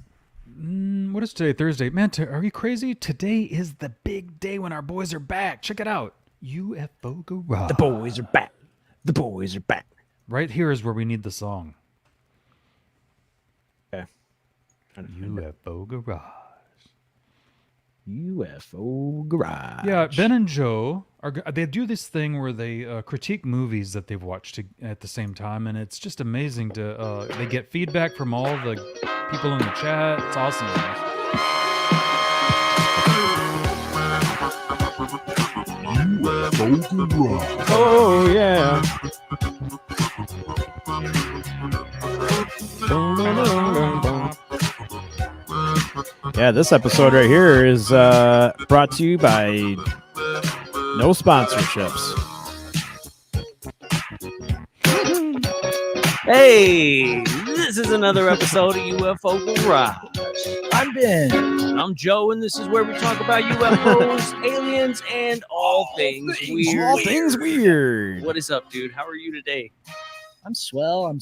What is today? Thursday. Man, are you crazy? Today is the big day when our boys are back. Check it out. UFO Garage. The boys are back. The boys are back. Right here is where we need the song. Okay. UFO Garage. UFO Garage. Yeah, Ben and Joe they do this thing where they critique movies that they've watched at the same time, and it's just amazing to they get feedback from all the people in the chat. It's awesome. Oh yeah. Yeah, this episode right here is brought to you by no sponsorships. Hey, this is another episode of UFO Garage. I'm Ben. And I'm Joe, and this is where we talk about UFOs, aliens, and all things weird. All things weird. What is up, dude? How are you today? I'm swell. I'm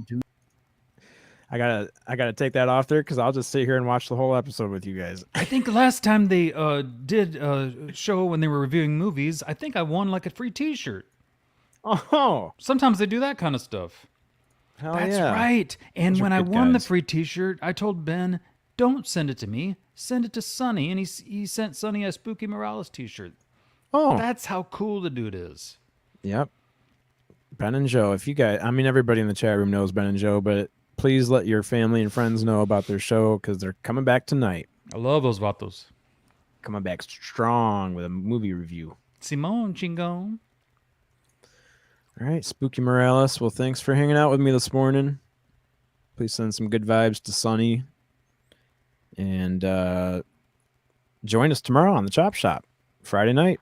doing. I gotta take that off there because I'll just sit here and watch the whole episode with you guys. I think last time they did a show when they were reviewing movies, I think I won like a free T-shirt. Oh, sometimes they do that kind of stuff. Hell That's yeah. right. And Those are when I good won the guys. free T-shirt, I told Ben, "Don't send it to me. Send it to Sonny." And he sent Sonny a Spooky Morales T-shirt. Oh, That's how cool the dude is. yep. Ben and Joe. If you guys, I mean, everybody in the chat room knows Ben and Joe, but please let your family and friends know about their show because they're coming back tonight. I love those vatos. Coming back strong with a movie review. Simone Chingon. All right, Spooky Morales. Well, thanks for hanging out with me this morning. Please send some good vibes to Sonny. And join us tomorrow on the Chop Shop, Friday night.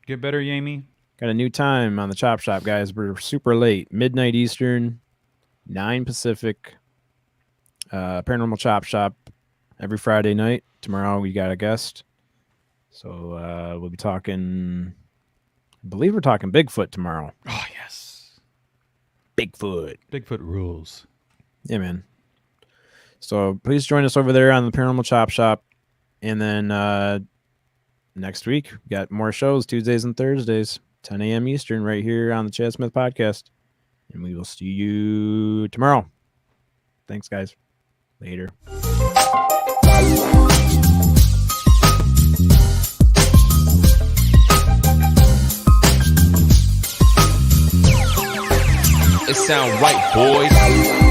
Get better, Yami. Got a new time on the Chop Shop, guys. We're super late, midnight Eastern, 9 Pacific. Paranormal Chop Shop every Friday night. Tomorrow we got a guest. So we'll be talking, I believe we're talking Bigfoot tomorrow. Oh, yes. Bigfoot. Bigfoot rules. Yeah, man. So please join us over there on the Paranormal Chop Shop. And then next week, we got more shows, Tuesdays and Thursdays, 10 a.m. Eastern, right here on the Chad Smith Podcast. And we will see you tomorrow. Thanks, guys. Later. It sound right, boys.